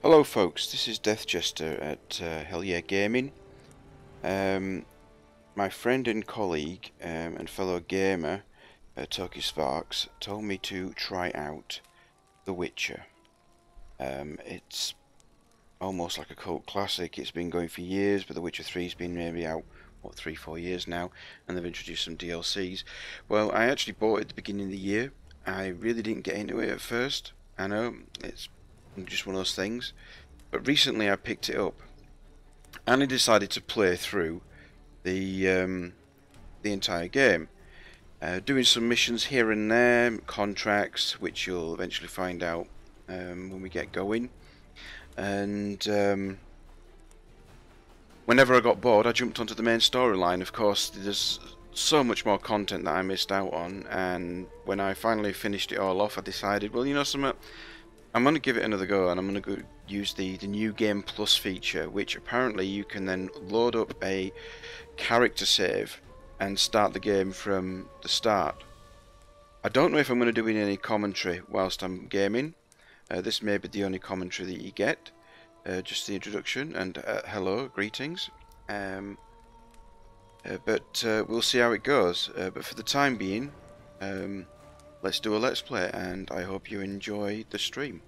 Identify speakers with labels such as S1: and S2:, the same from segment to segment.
S1: Hello folks, this is Death Jester at Hyel Yeh Gaming. My friend and colleague and fellow gamer, Toki Sparks, told me to try out The Witcher. It's almost like a cult classic. It's been going for years, but The Witcher 3's been maybe out, what, 3-4 years now, and they've introduced some DLCs. Well, I actually bought it at the beginning of the year. I really didn't get into it at first. I know, it's just one of those things. But recently I picked it up and I decided to play through the entire game, doing some missions here and there, contracts, which you'll eventually find out when we get going. And whenever I got bored, I jumped onto the main storyline. Of course, there's so much more content that I missed out on, and when I finally finished it all off, I decided, well, you know something, I'm going to give it another go, and I'm going to use the New Game Plus feature, which apparently you can then load up a character save and start the game from the start. I don't know if I'm going to do any commentary whilst I'm gaming. This may be the only commentary that you get, just the introduction and hello, greetings. But we'll see how it goes. But for the time being, let's do a Let's Play, and I hope you enjoy the stream.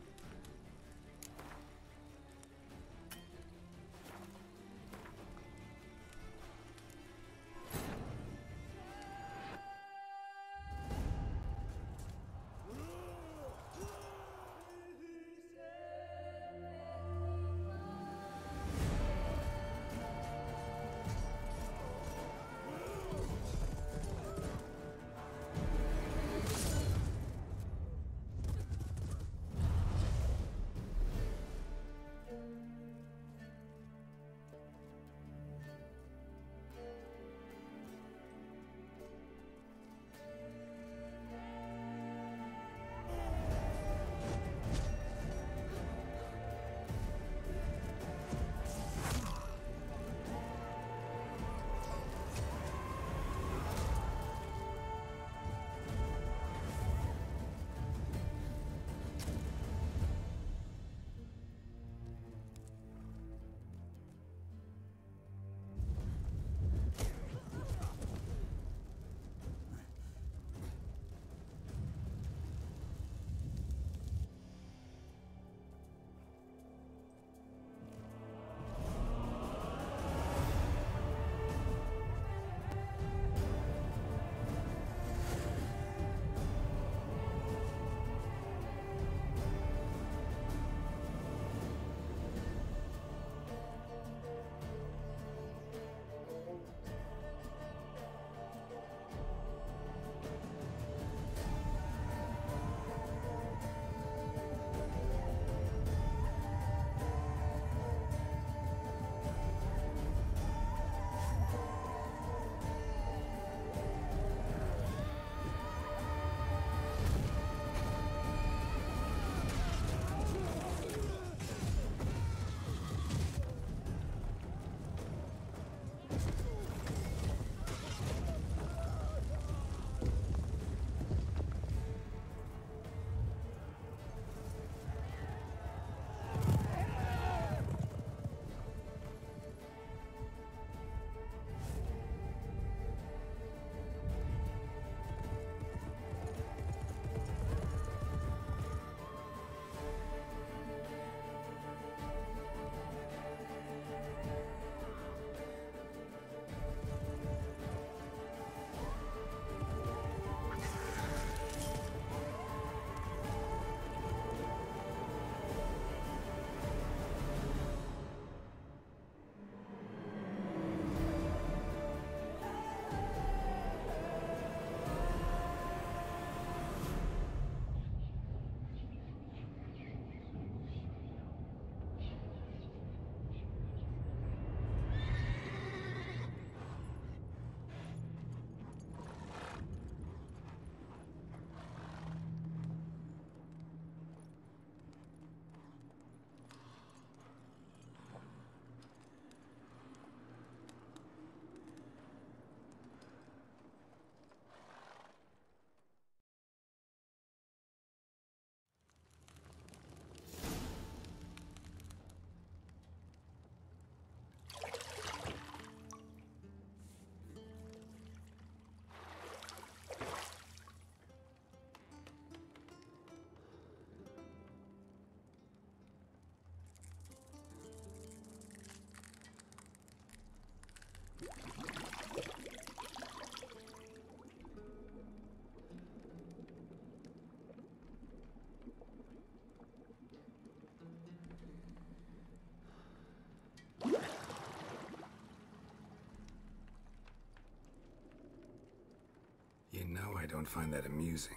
S2: You know I don't find that amusing.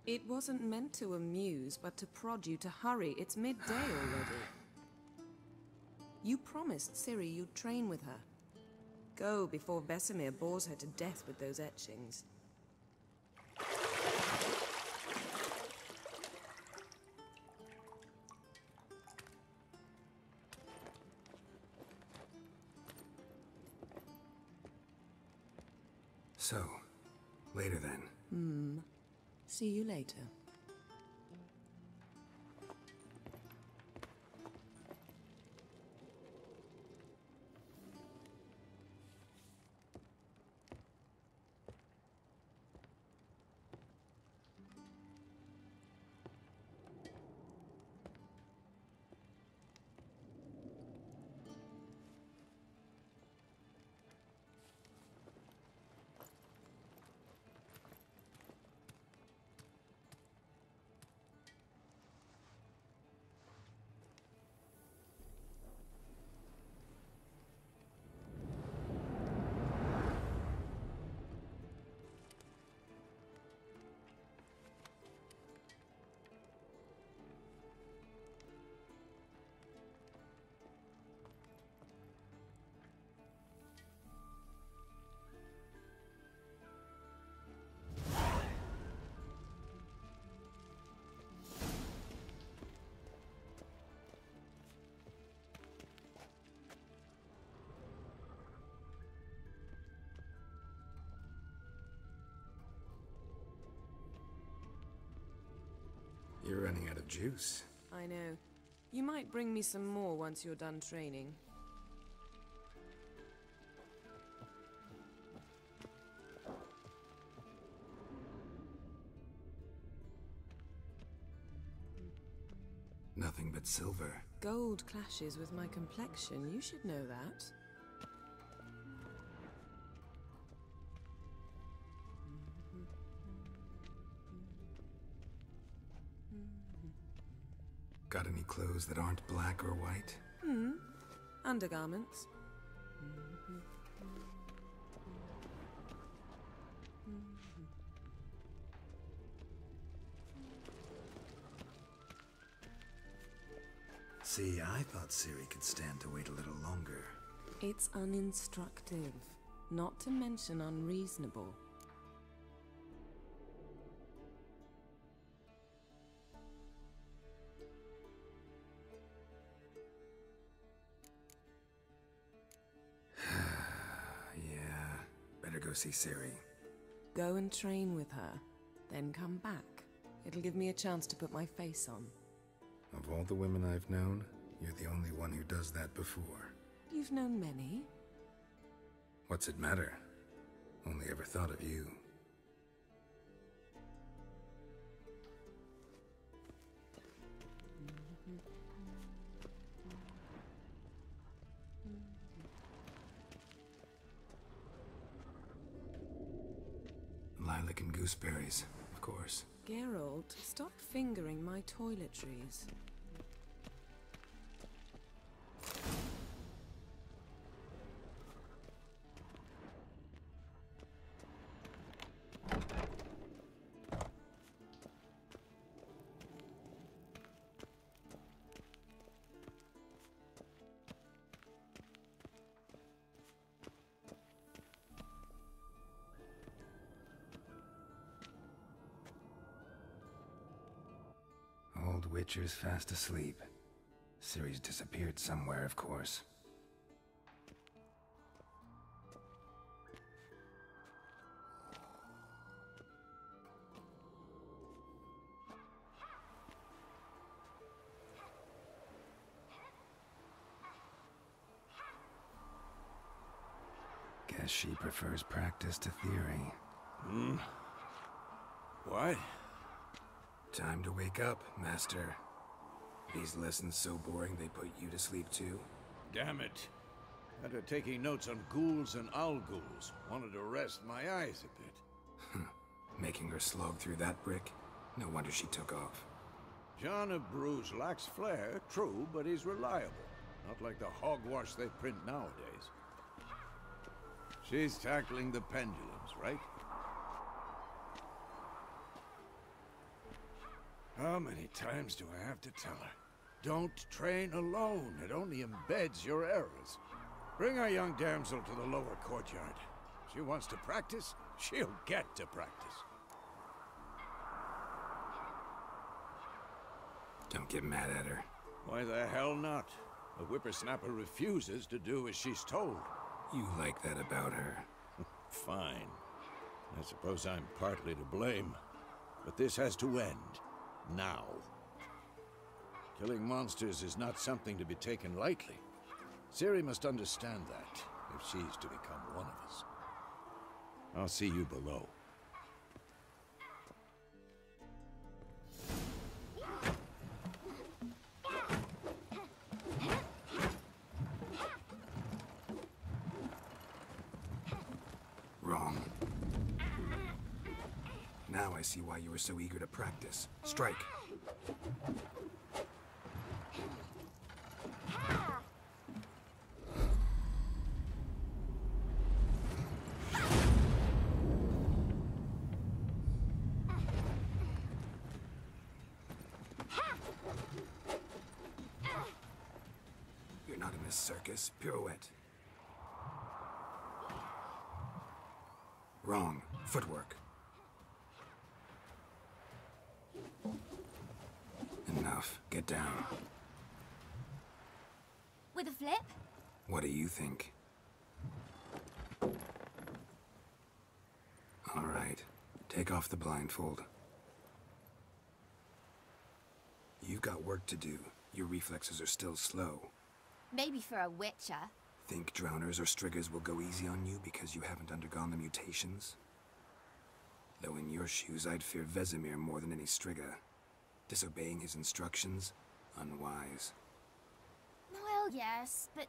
S3: It wasn't meant to amuse, but to prod you to hurry. It's midday already. You promised Ciri you'd train with her. Go before Vesemir bores her to death with those etchings.
S2: So, later then.
S3: See you later.
S2: You're running out of juice.
S3: I know. You might bring me some more once you're done training.
S2: Nothing but silver.
S3: Gold clashes with my complexion. You should know that.
S2: Got any clothes that aren't black or white?
S3: Undergarments.
S2: See, I thought Ciri could stand to wait a little longer.
S3: It's uninstructive, not to mention unreasonable.
S2: Yeah, better go see Ciri.
S3: Go and train with her, then come back. It'll give me a chance to put my face on.
S2: Of all the women I've known, you're the only one who does that before.
S3: You've known many.
S2: What's it matter? Only ever thought of you. Lilac and gooseberries, of course.
S3: Geralt, stop fingering my toiletries.
S2: Old Witcher's fast asleep. Ciri's disappeared somewhere, of course. Guess she prefers practice to theory.
S4: Hmm? What?
S2: Time to wake up, Master. These lessons so boring they put you to sleep too?
S4: Damn it. After taking notes on ghouls and owl-ghouls, wanted to rest my eyes a bit.
S2: Making her slog through that brick? No wonder she took off.
S4: John of Bruges lacks flair, true, but he's reliable. Not like the hogwash they print nowadays. She's tackling the pendulums, right? How many times do I have to tell her? Don't train alone. It only embeds your errors. Bring our young damsel to the lower courtyard. She wants to practice, she'll get to practice.
S2: Don't get mad at her.
S4: Why the hell not? The whippersnapper refuses to do as she's told.
S2: You like that about her.
S4: Fine. I suppose I'm partly to blame. But this has to end. Now. Killing monsters is not something to be taken lightly. Ciri must understand that, if she's to become one of us. I'll see you below.
S2: Wrong. Now I see why you were so eager to practice. Strike. You're not in this circus. Pirouette. Wrong. Footwork. Enough. Get down.
S5: With a flip?
S2: What do you think? All right. Take off the blindfold. You've got work to do. Your reflexes are still slow.
S5: Maybe for a witcher.
S2: Think drowners or striggers will go easy on you because you haven't undergone the mutations? Though in your shoes, I'd fear Vesemir more than any strigger. Disobeying his instructions? Unwise.
S5: Well, yes, but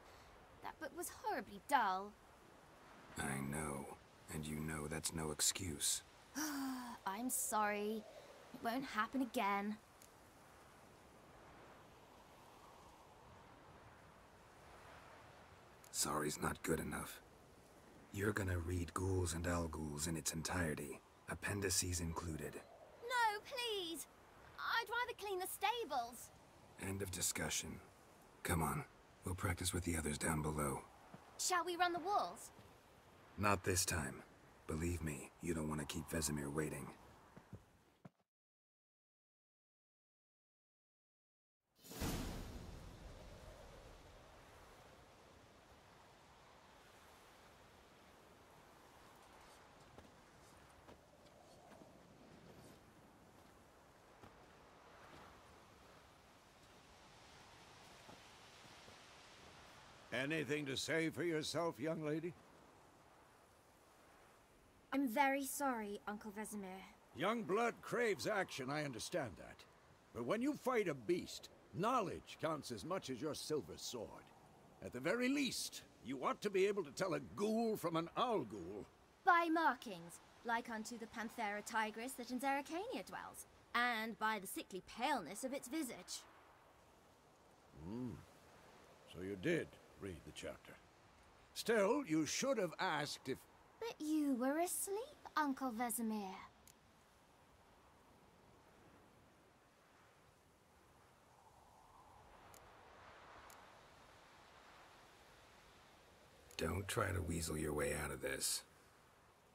S5: that book was horribly dull.
S2: I know. And you know that's no excuse.
S5: I'm sorry. It won't happen again.
S2: Sorry's not good enough. You're gonna read Ghouls and Owl-Ghouls in its entirety, appendices included.
S5: No, please! I'd rather clean the stables.
S2: End of discussion. Come on, we'll practice with the others down below.
S5: Shall we run the walls?
S2: Not this time. Believe me, you don't want to keep Vesemir waiting.
S4: Anything to say for yourself, young lady?
S5: I'm very sorry, Uncle Vesemir.
S4: Young blood craves action, I understand that. But when you fight a beast, knowledge counts as much as your silver sword. At the very least, you ought to be able to tell a ghoul from an owl-ghoul.
S5: By markings, like unto the Panthera tigris that in Zerrikania dwells, and by the sickly paleness of its visage.
S4: So you did read the chapter. Still, you should have asked if...
S5: But you were asleep, Uncle Vesemir.
S2: Don't try to weasel your way out of this.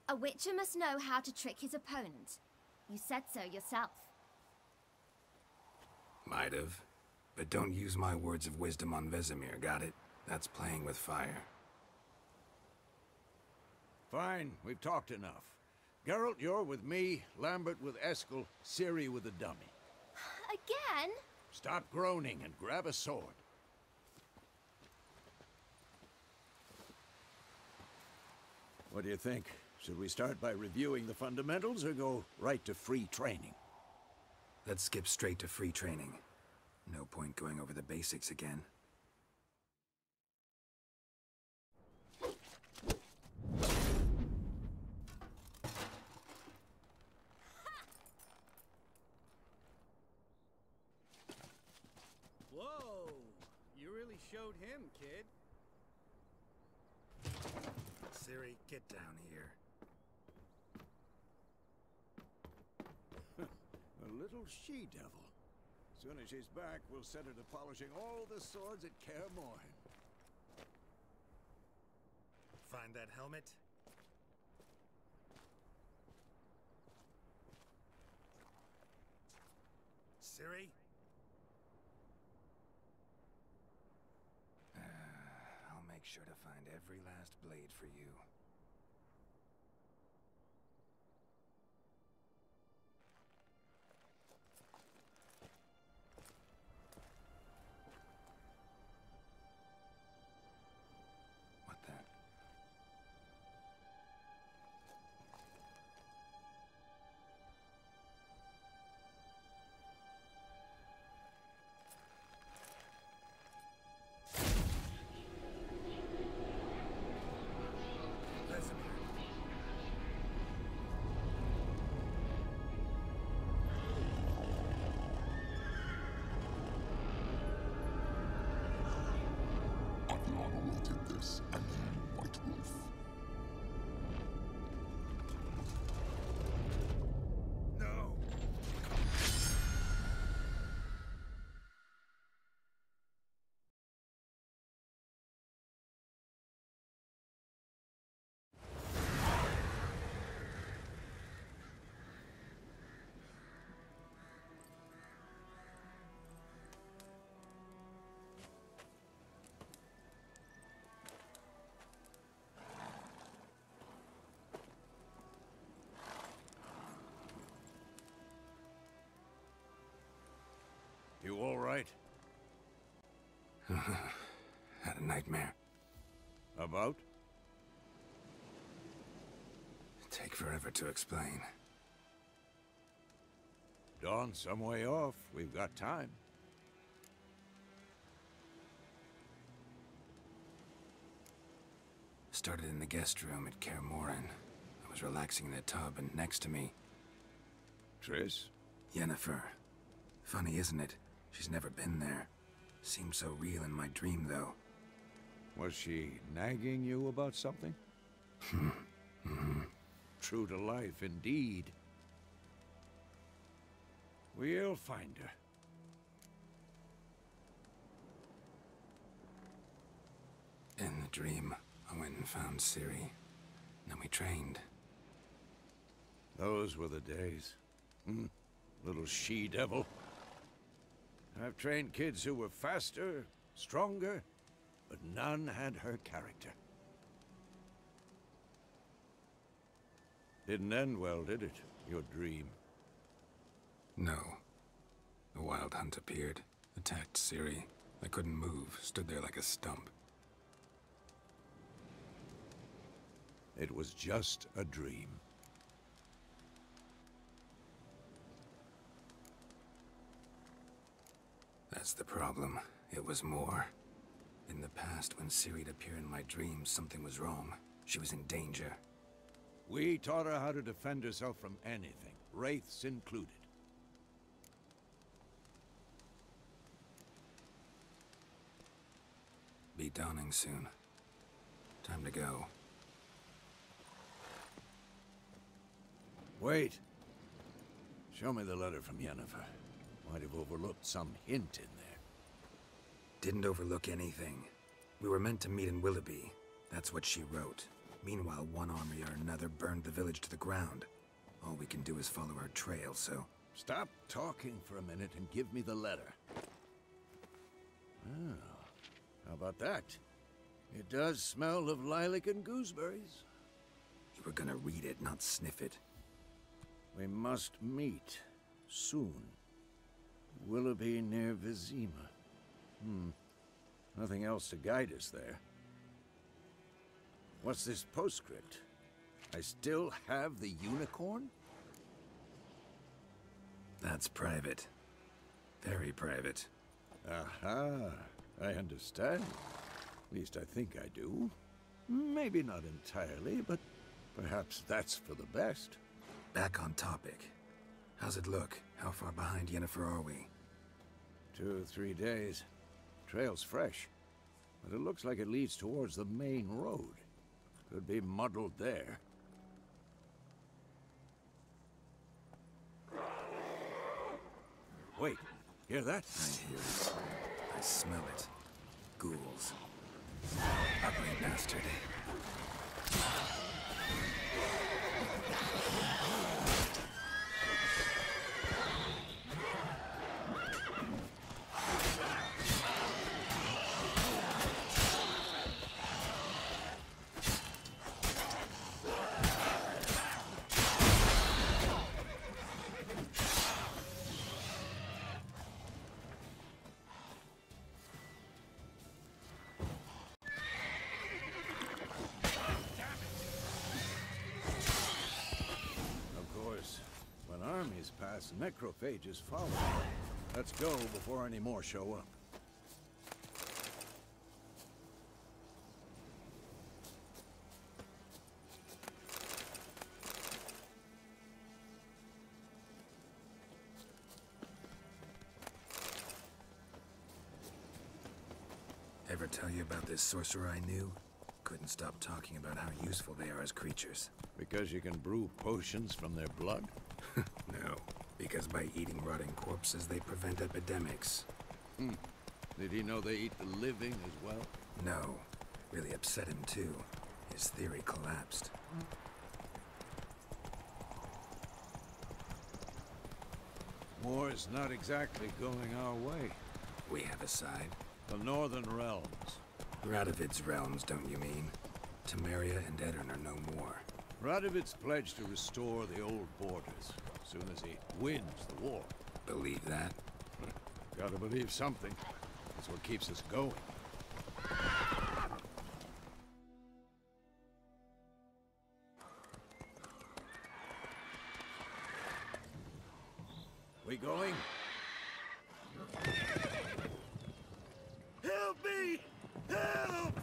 S5: A witcher must know how to trick his opponent. You said so yourself.
S2: Might have. But don't use my words of wisdom on Vesemir, got it? That's playing with fire.
S4: Fine, we've talked enough. Geralt, you're with me, Lambert with Eskel, Ciri with the dummy.
S5: Again?
S4: Stop groaning and grab a sword. What do you think? Should we start by reviewing the fundamentals or go right to free training?
S2: Let's skip straight to free training. No point going over the basics again.
S6: Whoa! You really showed him, kid.
S2: Ciri, get down here.
S4: A little she-devil. Soon as she's back, we'll set her to polishing all the swords at Kaer Morhen.
S2: Find that helmet? Ciri? I'll make sure to find every last blade for you. What the?
S7: Aviana wanted this, and you, White Wolf.
S2: No!
S4: You all right?
S2: Had a nightmare.
S4: About?
S2: Take forever to explain.
S4: Dawn's some way off. We've got time.
S2: Started in the guest room at Kaer Morhen. I was relaxing in a tub, and next to me,
S4: Triss?
S2: Yennefer. Funny, isn't it? She's never been there. Seemed so real in my dream, though.
S4: Was she nagging you about something? True to life, indeed. We'll find her.
S2: In the dream, I went and found Ciri. Then we trained.
S4: Those were the days. Little she-devil. I've trained kids who were faster, stronger, but none had her character. Didn't end well, did it? Your dream?
S2: No. The Wild Hunt appeared, attacked Ciri. I couldn't move, stood there like a stump.
S4: It was just a dream.
S2: That's the problem. It was more. In the past, when Ciri'd appear in my dreams, something was wrong. She was in danger.
S4: We taught her how to defend herself from anything, wraiths included.
S2: Be dawning soon. Time to go.
S4: Wait. Show me the letter from Yennefer. Might have overlooked some hint in there.
S2: Didn't overlook anything. We were meant to meet in Willoughby. That's what she wrote. Meanwhile, one army or another burned the village to the ground. All we can do is follow her trail, so...
S4: Stop talking for a minute and give me the letter. Oh, how about that? It does smell of lilac and gooseberries.
S2: You were gonna read it, not sniff it.
S4: We must meet soon. Willoughby near Vizima. Nothing else to guide us there. What's this postscript? I still have the unicorn?
S2: That's private. Very private.
S4: Aha, I understand. At least I think I do. Maybe not entirely, but perhaps that's for the best.
S2: Back on topic. How's it look? How far behind Yennefer are we?
S4: 2 or 3 days. Trail's fresh, but it looks like it leads towards the main road. Could be muddled there. Wait, hear that?
S2: I hear it. I smell it. Ghouls. Ugly bastard.
S4: Pass, necrophages follow. Let's go before any more show up.
S2: Ever tell you about this sorcerer I knew? Couldn't stop talking about how useful they are as creatures.
S4: Because you can brew potions from their blood?
S2: No, because by eating rotting corpses, they prevent epidemics.
S4: Did he know they eat the living as well?
S2: No. Really upset him, too. His theory collapsed.
S4: War's not exactly going our way.
S2: We have a side.
S4: The Northern Realms.
S2: Radovid's realms, don't you mean? Temeria and Edirn are no more.
S4: Radovid's pledged to restore the old borders as soon as he wins the war.
S2: Believe that?
S4: Gotta believe something. That's what keeps us going. We going? Help me! Help!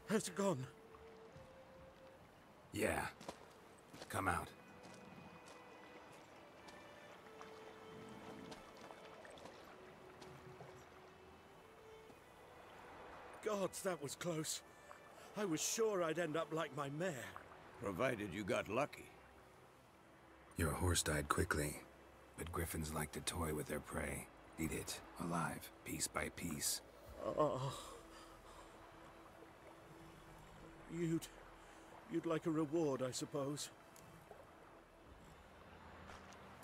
S8: Has it gone?
S2: Yeah. Come out.
S8: Gods, that was close. I was sure I'd end up like my mare.
S4: Provided you got lucky.
S2: Your horse died quickly, but griffins like to toy with their prey. Eat it, alive, piece by piece.
S8: Oh. You'd like a reward, I suppose.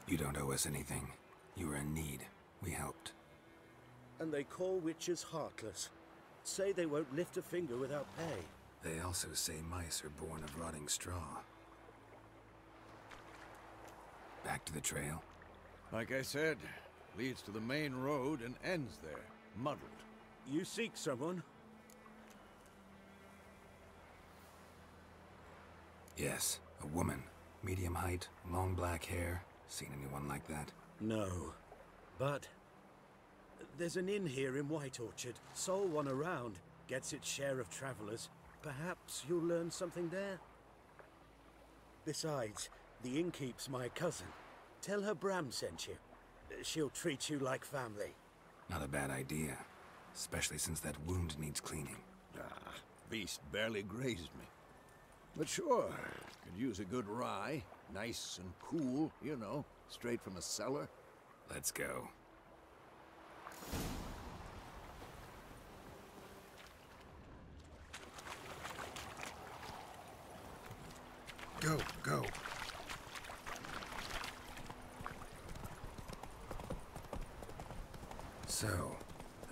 S2: You don't owe us anything. You were in need. We helped.
S8: And they call witches heartless. Say they won't lift a finger without pay.
S2: They also say mice are born of rotting straw. Back to the trail?
S4: Like I said, leads to the main road and ends there, muddled.
S8: You seek someone?
S2: Yes, a woman. Medium height, long black hair. Seen anyone like that?
S8: No. But there's an inn here in White Orchard. Sole one around. Gets its share of travelers. Perhaps you'll learn something there? Besides, the innkeep's my cousin. Tell her Bram sent you. She'll treat you like family.
S2: Not a bad idea. especially since that wound needs cleaning.
S4: Ah, beast barely grazed me. But sure, could use a good rye. Nice and cool, you know, straight from a cellar.
S2: Let's go. Go, go. So,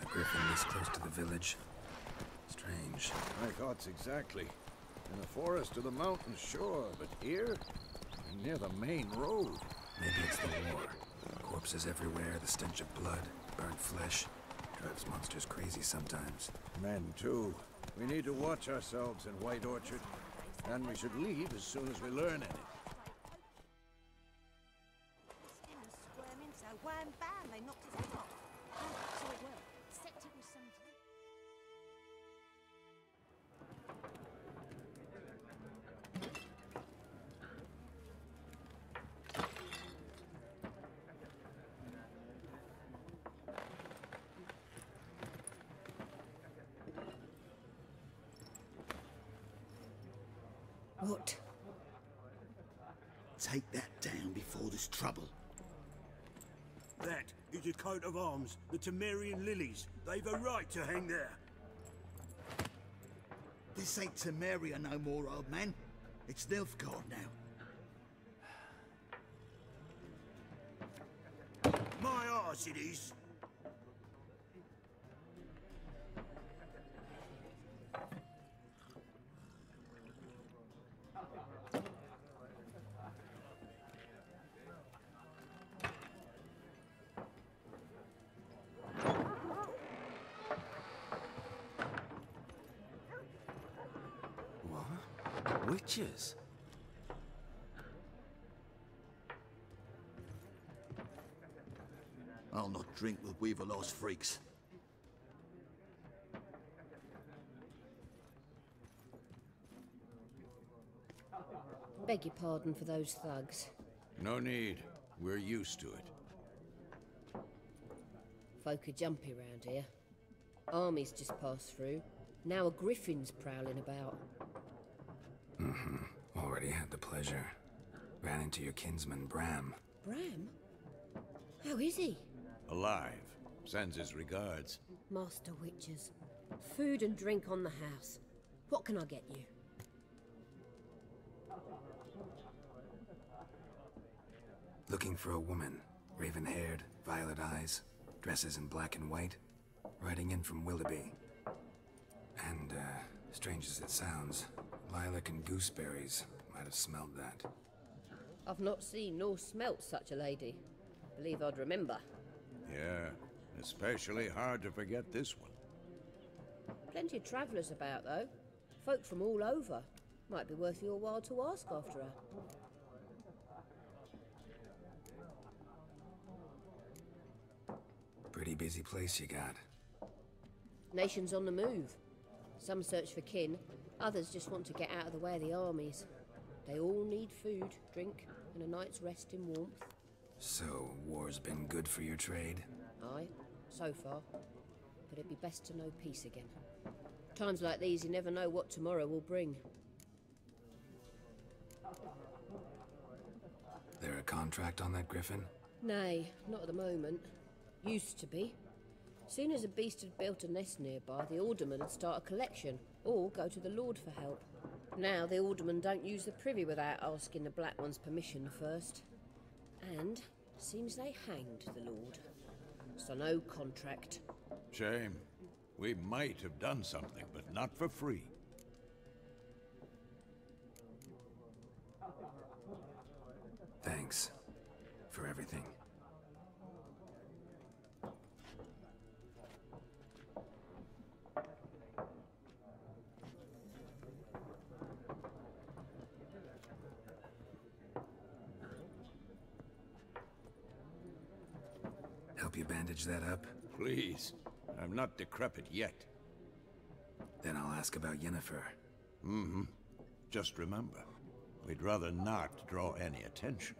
S2: a griffin this close to the village? Strange.
S4: My thoughts exactly. In the forest or the mountains, sure, but here? Near the main road.
S2: Maybe it's the war. Corpses everywhere, the stench of blood, burnt flesh. Drives monsters crazy sometimes.
S4: Men, too. We need to watch ourselves in White Orchard. And we should leave as soon as we learn any.
S9: Squirming, so wham bam, they knocked his head off. So it will. Except it was some.
S3: What?
S10: Take that down before there's trouble.
S8: That is a coat of arms, the Temerian lilies. They've a right to hang there.
S10: This ain't Temeria no more, old man. It's Nilfgaard now.
S8: My arse it is.
S2: What? Witches?
S10: I'll not drink with Weaver-Lost freaks.
S11: Beg your pardon for those thugs.
S4: No need. We're used to it.
S11: Folk are jumpy round here. Armies just passed through. Now a griffin's prowling about.
S2: Already had the pleasure. Ran into your kinsman, Bram.
S11: Bram? How is he?
S4: Alive. Sends his regards.
S11: Master Witchers. Food and drink on the house. What can I get you?
S2: Looking for a woman. Raven-haired, violet eyes, dresses in black and white. Riding in from Willoughby. And, strange as it sounds, lilac and gooseberries might have smelled that.
S11: I've not seen nor smelt such a lady. Believe I'd remember.
S4: Yeah, especially hard to forget this one.
S11: Plenty of travellers about, though. Folk from all over. Might be worth your while to ask after her.
S2: Pretty busy place you got.
S11: Nations on the move. Some search for kin, others just want to get out of the way of the armies. They all need food, drink, and a night's rest in warmth.
S2: So, war's been good for your trade?
S11: Aye, so far. But it'd be best to know peace again. Times like these, you never know what tomorrow will bring.
S2: There a contract on that griffin?
S11: Nay, not at the moment. Used to be. Soon as a beast had built a nest nearby, the alderman would start a collection, or go to the Lord for help. Now the aldermen don't use the privy without asking the Black One's permission first. And seems they hanged the Lord. So no contract.
S4: Shame. We might have done something, but not for free.
S2: Thanks. For everything. Help you bandage that up?
S4: Please. I'm not decrepit yet.
S2: Then I'll ask about Yennefer.
S4: Mm-hmm. Just remember, we'd rather not draw any attention.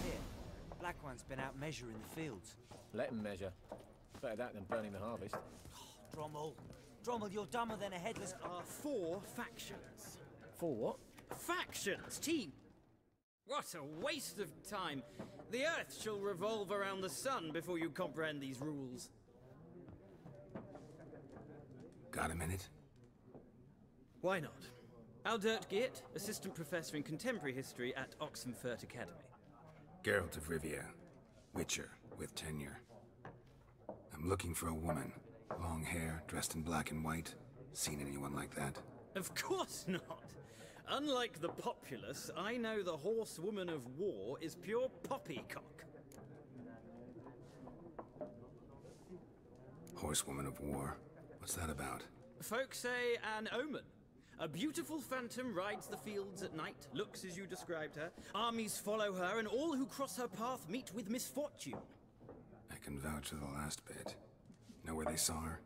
S6: Here,
S12: Black One's been out measuring the fields.
S13: Let him measure. Better that than burning the harvest.
S12: Drommel. Drommel, you're dumber than a headless...
S6: There are 4 factions.
S13: 4 what?
S6: Factions, team! What a waste of time. The Earth shall revolve around the sun before you comprehend these rules.
S2: Got a minute?
S6: Why not? Aldert Geert, Assistant Professor in Contemporary History at Oxenfurt Academy.
S2: Geralt of Rivia, Witcher, with tenure. I'm looking for a woman. Long hair, dressed in black and white. Seen anyone like that?
S6: Of course not. Unlike the populace, I know the horsewoman of war is pure poppycock.
S2: Horsewoman of war? What's that about?
S6: Folk say an omen. A beautiful phantom rides the fields at night, looks as you described her. Armies follow her, and all who cross her path meet with misfortune.
S2: I can vouch for the last bit. Know where they saw her?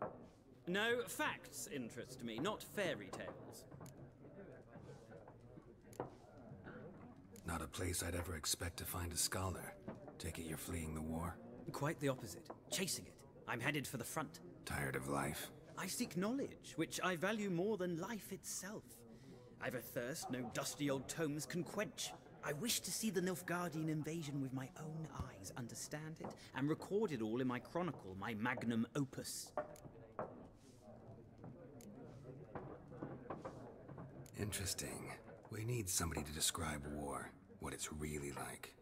S6: No, facts interest me, not fairy tales.
S2: Not a place I'd ever expect to find a scholar. Take it you're fleeing the war?
S6: Quite the opposite. Chasing it. I'm headed for the front.
S2: Tired of life?
S6: I seek knowledge, which I value more than life itself. I've a thirst no dusty old tomes can quench. I wish to see the Nilfgaardian invasion with my own eyes, understand it, and record it all in my chronicle, my magnum opus.
S2: Interesting. We need somebody to describe war, what it's really like.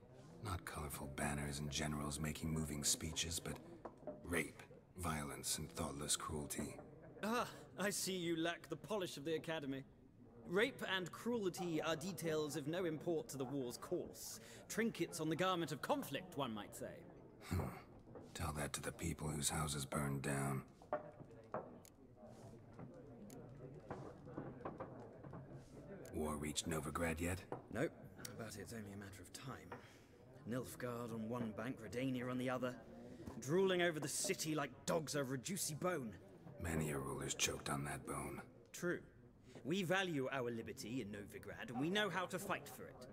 S2: Not colorful banners and generals making moving speeches, but rape, violence, and thoughtless cruelty.
S6: Ah, I see you lack the polish of the Academy. Rape and cruelty are details of no import to the war's course. Trinkets on the garment of conflict, one might say.
S2: Tell that to the people whose houses burned down. War reached Novigrad yet?
S6: Nope, but it's only a matter of time. Nilfgaard on one bank, Redania on the other, drooling over the city like dogs over a juicy bone.
S2: Many a ruler's choked on that bone.
S6: True. We value our liberty in Novigrad, and we know how to fight for it.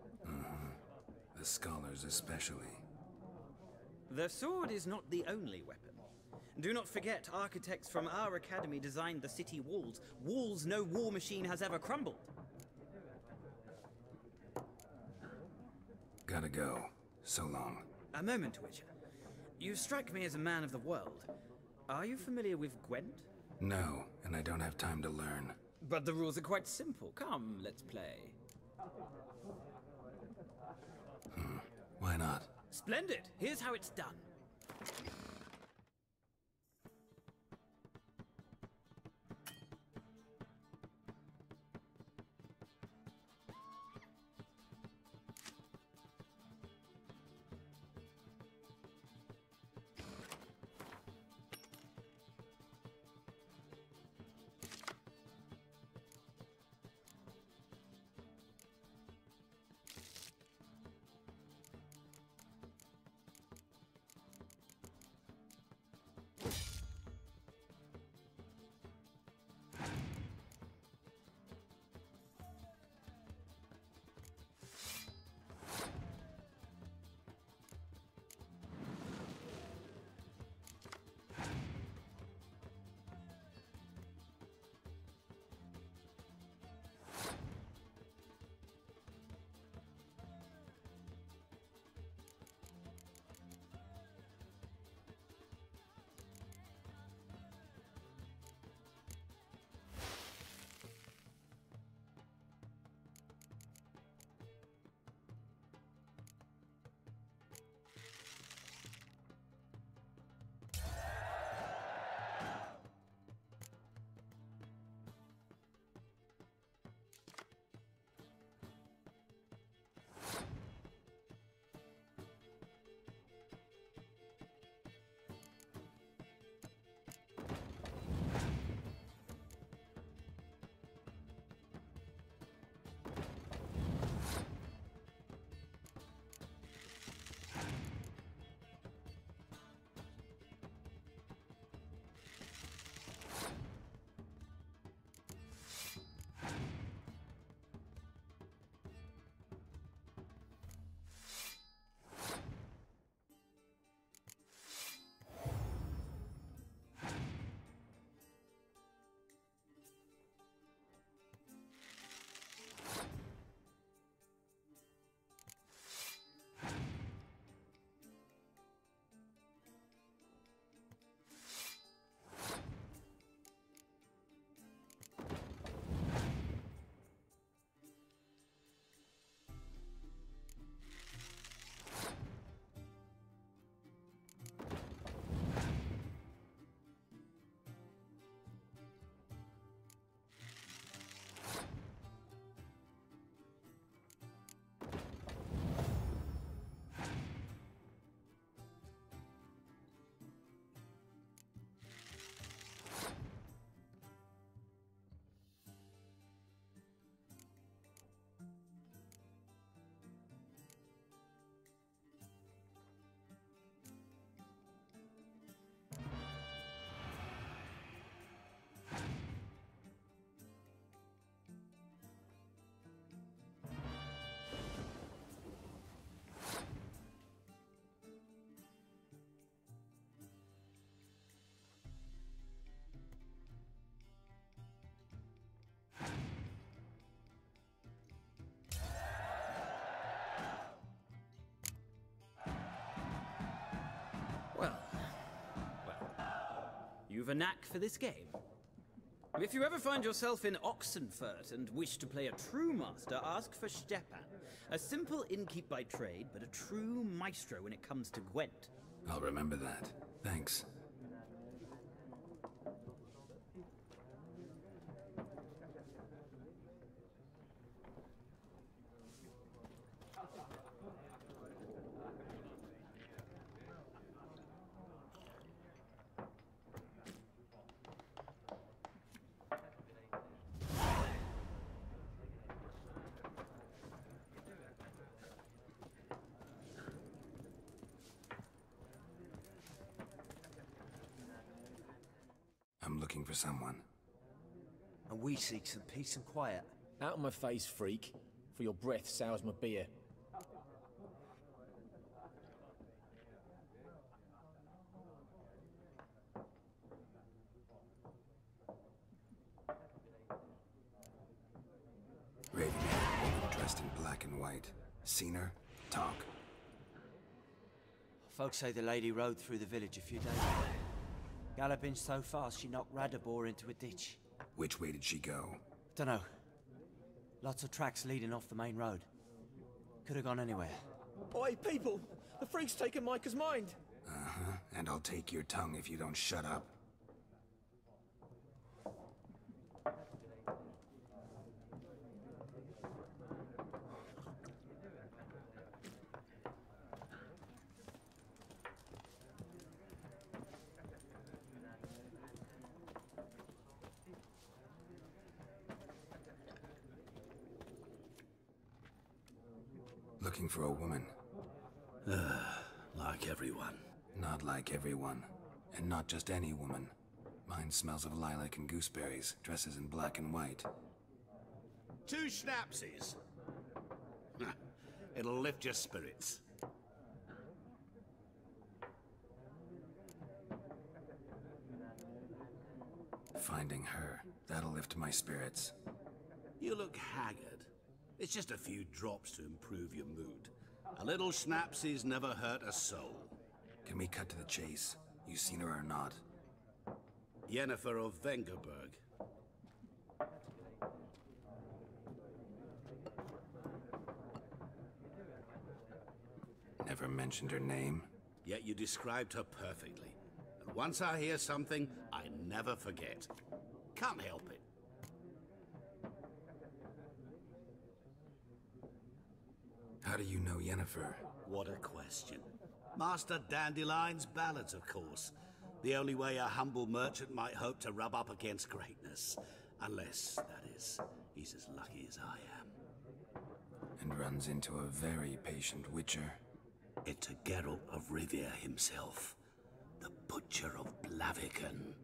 S2: The scholars especially.
S6: The sword is not the only weapon. Do not forget, architects from our academy designed the city walls. Walls no war machine has ever crumbled.
S2: Gotta go. So long.
S6: A moment, Witcher. You strike me as a man of the world. Are you familiar with Gwent?
S2: No, and I don't have time to learn.
S6: But the rules are quite simple. Come, let's play.
S2: Why not?
S6: Splendid. Here's how it's done. You've a knack for this game. If you ever find yourself in Oxenfurt and wish to play a true master, ask for Stepan. A simple innkeep by trade, but a true maestro when it comes to Gwent.
S2: I'll remember that. Thanks. I'm looking for someone.
S12: And we seek some peace and quiet.
S13: Out of my face, freak. For your breath sours my beer.
S2: Raven, dressed in black and white. Seen her? Talk.
S12: Folks say the lady rode through the village a few days ago. Galloping so fast she knocked Radabor into a ditch.
S2: Which way did she go?
S12: Dunno. Lots of tracks leading off the main road. Could have gone anywhere.
S13: Oi, people! The freak's taken Micah's mind!
S2: Uh-huh, and I'll take your tongue if you don't shut up. Looking for a woman.
S8: Like everyone.
S2: Not like everyone. And not just any woman. Mine smells of lilac and gooseberries, dresses in black and white.
S8: 2 schnapsies. It'll lift your spirits.
S2: Finding her, that'll lift my spirits.
S8: You look haggard. It's just a few drops to improve your mood. A little schnapsies never hurt a soul.
S2: Can we cut to the chase? You seen her or not?
S8: Yennefer of Vengerberg.
S2: Never mentioned her name.
S8: Yet you described her perfectly. And once I hear something, I never forget. Can't help it.
S2: How do you know Yennefer?
S8: What a question. Master Dandelion's ballads, of course. The only way a humble merchant might hope to rub up against greatness. Unless, that is, he's as lucky as I am.
S2: And runs into a very patient witcher.
S8: It's a Geralt of Rivia himself. The Butcher of Blaviken.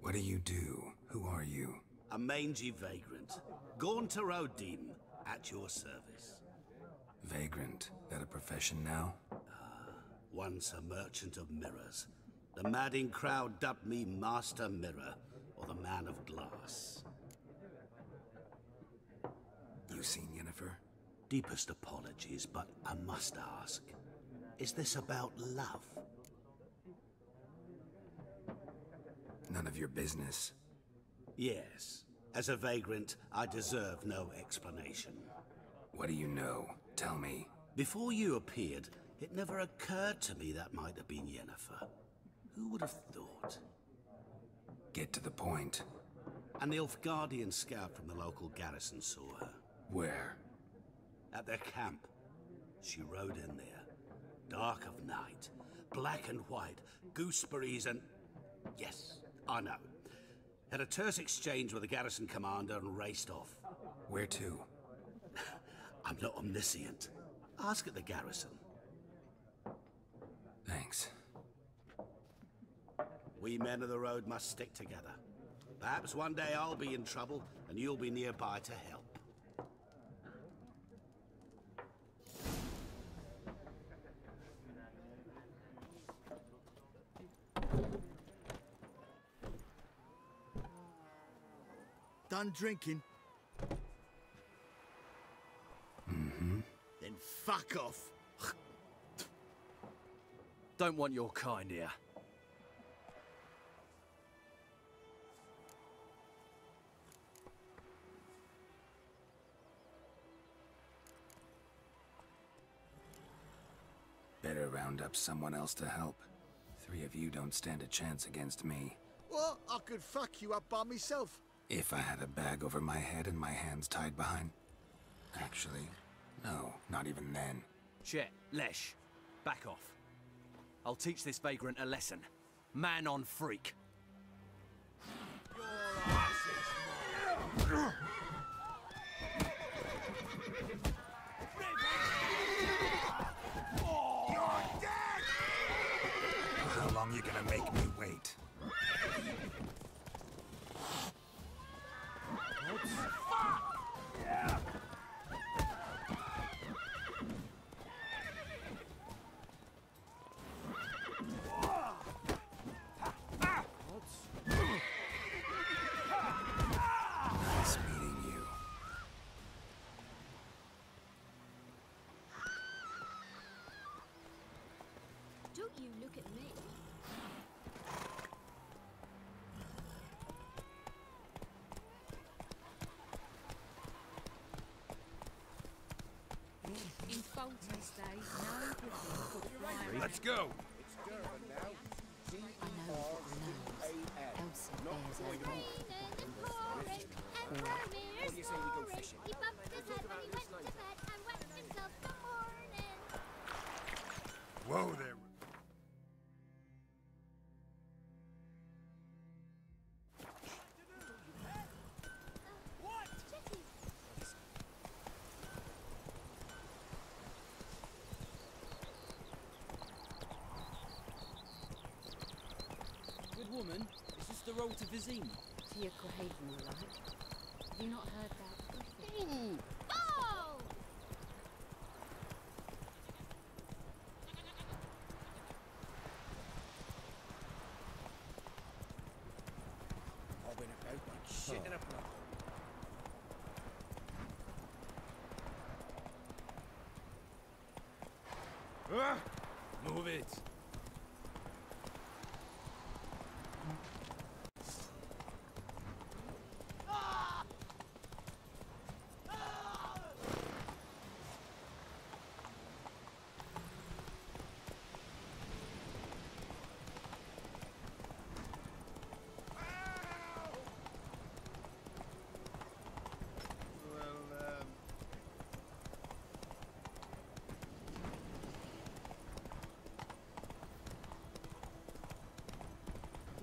S2: What do you do? Who are you?
S8: A mangy vagrant. Gone to Rodim, at your service.
S2: Vagrant. That a profession now?
S8: Once a merchant of mirrors. The madding crowd dubbed me Master Mirror, or the Man of Glass.
S2: You seen Yennefer?
S8: Deepest apologies, but I must ask. Is this about love?
S2: None of your business.
S8: Yes. As a vagrant, I deserve no explanation.
S2: What do you know? Tell me.
S8: Before you appeared, it never occurred to me that might have been Yennefer. Who would have thought?
S2: Get to the point.
S8: An Nilfgaardian scout from the local garrison saw her.
S2: Where?
S8: At their camp. She rode in there. Dark of night. Black and white. Gooseberries and... Yes, I know. Had a terse exchange with the garrison commander and raced off.
S2: Where to?
S8: I'm not omniscient. Ask at the garrison.
S2: Thanks.
S8: We men of the road must stick together. Perhaps one day I'll be in trouble and you'll be nearby to help.
S10: Done drinking?
S2: Mm-hmm.
S10: Then fuck off.
S14: Don't want your kind here.
S2: Better round up someone else to help. 3 of you don't stand a chance against me.
S10: What? I could fuck you up by myself.
S2: If I had a bag over my head and my hands tied behind... Actually, no, not even then.
S14: Chet, Lesh, back off. I'll teach this vagrant a lesson. Man on freak.
S2: How long you gonna make me wait? Nice meeting you.
S5: Don't you look at me.
S9: In Fulton's day, no Britain could fly.
S8: Let's go.
S9: I know what the knows. Elsie bears her weight for the
S5: What do you say we go fishing? He bumped his head when he went to bed and wet himself till morning.
S8: Whoa there.
S6: Good woman, is this the road to Vizima?
S3: To your Quahaven, all right. Have you not heard that?
S5: Ooh! Oh!
S10: I've been about like shit in a block.
S8: Move it.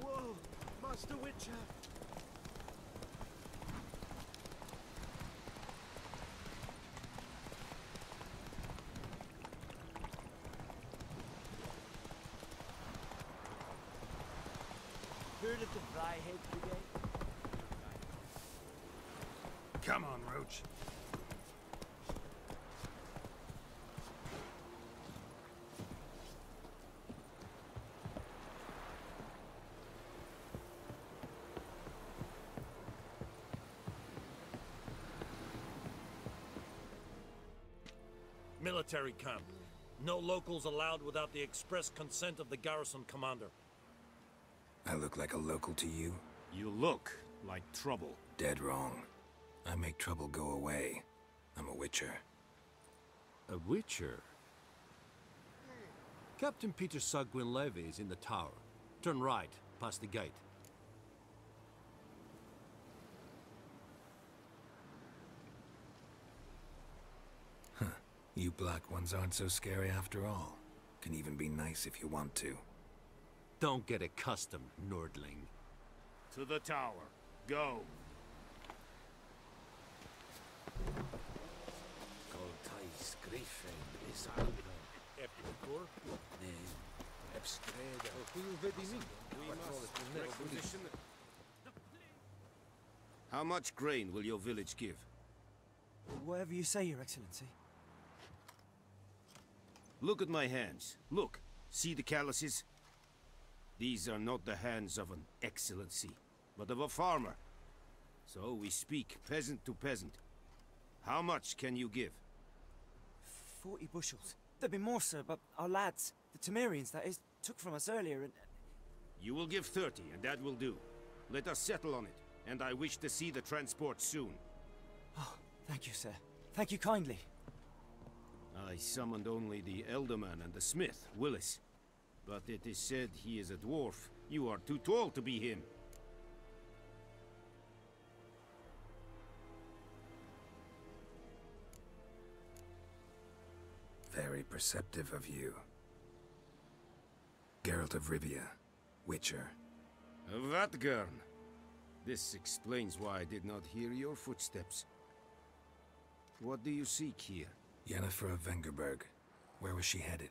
S10: Whoa, Master Witcher.
S12: Heard of the Fryhead Brigade?
S8: Come on, Roach.
S15: Military camp. No locals allowed without the express consent of the garrison commander.
S2: I look like a local to you?
S15: You look like trouble.
S2: Dead wrong. I make trouble go away. I'm a witcher.
S15: A witcher? Captain Peter Sagwin Levy is in the tower. Turn right, past the gate.
S2: You black ones aren't so scary after all. Can even be nice if you want to.
S15: Don't get accustomed, Nordling. To the tower. Go.
S8: How much grain will your village give?
S12: Whatever you say, Your Excellency.
S8: Look at my hands. Look. See the calluses? These are not the hands of an excellency, but of a farmer. So we speak peasant to peasant. How much can you give?
S12: 40 bushels. There'd be more, sir, but our lads, the Temerians, that is, took from us earlier and...
S15: You will give 30, and that will do. Let us settle on it, and I wish to see the transport soon.
S12: Oh, thank you, sir. Thank you kindly.
S15: I summoned only the Elderman and the smith, Willis. But it is said he is a dwarf. You are too tall to be him.
S2: Very perceptive of you. Geralt of Rivia, Witcher.
S15: Vatgern. This explains why I did not hear your footsteps. What do you seek here?
S2: Yennefer of Vengerberg. Where was she headed?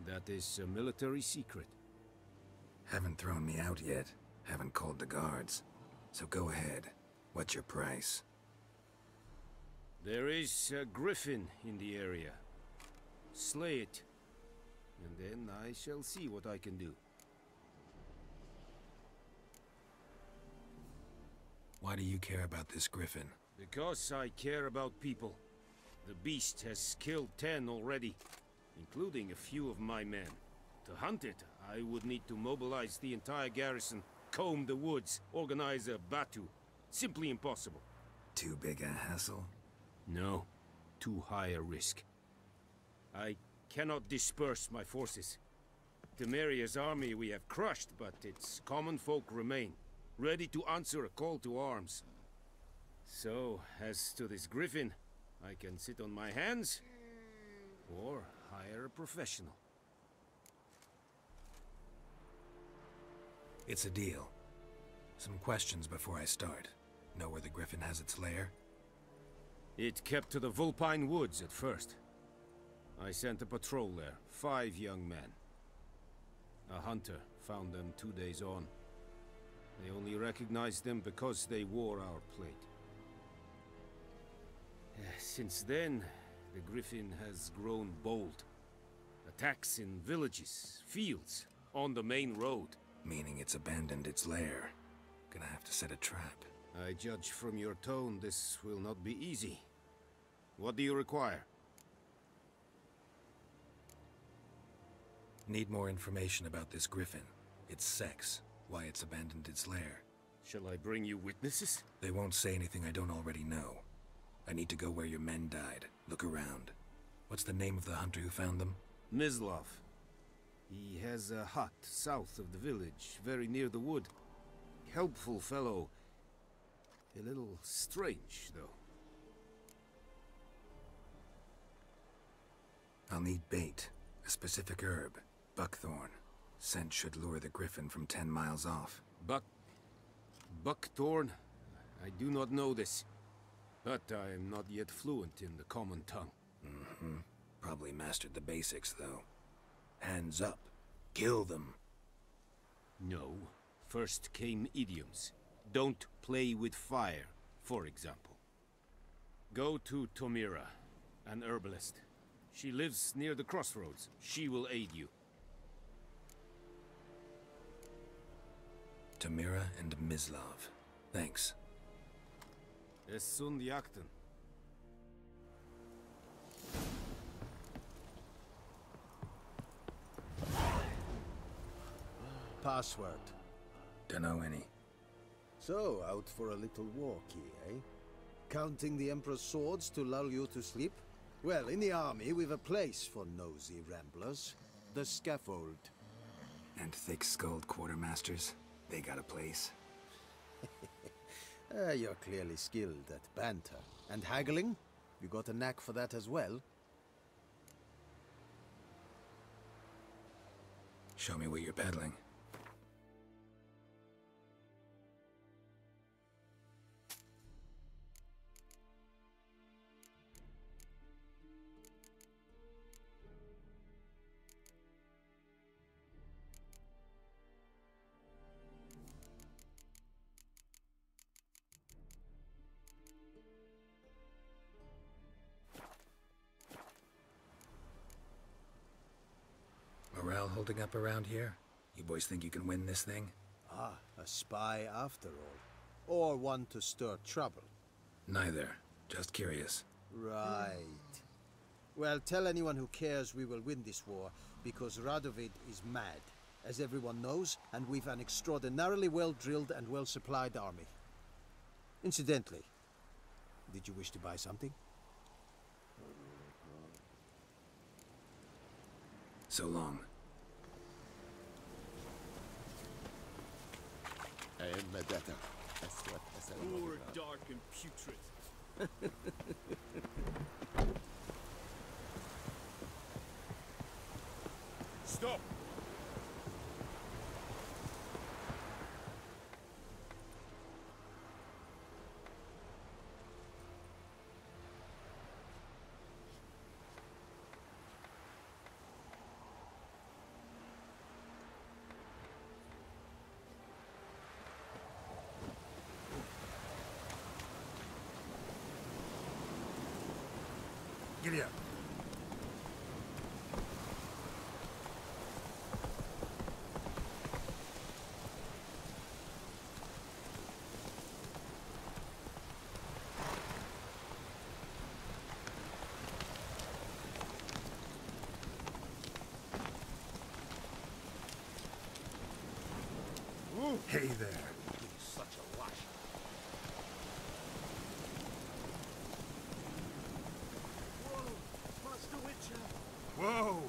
S15: That is a military secret.
S2: Haven't thrown me out yet. Haven't called the guards. So go ahead. What's your price?
S15: There is a griffin in the area. Slay it, and then I shall see what I can do.
S2: Why do you care about this griffin?
S15: Because I care about people. The beast has killed 10 already, including a few of my men. To hunt it, I would need to mobilize the entire garrison, comb the woods, organize a batu. Simply impossible.
S2: Too big a hassle?
S15: No, too high a risk. I cannot disperse my forces. Temeria's army we have crushed, but its common folk remain, ready to answer a call to arms. So, as to this griffin, I can sit on my hands, or hire a professional.
S2: It's a deal. Some questions before I start. Know where the griffin has its lair?
S15: It kept to the Vulpine Woods at first. I sent a patrol there, 5 young men. A hunter found them 2 days on. They only recognized them because they wore our plate. Since then, the griffin has grown bold. Attacks in villages, fields, on the main road.
S2: Meaning it's abandoned its lair. Gonna have to set a trap.
S15: I judge from your tone this will not be easy. What do you require?
S2: Need more information about this griffin. Its sex, why it's abandoned its lair.
S15: Shall I bring you witnesses?
S2: They won't say anything I don't already know. I need to go where your men died. Look around. What's the name of the hunter who found them?
S15: Mislav. He has a hut south of the village, very near the wood. Helpful fellow. A little strange, though.
S2: I'll need bait. A specific herb. Buckthorn. Scent should lure the griffin from 10 miles off.
S15: Buckthorn? I do not know this. But I am not yet fluent in the common tongue.
S2: Mm-hmm. Probably mastered the basics, though. Hands up. Kill them.
S15: No. First came idioms. Don't play with fire, for example. Go to Tomira, an herbalist. She lives near the crossroads. She will aid you.
S2: Tomira and Mislav. Thanks.
S15: Es sunt jakten.
S16: Password.
S2: Dunno any.
S16: So, out for a little walkie, eh? Counting the Emperor's swords to lull you to sleep? Well, in the army, we've a place for nosy ramblers. The scaffold.
S2: And thick-skulled quartermasters. They got a place.
S16: You're clearly skilled at banter. And haggling? You got a knack for that as well?
S2: Show me what you're peddling. Morale holding up around here? You boys think you can win this thing?
S16: Ah, a spy after all. Or one to stir trouble.
S2: Neither. Just curious.
S16: Right. Well, tell anyone who cares we will win this war. because Radovid is mad, as everyone knows, and we've an extraordinarily well-drilled and well-supplied army. Incidentally, did you wish to buy something?
S2: So long.
S7: I am Medetta.
S15: Poor, dark, and putrid. Stop!
S2: Giddy up. Hey there.
S8: He's such a lush.
S2: Whoa! Master Witcher!
S15: Whoa!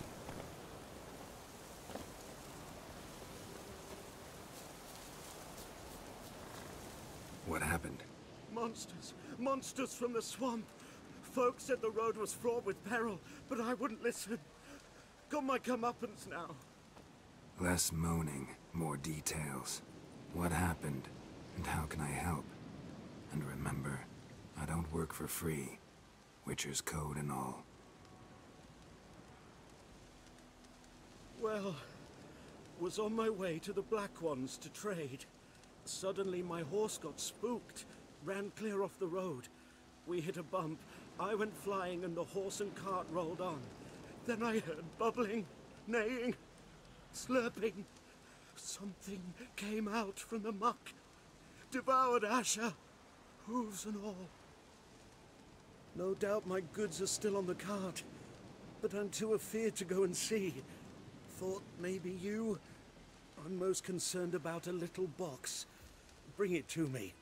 S2: What happened?
S10: Monsters! Monsters from the swamp! Folk said the road was fraught with peril, but I wouldn't listen. Got my comeuppance now.
S2: Less moaning, more details. What happened, and how can I help? And remember, I don't work for free. Witcher's code and all.
S10: Well, was on my way to the Black Ones to trade. Suddenly my horse got spooked, ran clear off the road. We hit a bump, I went flying and the horse and cart rolled on. Then I heard bubbling, neighing, slurping. Something came out from the muck, devoured Asher, hooves and all. No doubt my goods are still on the cart, but I'm too afeard to go and see. Thought maybe you. I'm most concerned about a little box. Bring it to me,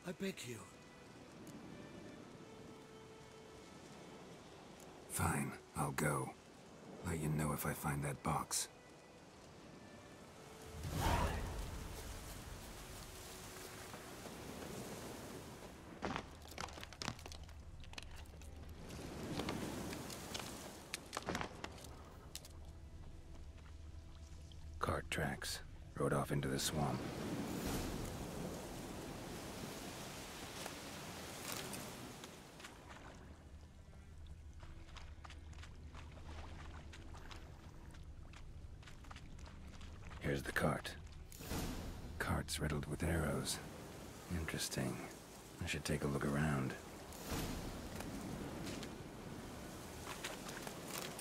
S10: I beg you.
S2: Fine, I'll go. Let you know if I find that box. Cart tracks. Rode off into the swamp. Here's the cart. Cart's riddled with arrows. Interesting. I should take a look around.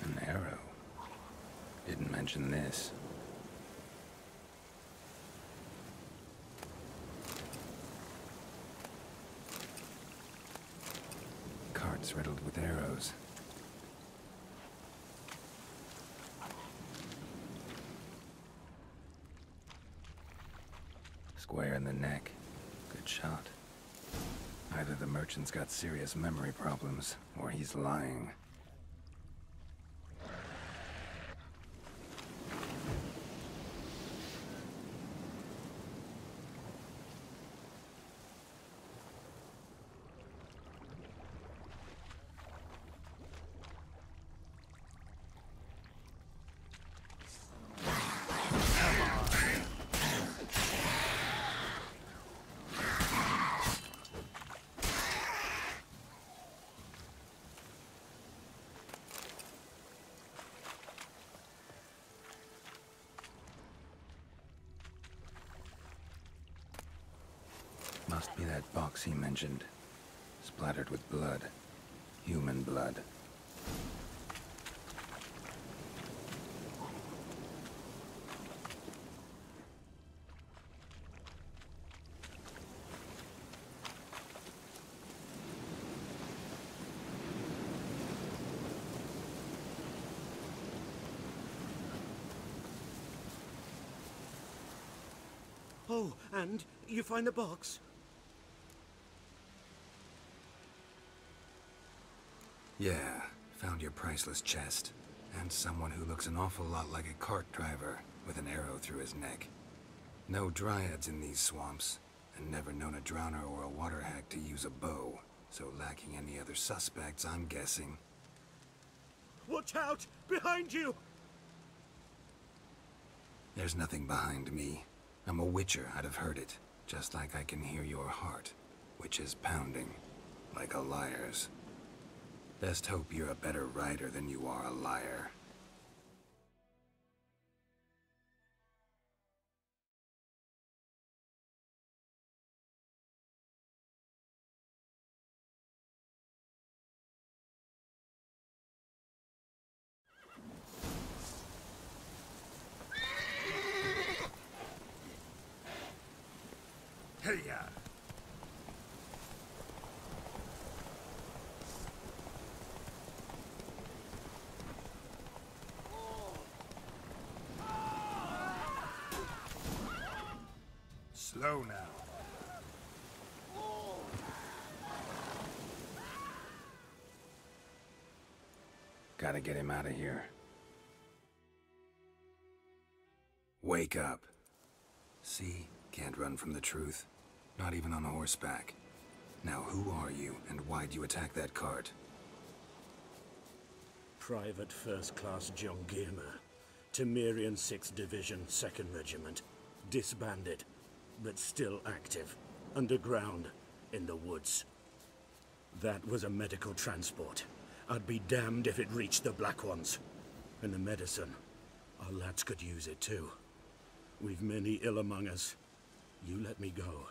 S2: An arrow. Didn't mention this. Cart's riddled with arrows. Square in the neck. Good shot. Either the merchant's got serious memory problems, or he's lying. Must be that box he mentioned. Splattered with blood. Human blood.
S10: Oh, and you find the box?
S2: Yeah, found your priceless chest. And someone who looks an awful lot like a cart driver with an arrow through his neck. No dryads in these swamps, and never known a drowner or a water hack to use a bow. So lacking any other suspects, I'm guessing.
S10: Watch out! Behind you!
S2: There's nothing behind me. I'm a witcher, I'd have heard it. Just like I can hear your heart, which is pounding, like a liar's. Best hope you're a better rider than you are a liar.
S8: Hyel Yeh. Slow now.
S2: Gotta get him out of here. Wake up. See? Can't run from the truth. Not even on horseback. Now who are you, and why'd you attack that cart?
S10: Private First Class John Giermer, Temerian 6th Division, 2nd Regiment. Disbanded, but still active. Underground, in the woods. That was a medical transport. I'd be damned if it reached the Black Ones. And the medicine. Our lads could use it too. We've many ill among us. You let me go,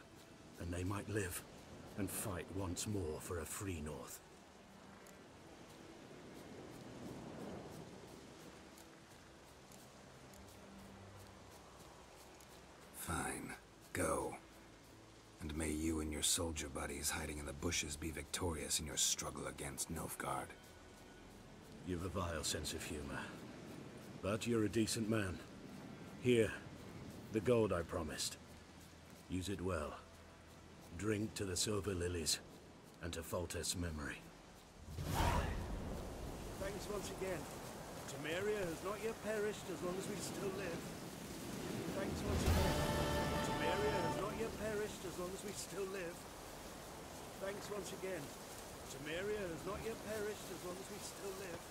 S10: and they might live, and fight once more for a free North.
S2: Fine. Go. And may you and your soldier buddies hiding in the bushes be victorious in your struggle against Nilfgaard.
S10: You've a vile sense of humor. But you're a decent man. Here, the gold I promised. Use it well. Drink to the silver lilies, and to Foltest's memory. Thanks once again. Temeria has not yet perished as long as we still live. Thanks once again. Temeria has not yet perished as long as we still live. Thanks once again. Temeria has not yet perished as long as we still live.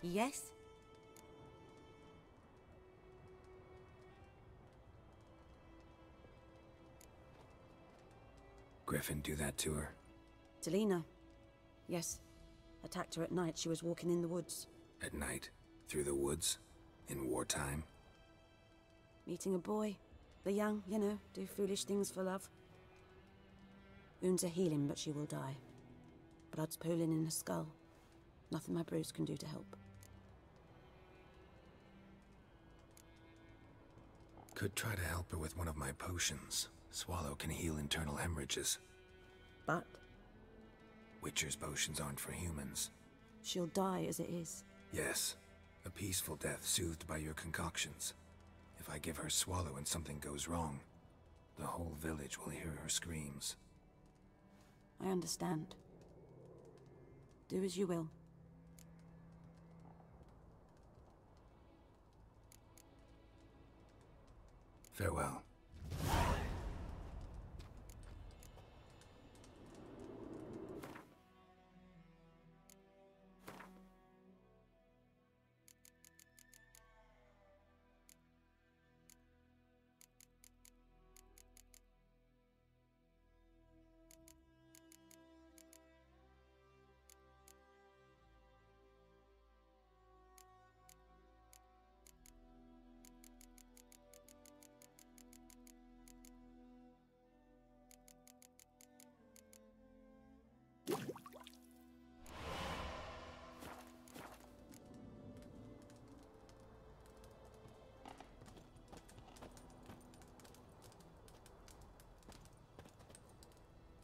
S9: Yes?
S2: Griffin do that to her?
S17: Delina. Yes. Attacked her at night. She was walking in the woods.
S2: At night? Through the woods? In wartime?
S17: Meeting a boy. The young, you know, do foolish things for love. Wounds are healing, but she will die. Blood's pooling in her skull. Nothing my brews can do to help.
S2: Could try to help her with one of my potions. Swallow can heal internal hemorrhages.
S17: But?
S2: Witcher's potions aren't for humans.
S17: She'll die as it is.
S2: Yes. A peaceful death soothed by your concoctions. If I give her Swallow and something goes wrong, the whole village will hear her screams.
S17: I understand. Do as you will.
S2: Farewell.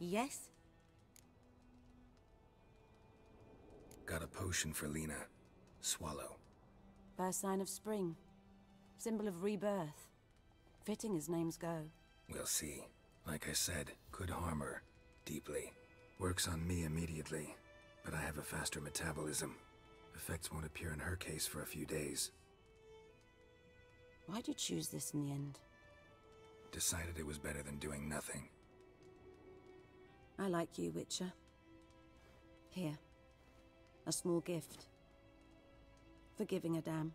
S17: Yes?
S2: Got a potion for Lena. Swallow.
S17: First sign of spring. Symbol of rebirth. Fitting as names go.
S2: We'll see. Like I said, could harm her. Deeply. Works on me immediately, but I have a faster metabolism. Effects won't appear in her case for a few days.
S17: Why'd you choose this in the end?
S2: Decided it was better than doing nothing.
S17: I like you, Witcher. Here. A small gift. For giving a damn.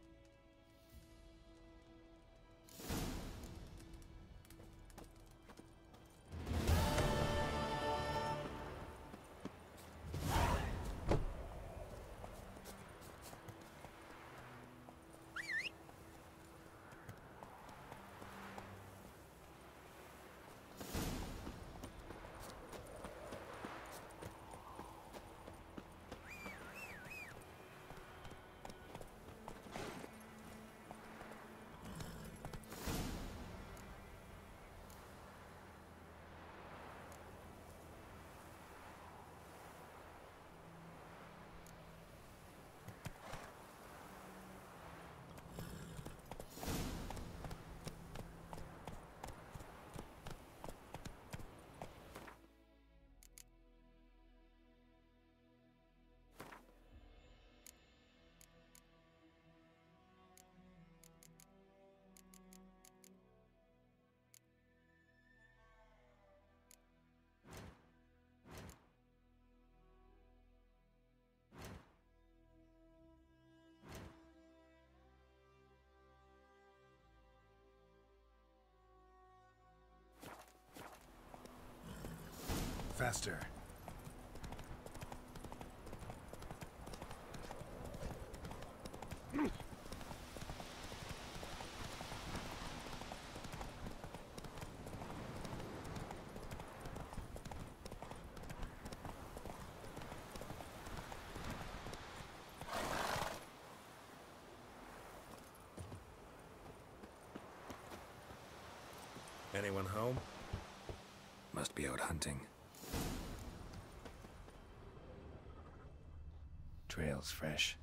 S2: Faster.
S10: Anyone home?
S2: Must be out hunting. Trail's fresh.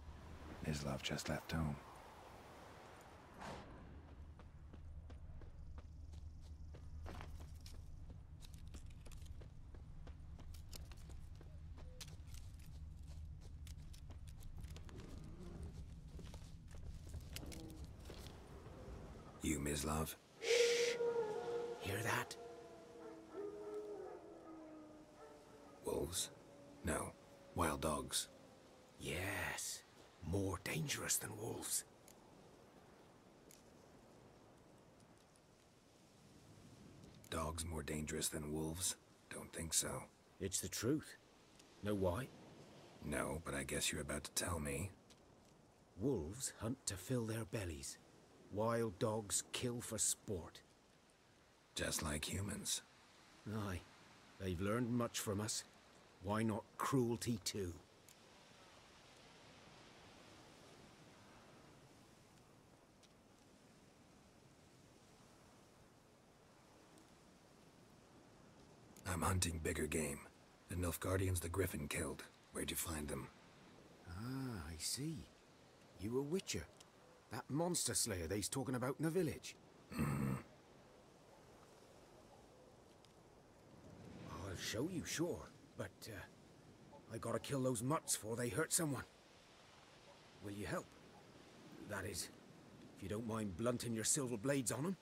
S2: Mislav just left home. You, Mislav?
S14: Hear that?
S2: Wolves? No. Wild dogs.
S14: Yes. More dangerous than wolves.
S2: Dogs more dangerous than wolves? Don't think so.
S14: It's the truth. Know why?
S2: No, but I guess you're about to tell me.
S14: Wolves hunt to fill their bellies. Wild dogs kill for sport.
S2: Just like humans.
S14: Aye. They've learned much from us. Why not cruelty too?
S2: I'm hunting bigger game. The Nilfgaardians the Griffin killed. Where'd you find them?
S14: Ah, I see. You a witcher. That monster slayer they's talking about in the village. I'll show you, sure. But,
S10: I gotta kill those mutts before they hurt someone. Will you help? That is, if you don't mind blunting your silver blades on them.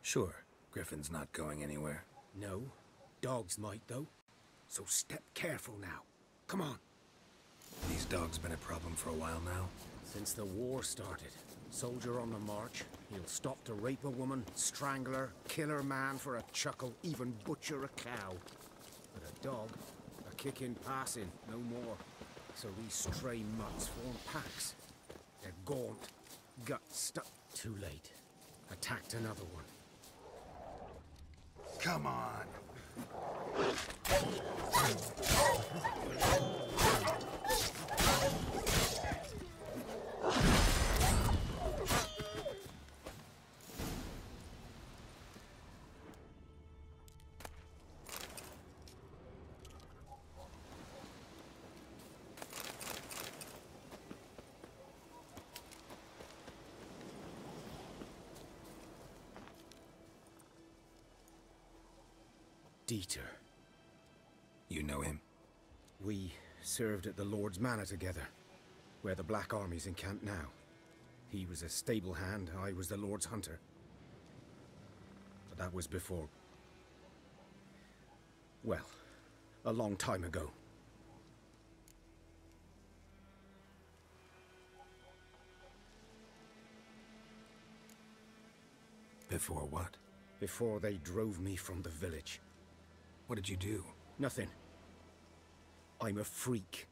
S2: Sure, Griffin's not going anywhere.
S10: No, dogs might though. So step careful now. Come on.
S2: These dogs been a problem for a while now?
S10: Since the war started. Soldier on the march, he'll stop to rape a woman, strangle her, kill her man for a chuckle, even butcher a cow. But a dog, a kick in passing, no more. So these stray mutts form packs. They're gaunt, guts stuck. Too late. Attacked another one.
S2: Come on!
S10: Dieter.
S2: You know him?
S10: We served at the Lord's Manor together, where the Black Army's encamped now. He was a stable hand, I was the Lord's hunter. But that was before... well, a long time ago.
S2: Before what?
S10: Before they drove me from the village.
S2: What did you do?
S10: Nothing. I'm a freak.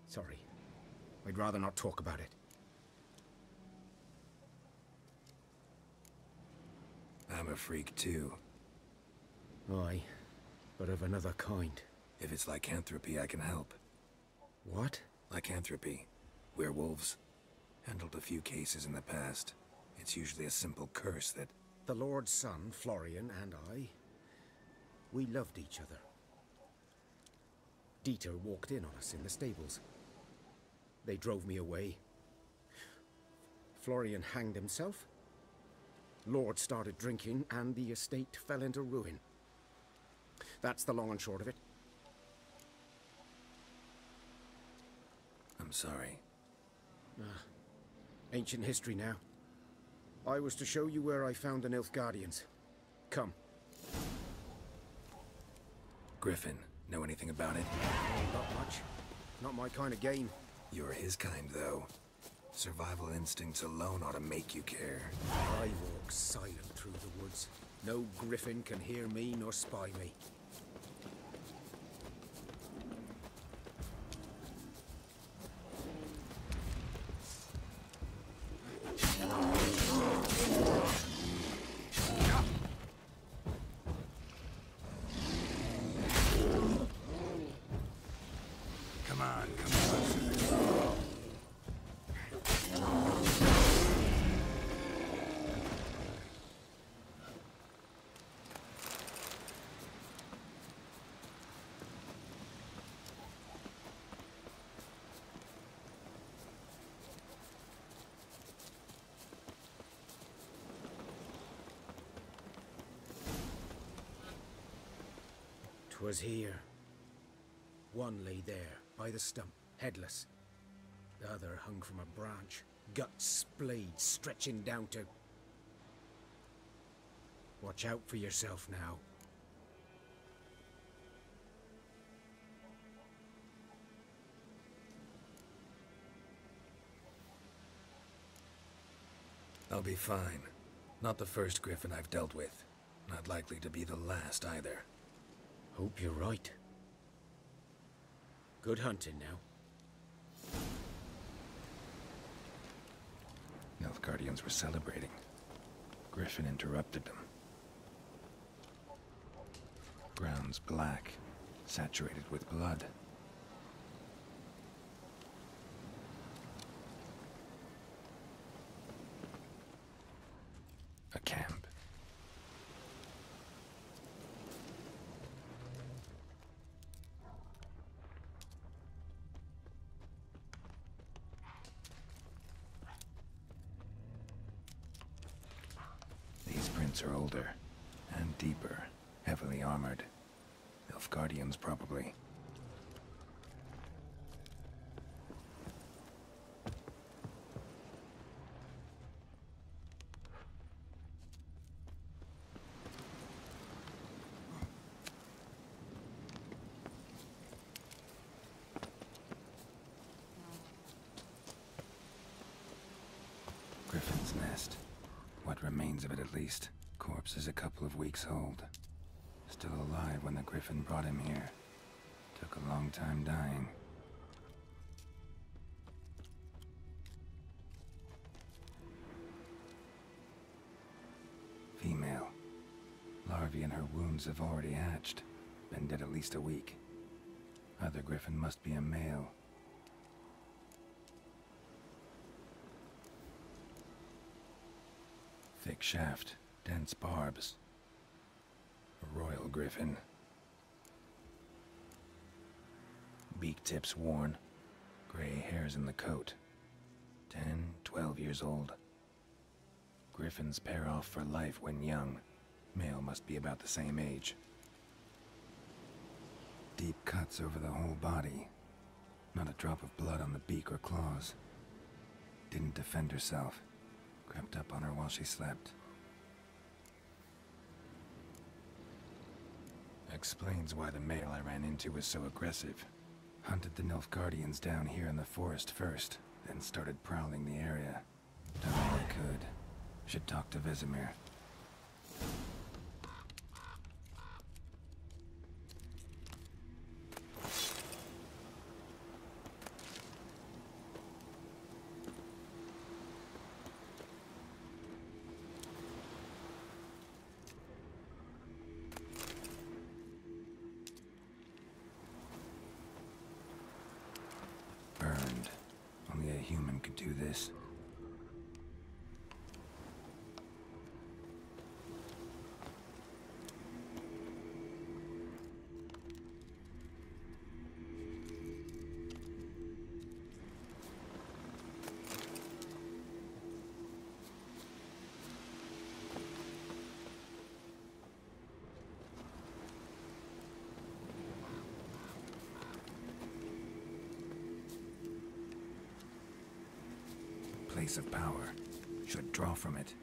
S10: Sorry. I'd rather not talk about it.
S2: I'm a freak too.
S10: Aye, but of another kind.
S2: If it's lycanthropy, I can help.
S10: What?
S2: Lycanthropy. Werewolves. Handled a few cases in the past. It's usually a simple curse that...
S10: The Lord's son, Florian, and I... we loved each other. Dieter walked in on us in the stables. They drove me away. Florian hanged himself. Lord started drinking, and the estate fell into ruin. That's the long and short of it.
S2: I'm sorry.
S10: Ancient history now. I was to show you where I found the Nilfgaardians. Come.
S2: Griffin, know anything about it?
S10: Not much. Not my kind of game.
S2: You're his kind, though. Survival instincts alone ought to make you care.
S10: I walk silent through the woods. No griffin can hear me nor spy me. Was here. One lay there, by the stump, headless. The other hung from a branch, guts splayed, stretching down to... Watch out for yourself now.
S2: I'll be fine. Not the first griffin I've dealt with. Not likely to be the last either.
S10: Hope you're right. Good hunting now.
S2: Nilfgaardians were celebrating. Griffin interrupted them. Ground's black, saturated with blood. A camp. These prints are older, And deeper, heavily armored. Nilfgaardians, probably. Griffin's nest. What remains of it, at least. Corpse is a couple of weeks old. Still alive when the Griffin brought him here. Took a long time dying. Female. Larvae in her wounds have already hatched. Been dead at least a week. Other Griffin must be a male. Thick shaft, dense barbs. A royal griffin. Beak tips worn. Gray hairs in the coat. 10, 12 years old. Griffins pair off for life when young. Male must be about the same age. Deep cuts over the whole body. Not a drop of blood on the beak or claws. Didn't defend herself. Crept up on her while she slept. Explains why the male I ran into was so aggressive. Hunted the Nilfgaardians down here in the forest first, then started prowling the area. Done all I could. Should talk to Vesemir. Burned. Only a human could do this. Place of power. Should draw from it.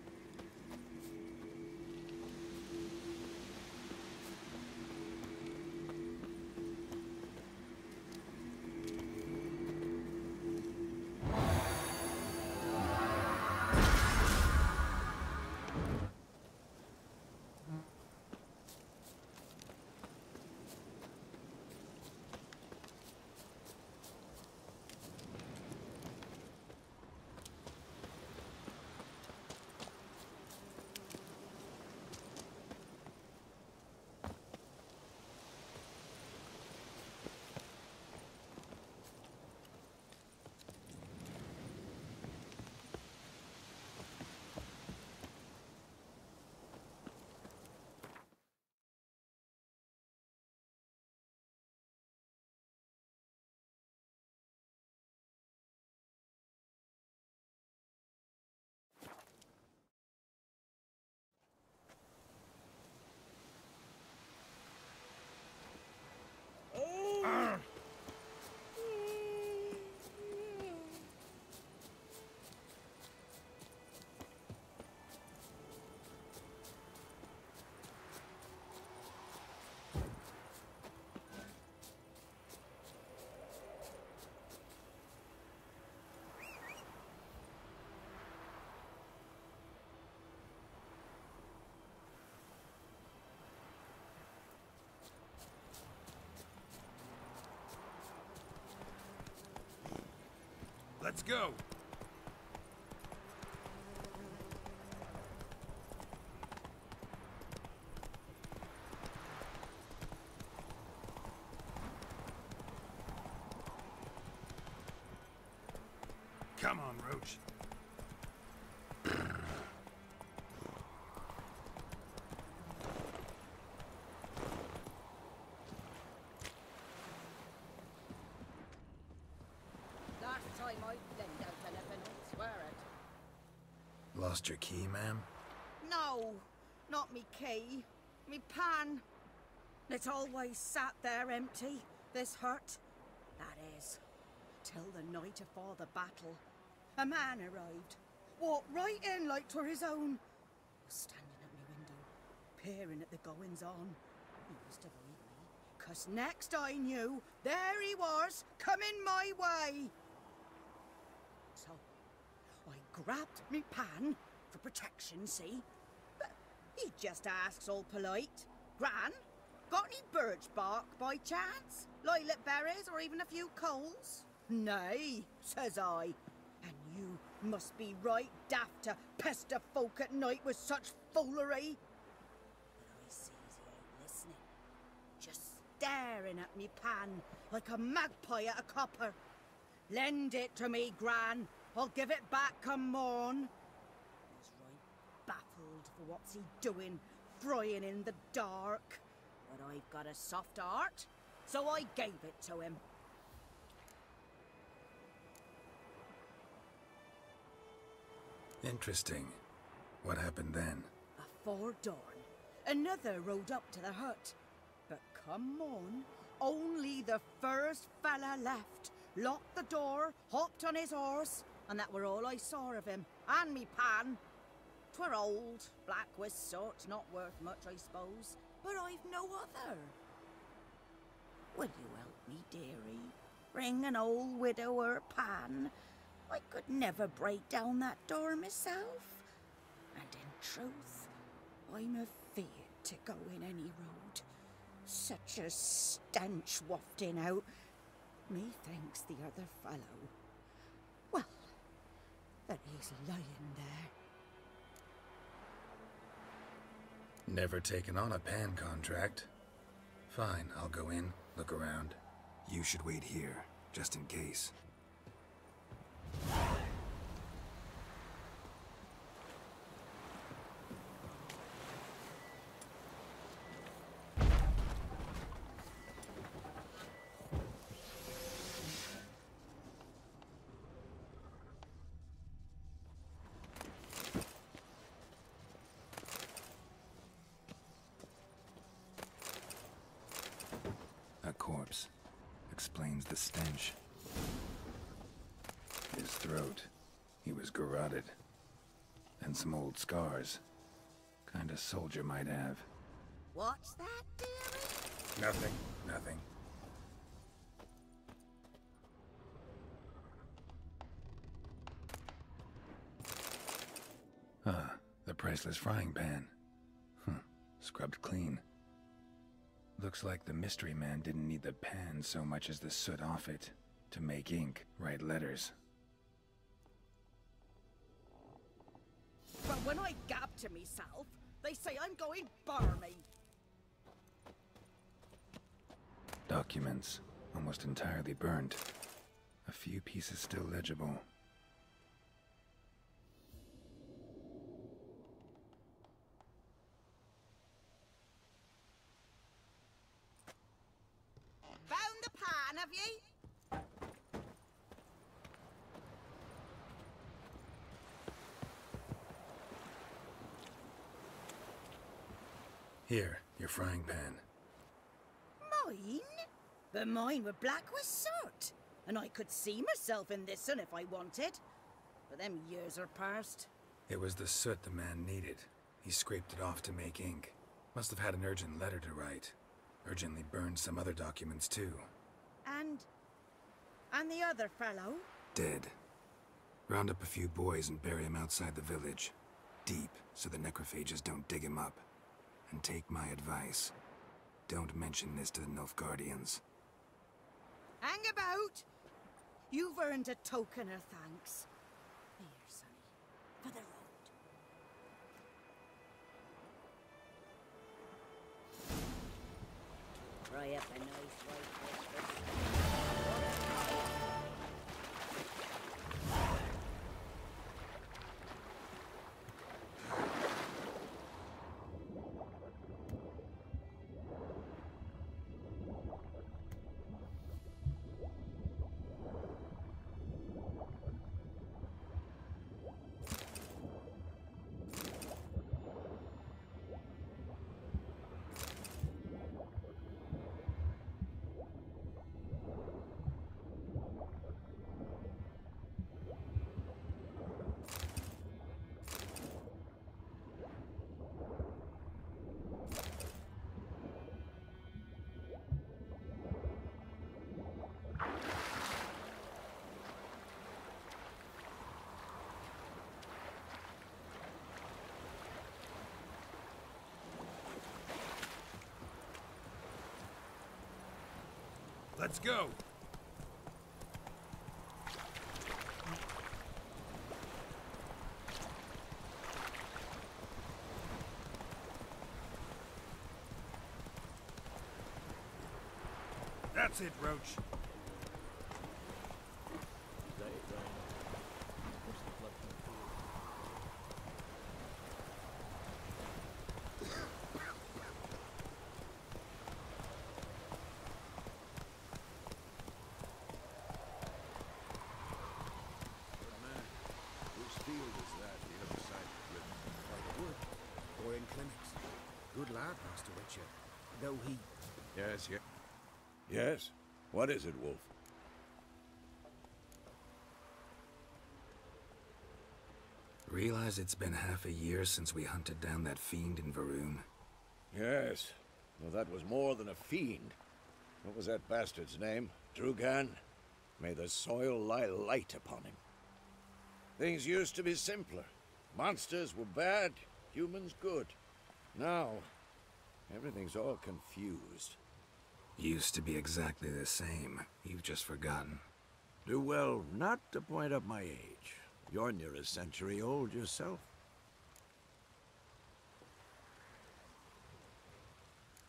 S15: Let's go! Come on, Roach.
S11: Last time I lend out anything, I swear it.
S2: Lost your key, ma'am?
S9: No, not me key.
S18: Me pan. It always sat there empty, this hut. That is, till the night afore the battle. A man arrived, walked right in like 'twere his own. Was standing at me window, peering at the goings-on. He must have heard me, 'cause next I knew, there he was, coming my way. So, I grabbed me pan, for protection, see? But he just asks all polite, Gran, got any birch bark by chance? Lilac berries or even a few coals? Nay, says I. And you must be right daft to pester folk at night with such foolery. But I sees he ain't listening. Just staring at me pan like a magpie at a copper. Lend it to me, Gran. I'll give it back come morn. He's right baffled for what's he doing, frying in the dark. But I've got a soft heart, so I gave it to him.
S2: Interesting. What happened then?
S18: Afore dawn, another rode up to the hut. But come on, only the first fella left. Locked the door, hopped on his horse, and that were all I saw of him, and me pan. 'Twere old, black with soot, not worth much, I suppose, but I've no other. Will you help me, dearie? Bring an old widower pan. I could never break down that door myself. And in truth, I'm afeard to go in any road. Such a stench wafting out. Methinks the other fellow, well, that he's lying there.
S2: Never taken on a pan contract. Fine, I'll go in, look around. You should wait here, just in case. A corpse. Explains the stench. His throat. He was garroted. And some old scars. Kind of soldier might have.
S18: What's that, dearie?
S2: Nothing. Nothing. Ah, the priceless frying pan. Scrubbed clean. Looks like the mystery man didn't need the pan so much as the soot off it to make ink, write letters.
S18: But when I gab to myself, they say I'm going barmy.
S2: Documents, almost entirely burnt. A few pieces still legible.
S18: Found the pan, have ye?
S2: Here, your frying pan.
S18: Mine? But mine were black with soot, and I could see myself in this one if I wanted. But them years are past.
S2: It was the soot the man needed. He scraped it off to make ink. Must have had an urgent letter to write. Urgently burned some other documents too.
S18: And the other fellow?
S2: Dead. Round up a few boys and bury him outside the village. Deep, so the necrophages don't dig him up. And take my advice. Don't mention this to the Nilfgaardians.
S18: Hang about! You've earned a token of thanks. Here, sonny, for the road. Fry up a nice white breakfast.
S15: Let's go. That's it, Roach.
S2: Good lad, Master Witcher. Though he...
S4: Yes, yes. Yes? What is it, Wolf?
S2: Realize it's been half a year since we hunted down that fiend in Varun?
S4: Yes. Well, that was more than a fiend. What was that bastard's name? Drugan? May the soil lie light upon him. Things used to be simpler. Monsters were bad, humans good. Now, everything's all confused.
S2: Used to be exactly the same. You've just forgotten.
S4: Do well not to point up my age. You're near a century old yourself.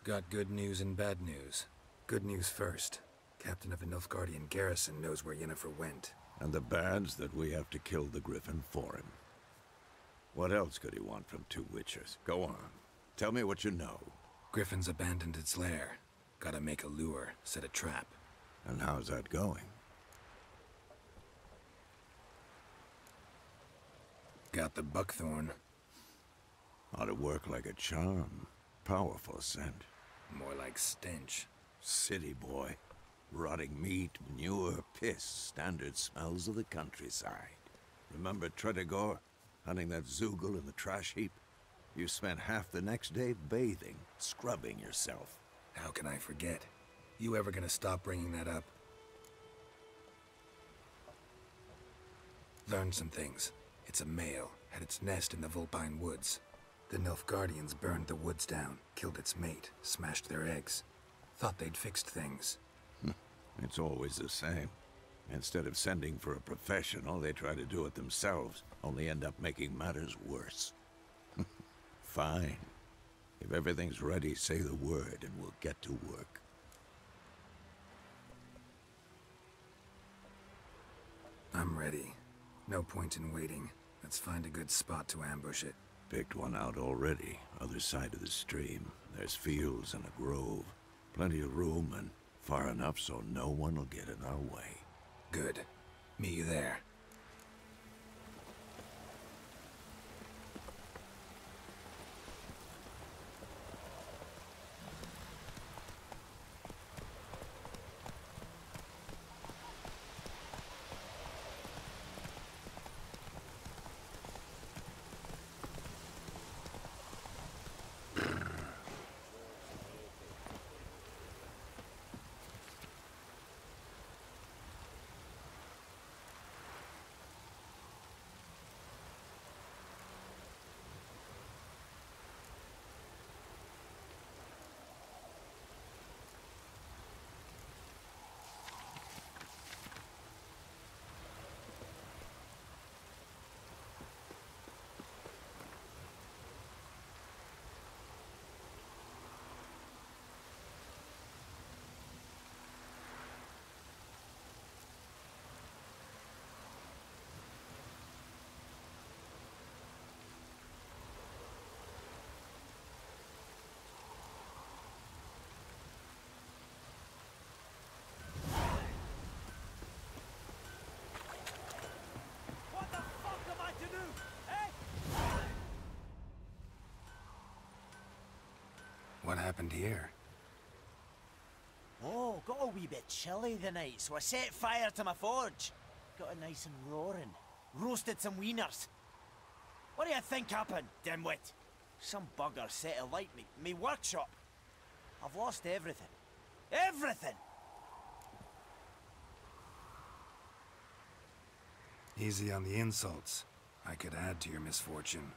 S2: Got good news and bad news. Good news first. Captain of the Nilfgaardian garrison knows where Yennefer went.
S4: And the bad's that we have to kill the Griffin for him. What else could he want from two Witchers? Go on. Tell me what you know.
S2: Griffin's abandoned its lair. Gotta make a lure, set a trap.
S4: And how's that going?
S2: Got the buckthorn.
S4: Ought to work like a charm. Powerful scent.
S2: More like stench.
S4: City boy. Rotting meat, manure, piss. Standard smells of the countryside. Remember Tredegor? Hunting that Zoogle in the trash heap? You spent half the next day bathing, scrubbing yourself.
S2: How can I forget? You ever gonna stop bringing that up? Learned some things. It's a male, had its nest in the Vulpine Woods. The Nilfgaardians burned the woods down, killed its mate, smashed their eggs. Thought they'd fixed things.
S4: It's always the same. Instead of sending for a professional, they try to do it themselves, only end up making matters worse. Fine. If everything's ready, say the word and we'll get to work.
S2: I'm ready. No point in waiting. Let's find a good spot to ambush it.
S4: Picked one out already, other side of the stream. There's fields and a grove. Plenty of room and far enough so no one will get in our way.
S2: Good. Meet you there. What happened here?
S12: Oh, got a wee bit chilly the night, so I set fire to my forge. Got it nice and roaring. Roasted some wieners. What do you think happened, dimwit? Some bugger set alight me workshop. I've lost everything. Everything!
S2: Easy on the insults. I could add to your misfortune.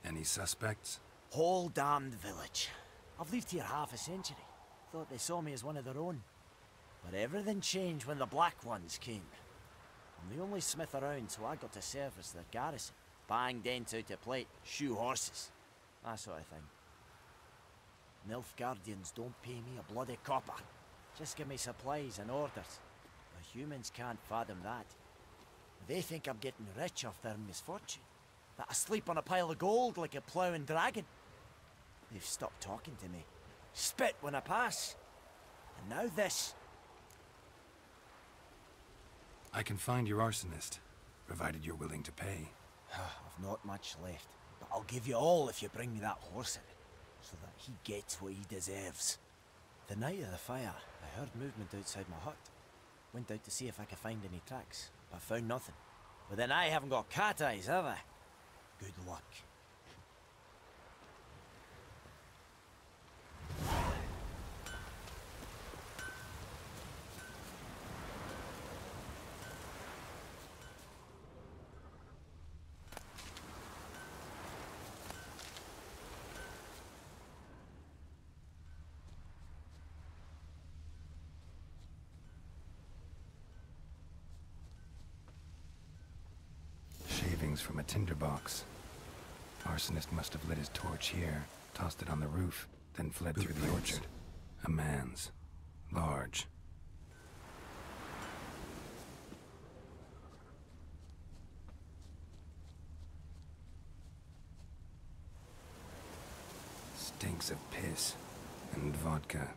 S2: Any suspects?
S12: Whole damned village. I've lived here half a century. Thought they saw me as one of their own. But everything changed when the Black Ones came. I'm the only smith around, so I got to service the garrison. Bang dents out of plate, shoe horses, that sort of thing. Nilfgaardians don't pay me a bloody copper. Just give me supplies and orders. The humans can't fathom that. They think I'm getting rich off their misfortune. That I sleep on a pile of gold like a ploughing dragon. They've stopped talking to me. Spit when I pass. And now this.
S2: I can find your arsonist, provided you're willing to pay.
S12: I've not much left, but I'll give you all if you bring me that horse in, so that he gets what he deserves. The night of the fire, I heard movement outside my hut. Went out to see if I could find any tracks, but found nothing. But then I haven't got cat eyes, have I? Good luck.
S2: Shavings from a tinderbox. Arsonist must have lit his torch here, tossed it on the roof, then fled through the orchard. A man's. Large. Stinks of piss and vodka.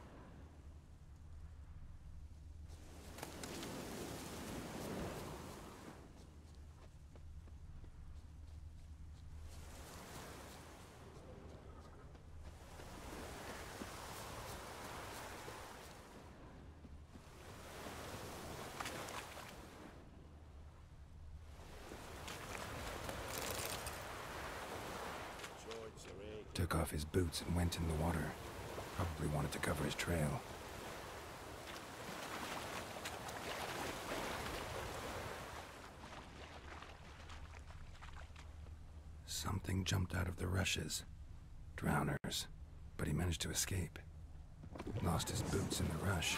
S2: Took off his boots and went in the water. Probably wanted to cover his trail. Something jumped out of the rushes. Drowners. But he managed to escape. Lost his boots in the rush.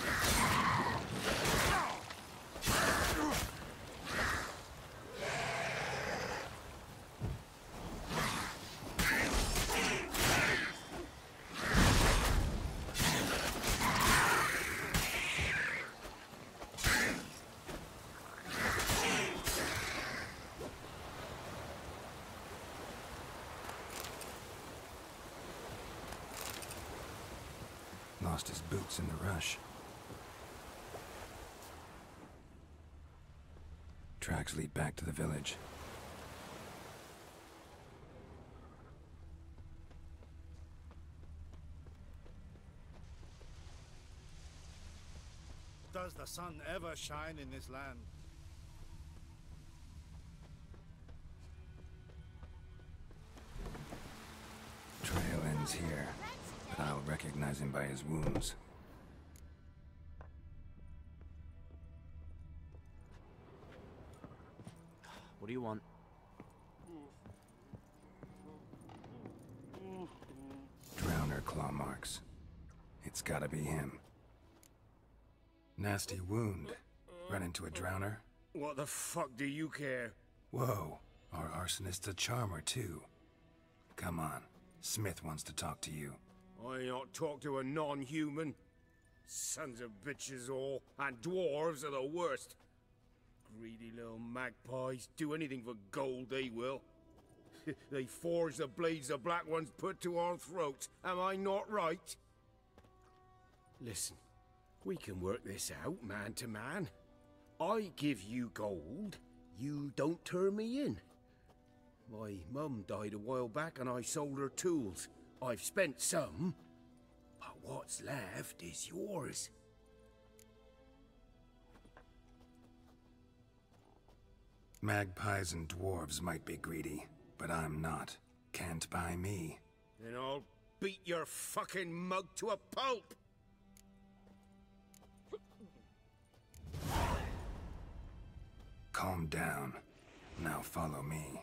S2: Lost his boots in the rush. Tracks lead back to the village.
S19: Does the sun ever shine in this land?
S2: Trail ends here, but I'll recognize him by his wounds.
S12: What do you want?
S2: Drowner claw marks. It's gotta be him. Nasty wound. Run into a drowner?
S15: What the fuck do you care?
S2: Whoa, our arsonist's a charmer too. Come on, Smith wants to talk to you.
S15: I not talk to a non-human. Sons of bitches all, and dwarves are the worst. Greedy little magpies, do anything for gold they will. They forge the blades the Black Ones put to our throats, am I not right? Listen, we can work this out man to man. I give you gold, you don't turn me in. My mum died a while back and I sold her tools. I've spent some, but what's left is yours.
S2: Magpies and dwarves might be greedy, but I'm not. Can't buy me.
S15: Then I'll beat your fucking mug to a pulp!
S2: Calm down. Now follow me.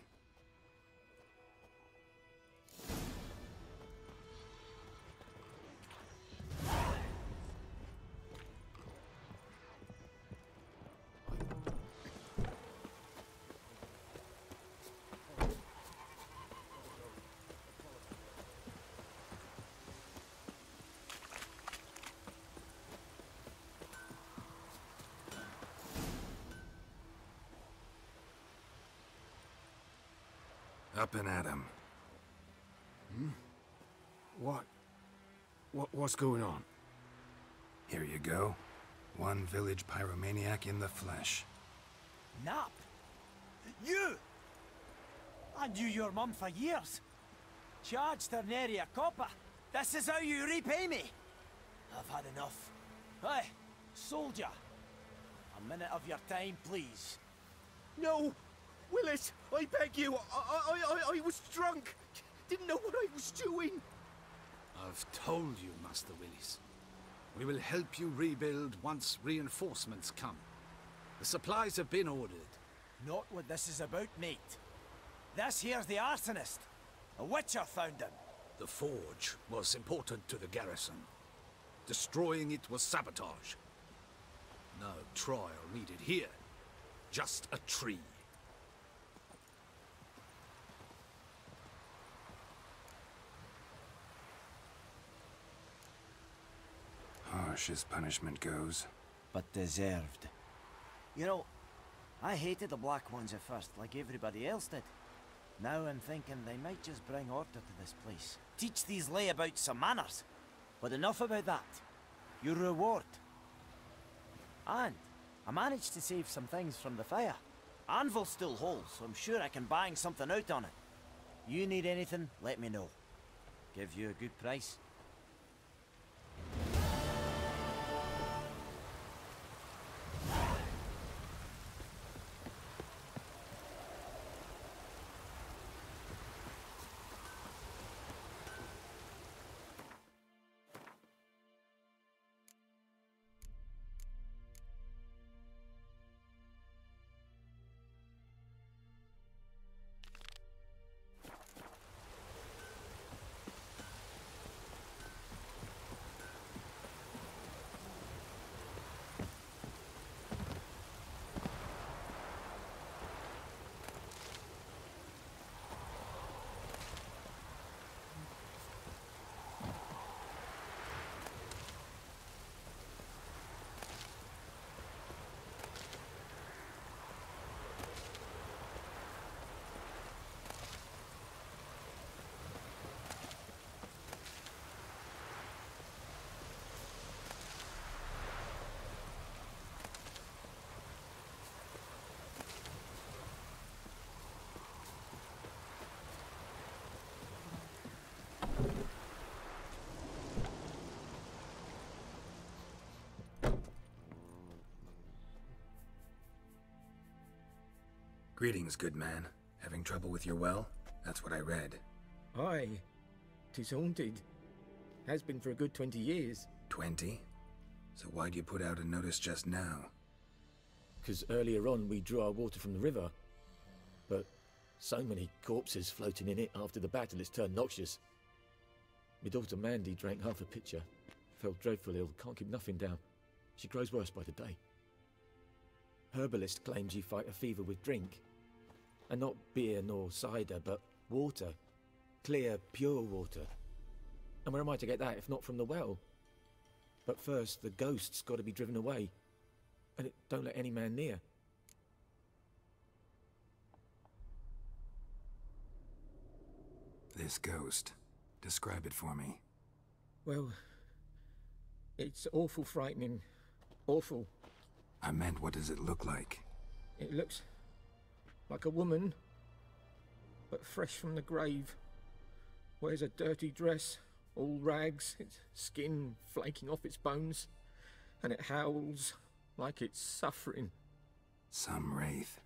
S2: Up and at 'em.
S10: What's going on?
S2: Here you go. One village pyromaniac in the flesh.
S12: Nap? You! I knew your mum for years. Charged her nary a copper. This is how you repay me. I've had enough. Hey, soldier. A minute of your time, please.
S15: No! Willis, I beg you. I was drunk. Didn't know what I was doing.
S19: I've told you, Master Willis. We will help you rebuild once reinforcements come. The supplies have been ordered.
S12: Not what this is about, mate. This here's the arsonist. A witcher found him.
S19: The forge was important to the garrison. Destroying it was sabotage. No trial needed here. Just a tree.
S2: Harsh as punishment goes.
S12: But deserved. You know, I hated the Black Ones at first, like everybody else did. Now I'm thinking they might just bring order to this place. Teach these layabouts some manners. But enough about that. Your reward. And I managed to save some things from the fire. Anvil's still whole, so I'm sure I can bang something out on it. You need anything, let me know. Give you a good price.
S2: Greetings, good man. Having trouble with your well? That's what I read.
S13: Aye. 'Tis haunted. Has been for a good 20 years.
S2: 20? So why'd you put out a notice just now?
S13: 'Cause earlier on we drew our water from the river. But so many corpses floating in it after the battle it's turned noxious. My daughter Mandy drank half a pitcher. Fell dreadful ill, can't keep nothing down. She grows worse by the day. Herbalist claims you fight a fever with drink. And not beer nor cider, but water. Clear, pure water. And where am I to get that if not from the well? But first, the ghost's got to be driven away. And it don't let any man near.
S2: This ghost. Describe it for me.
S13: Well, it's awful frightening. Awful.
S2: I meant, what does it look like?
S13: It looks like a woman, but fresh from the grave. Wears a dirty dress, all rags, its skin flaking off its bones, and it howls like it's suffering.
S2: Some wraith.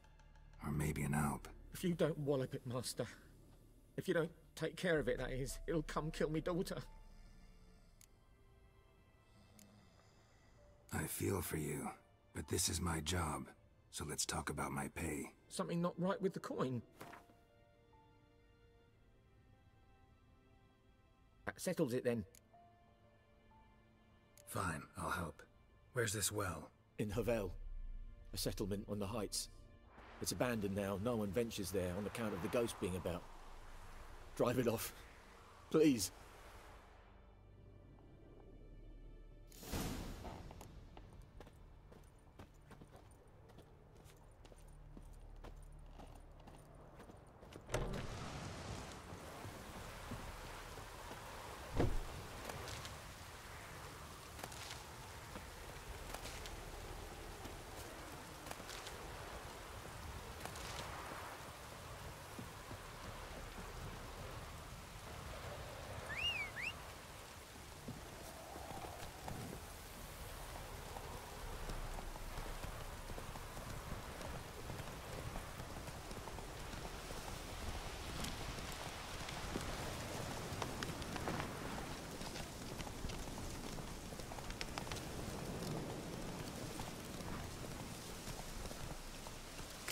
S2: Or maybe an alp.
S13: If you don't wallop it, Master, if you don't take care of it, that is, it'll come kill me daughter.
S2: I feel for you, but this is my job, so let's talk about my pay.
S13: Something not right with the coin. That settles it then.
S2: Fine, I'll help. Where's this well?
S13: In Hyel, a settlement on the heights. It's abandoned now, no one ventures there on account of the ghost being about. Drive it off, please.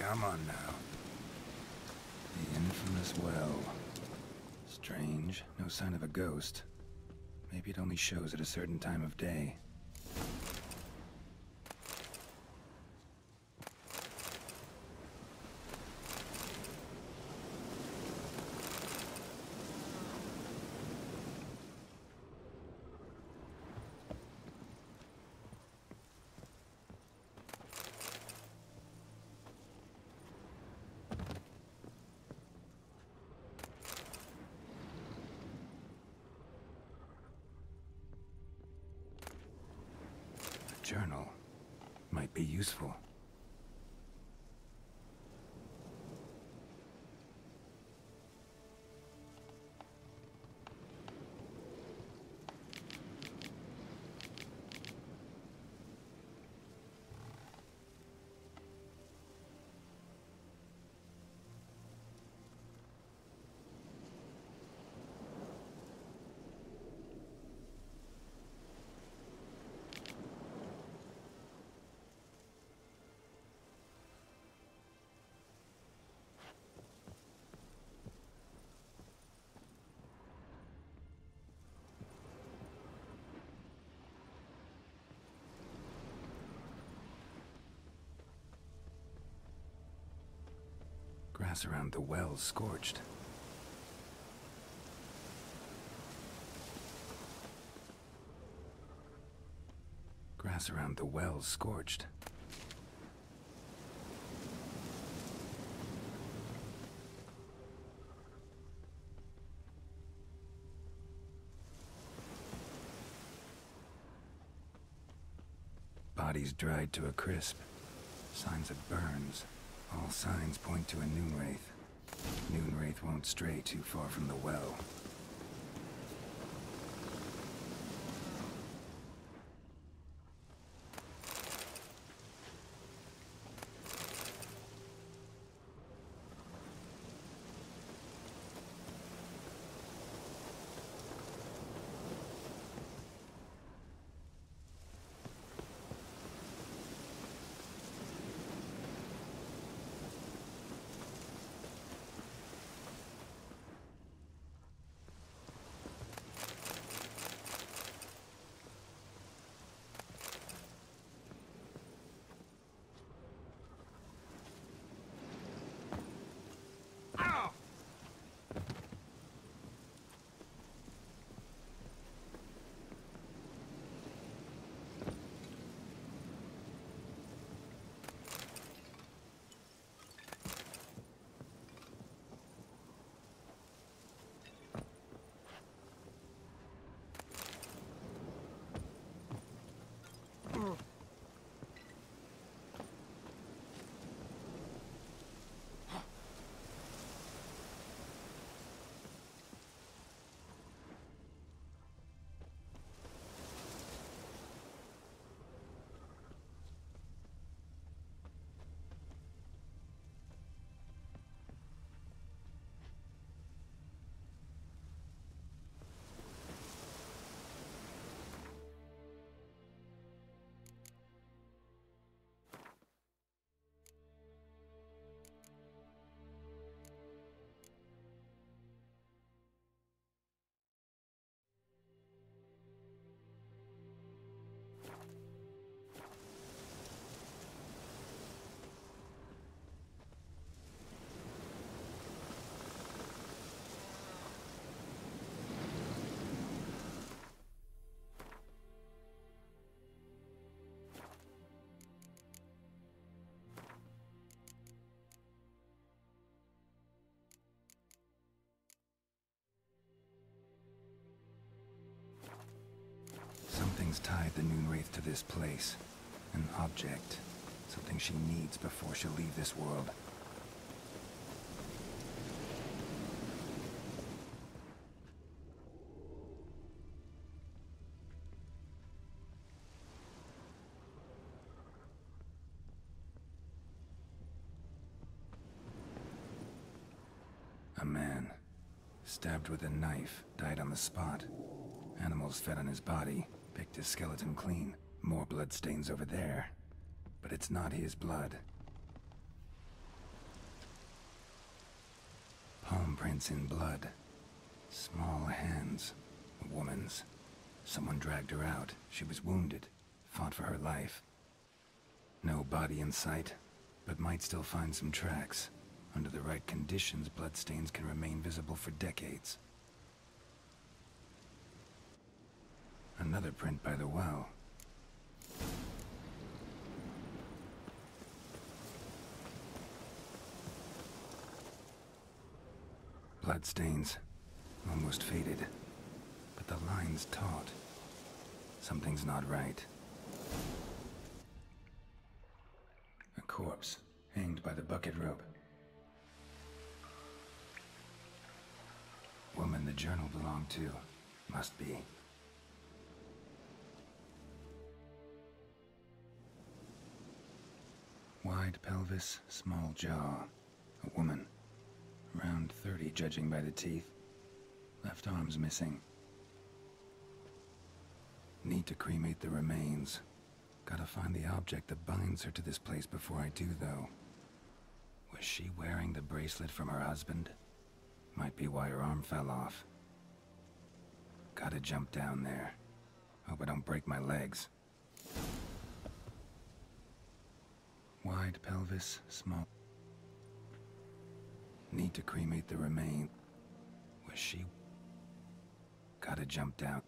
S2: Come on now. The infamous well. Strange. No sign of a ghost. Maybe it only shows at a certain time of day. Journal might be useful. Grass around the well scorched. Grass around the well scorched. Bodies dried to a crisp. Signs of burns. All signs point to a Noonwraith. Noonwraith won't stray too far from the well. Something's tied the Noonwraith to this place. An object. Something she needs before she'll leave this world. A man, stabbed with a knife, died on the spot. Animals fed on his body, picked his skeleton clean. More bloodstains over there. But it's not his blood. Palm prints in blood. Small hands. A woman's. Someone dragged her out. She was wounded. Fought for her life. No body in sight, but might still find some tracks. Under the right conditions, bloodstains can remain visible for decades. Another print by the well. Bloodstains. Almost faded. But the line's taut. Something's not right. A corpse, hanged by the bucket rope. Woman the journal belonged to. Must be. Wide pelvis, small jaw. A woman. Around 30, judging by the teeth. Left arm's missing. Need to cremate the remains. Gotta find the object that binds her to this place before I do, though. Was she wearing the bracelet from her husband? Might be why her arm fell off. Gotta jump down there. Hope I don't break my legs. Wide pelvis, small. Need to cremate the remains. Was she? Gotta jump down.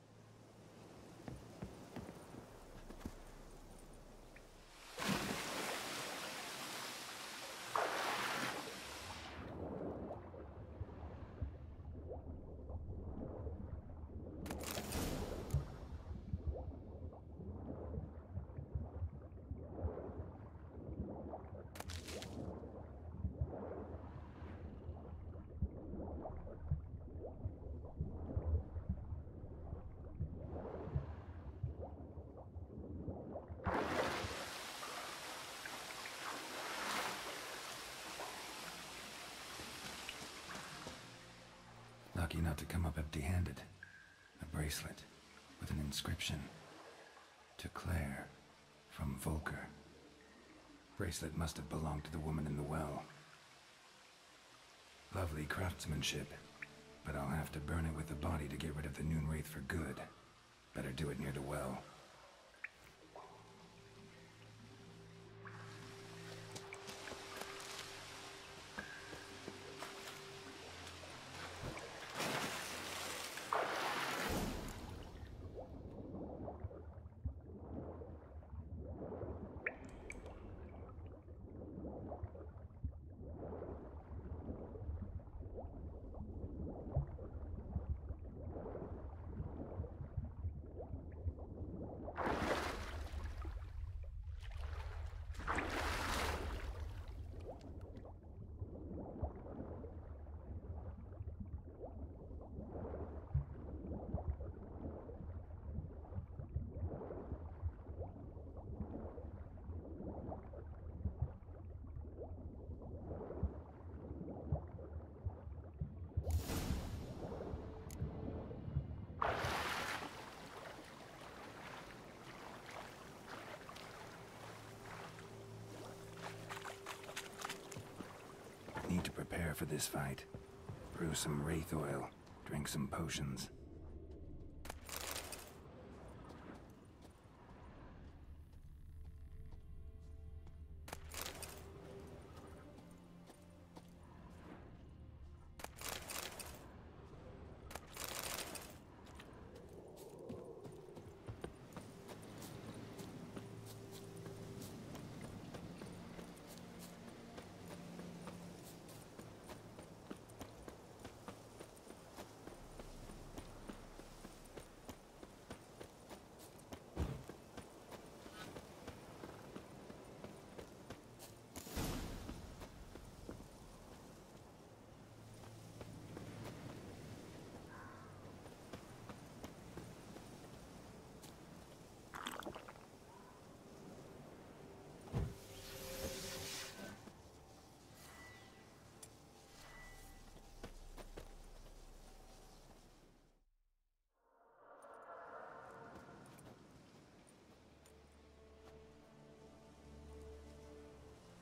S2: Lucky not to come up empty-handed. A bracelet with an inscription. To Claire, from Volker. Bracelet must have belonged to the woman in the well. Lovely craftsmanship, but I'll have to burn it with the body to get rid of the Noon Wraith for good. Better do it near the well. Need to prepare for this fight. Brew some wraith oil, drink some potions.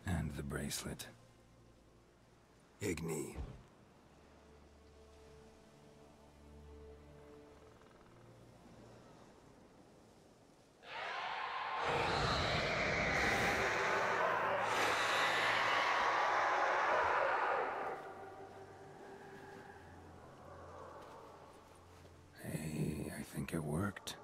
S2: And the bracelet. Igni. worked.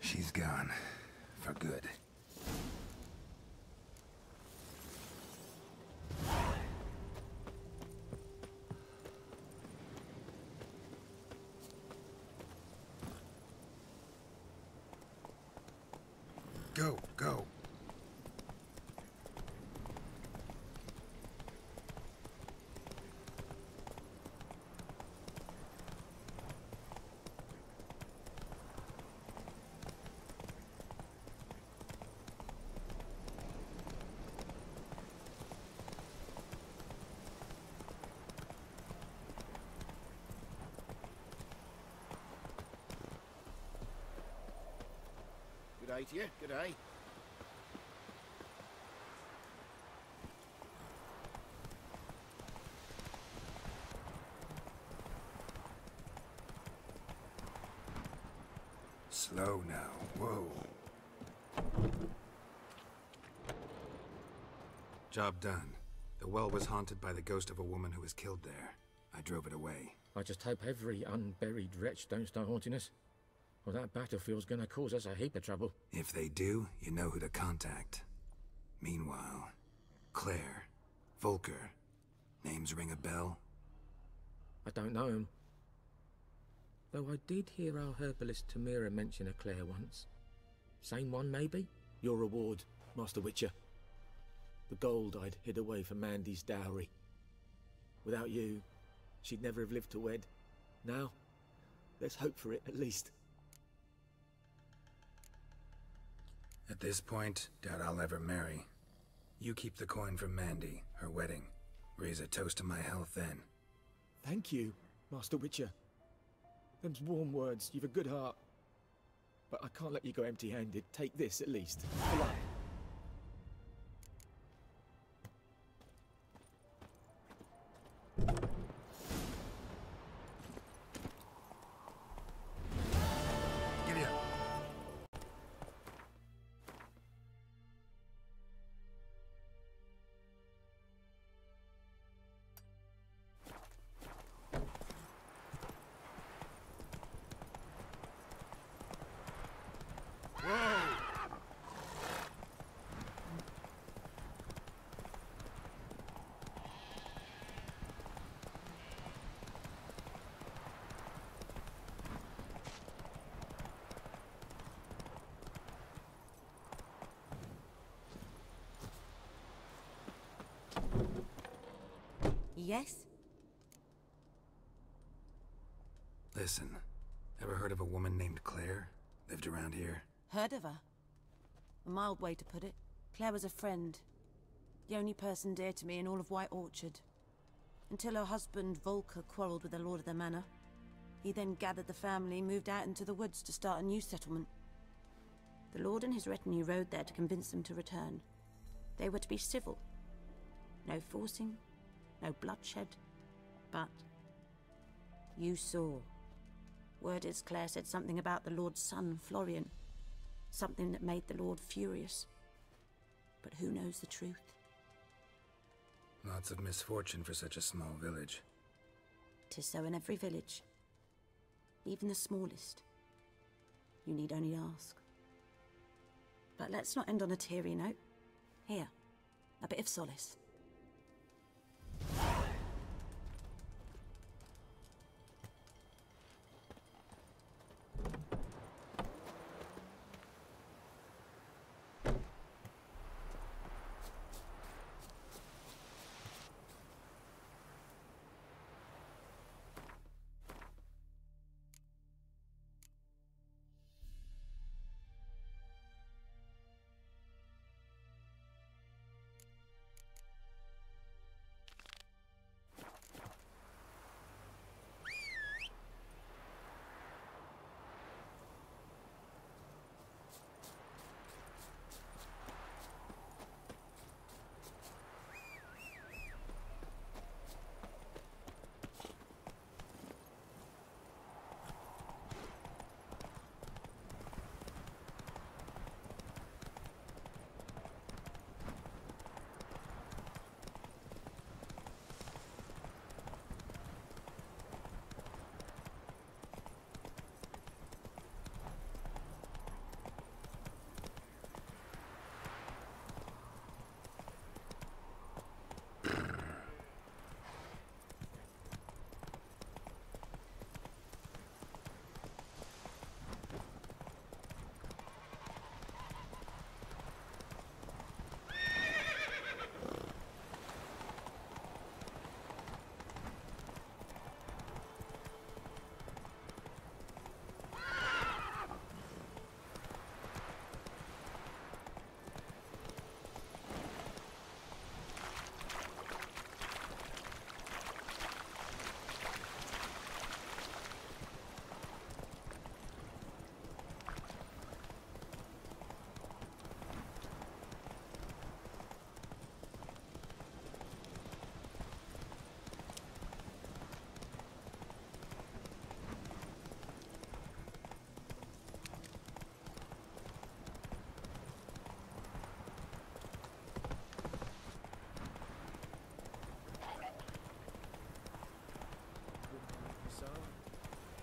S2: She's gone. For good. Go, go.
S15: Good day to you. Good day.
S2: Slow now. Whoa. Job done. The well was haunted by the ghost of a woman who was killed there. I drove it away.
S13: I just hope every unburied wretch don't start haunting us. Well, that battlefield's gonna cause us a heap of trouble.
S2: If they do, you know who to contact. Meanwhile, Claire, Volker, names ring a bell?
S13: I don't know him. Though I did hear our herbalist Tamira mention a Claire once. Same one, maybe? Your reward, Master Witcher. The gold I'd hid away for Mandy's dowry. Without you, she'd never have lived to wed. Now, let's hope for it, at least.
S2: At this point, doubt I'll ever marry. You keep the coin from Mandy, her wedding. Raise a toast to my health then.
S13: Thank you, Master Witcher. Them's warm words, you've a good heart. But I can't let you go empty-handed. Take this, at least. For luck.
S2: Give it up.
S17: Yes?
S2: Listen, ever heard of a woman named Claire? Lived around here?
S17: Heard of her? A mild way to put it. Claire was a friend. The only person dear to me in all of White Orchard. Until her husband, Volker, quarreled with the lord of the manor. He then gathered the family and moved out into the woods to start a new settlement. The lord and his retinue rode there to convince them to return. They were to be civil. No forcing, no bloodshed. But you saw. Word is Claire said something about the lord's son, Florian. Something that made the lord furious. But who knows the truth?
S2: Lots of misfortune for such a small village.
S17: 'Tis so in every village. Even the smallest. You need only ask. But let's not end on a teary note. Here, a bit of solace.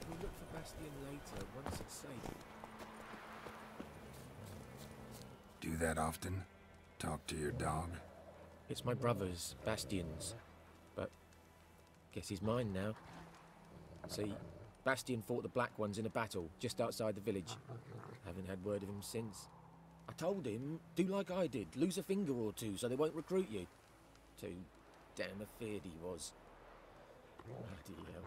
S13: We'll look for Bastion later, once it's safe.
S2: Do that often? Talk to your dog?
S13: It's my brother's, Bastion's. But guess he's mine now. See, Bastion fought the Black Ones in a battle just outside the village. Haven't had word of him since. I told him, do like I did, lose a finger or two so they won't recruit you. Too damn afeard he was. Bloody hell.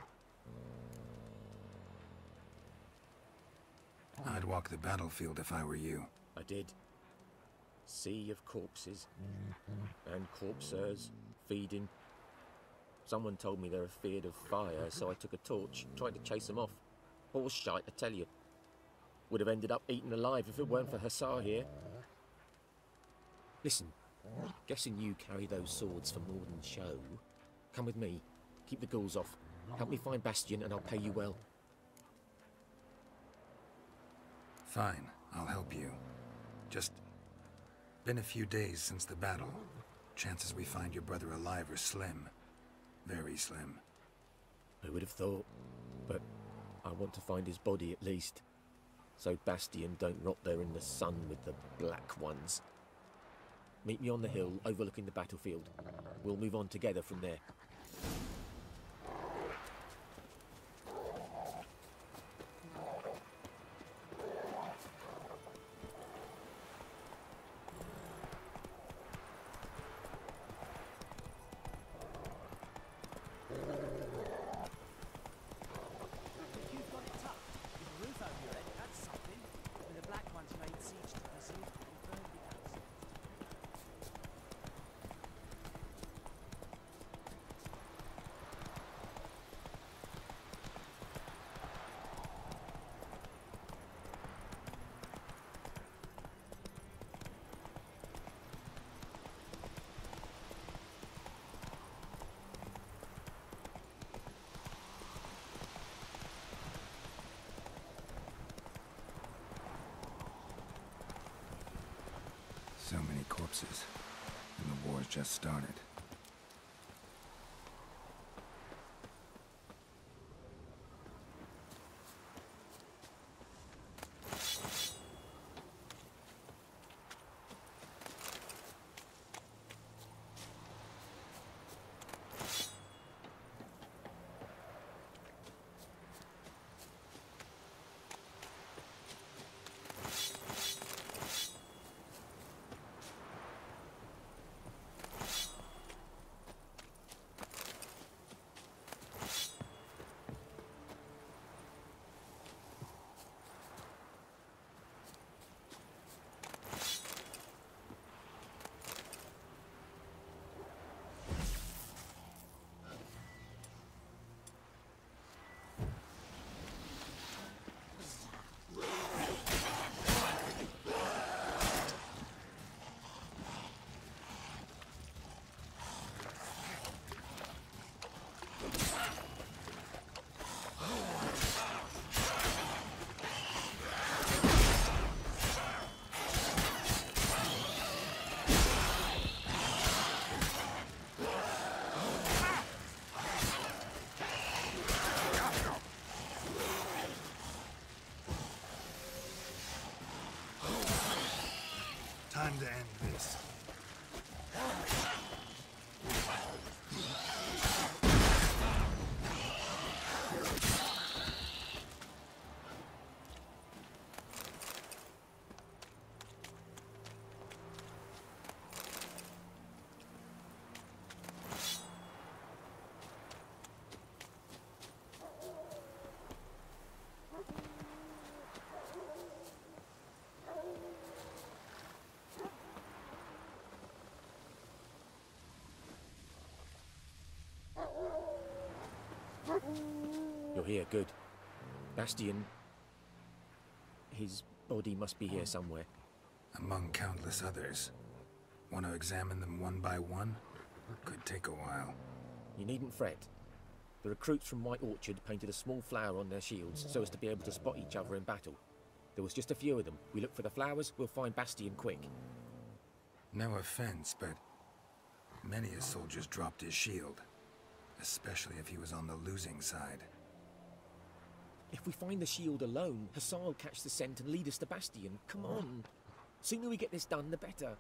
S2: I'd walk the battlefield if I were you.
S13: I did. Sea of corpses. And corpsers feeding. Someone told me they're afeard of fire, so I took a torch, tried to chase them off. Horse shite, I tell you. Would have ended up eaten alive if it weren't for Hussar here. Listen, guessing you carry those swords for more than show. Come with me. Keep the ghouls off. Help me find Bastion and I'll pay you well.
S2: Fine, I'll help you. Just been a few days since the battle. Chances we find your brother alive are slim. Very slim.
S13: I would have thought, but I want to find his body at least. So Bastion don't rot there in the sun with the Black Ones. Meet me on the hill overlooking the battlefield. We'll move on together from there.
S2: So many corpses, and the war's just started.
S13: You're here, good. Bastion... His body must be here somewhere.
S2: Among countless others. Want to examine them one by one? Could take a while.
S13: You needn't fret. The recruits from White Orchard painted a small flower on their shields so as to be able to spot each other in battle. There was just a few of them. We look for the flowers, we'll find Bastion quick.
S2: No offense, but many a soldier's dropped his shield. Especially if he was on the losing side.
S13: If we find the shield alone, Hussar will catch the scent and lead us to Bastion. Come on. Sooner we get this done, the better.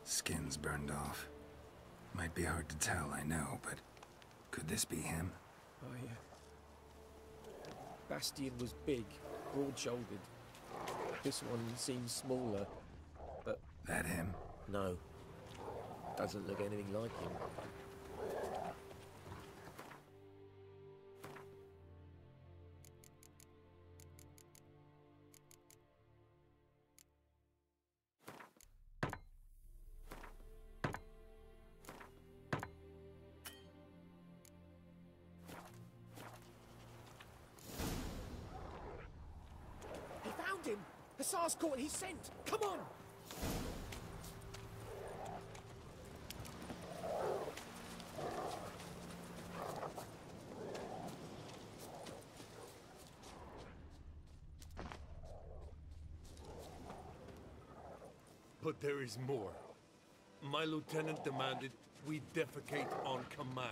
S2: Skin's burned off. Might be hard to tell, I know, but could this be him?
S13: Oh, yeah. Bastion was big, broad-shouldered. This one seems smaller, but...
S2: That him?
S13: No. Doesn't look anything like him. Him! Hussar's caught his scent! Come on!
S20: But there is more. My lieutenant demanded we defecate on command.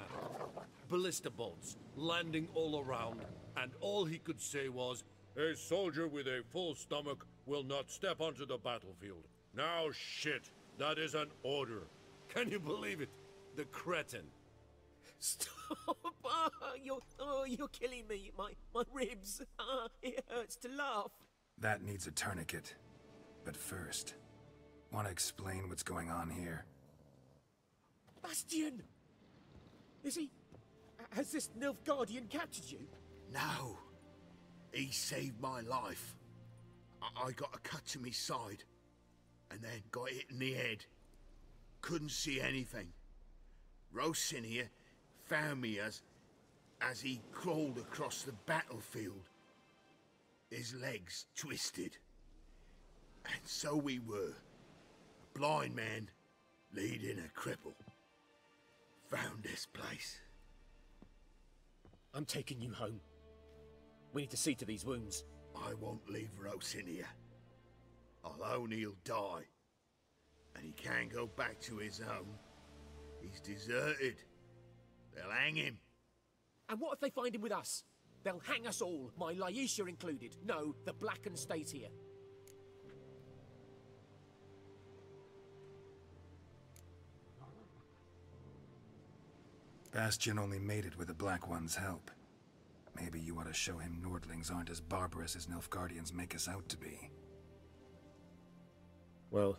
S20: Ballista bolts, landing all around, and all he could say was, "A soldier with a full stomach will not step onto the battlefield." Now shit, that is an order. Can you believe it? The cretin.
S13: Stop! You're killing me. My ribs. It hurts to laugh.
S2: That needs a tourniquet. But first, want to explain what's going on here?
S13: Bastion! Is he... Has this Nilfgaardian captured you?
S8: No. He saved my life. I got a cut to my side, and then got hit in the head. Couldn't see anything. Rosin here found me as he crawled across the battlefield. His legs twisted. And so we were. A blind man leading a cripple. Found this place.
S13: I'm taking you home. We need to see to these wounds.
S8: I won't leave Rosin here. Alone he'll die. And he can't go back to his home. He's deserted. They'll hang him.
S13: And what if they find him with us? They'll hang us all, my Laisha included. No, the Blacken stays here.
S2: Bastion only made it with the Black One's help. Maybe you ought to show him Nordlings aren't as barbarous as Nilfgaardians make us out to be.
S13: Well,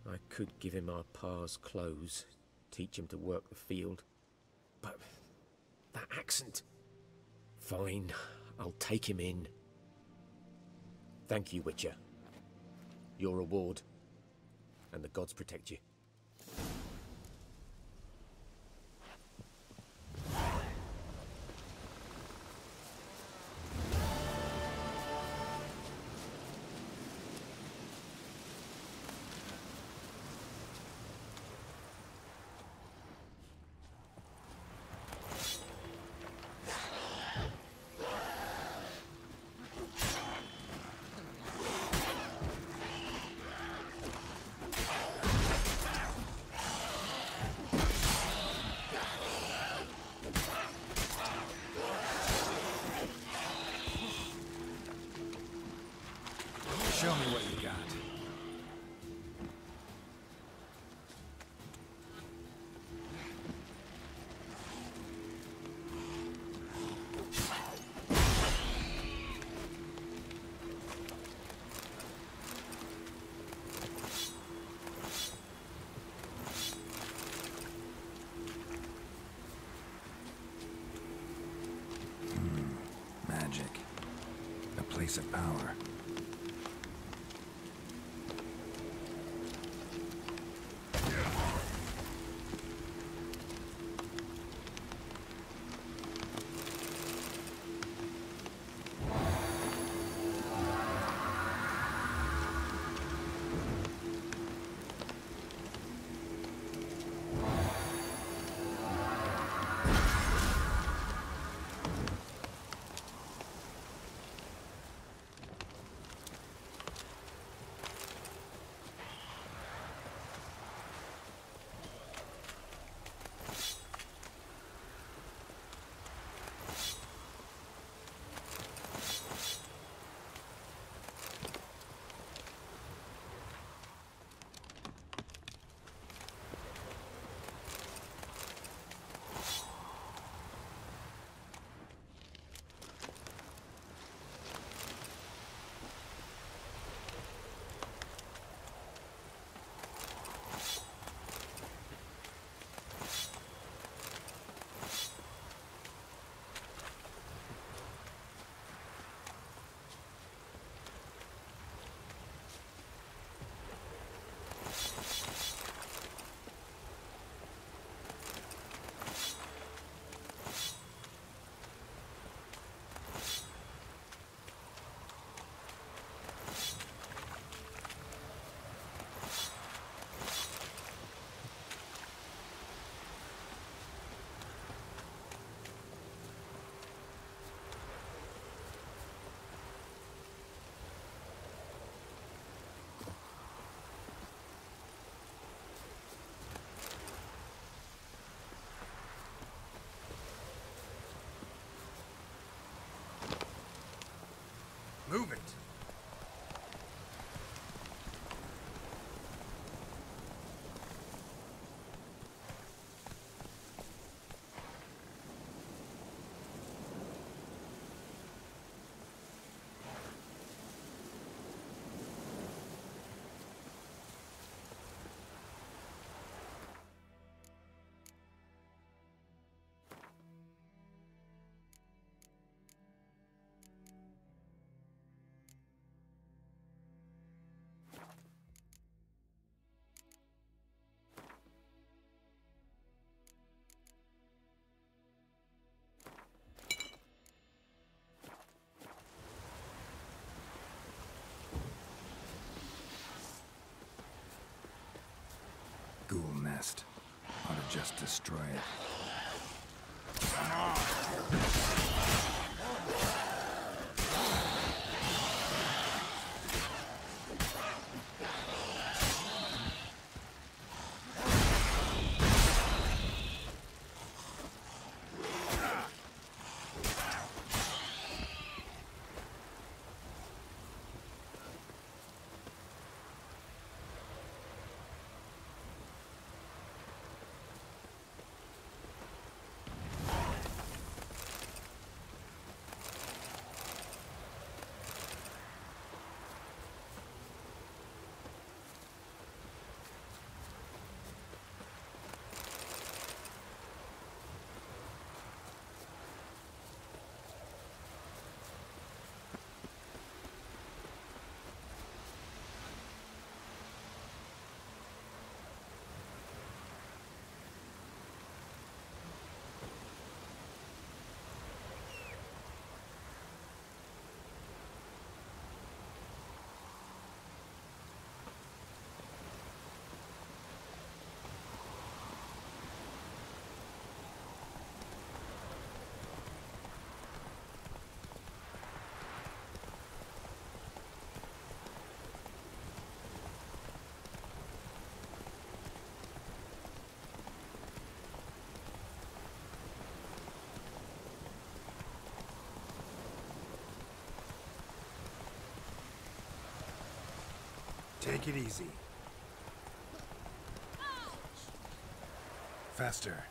S13: I could give him our pa's clothes, teach him to work the field. But that accent... Fine, I'll take him in. Thank you, Witcher. Your reward. And the gods protect you.
S2: Show me what you got. place of power.
S19: Move it!
S2: Ghoul nest. Ought to just destroy it. Take it easy. Faster.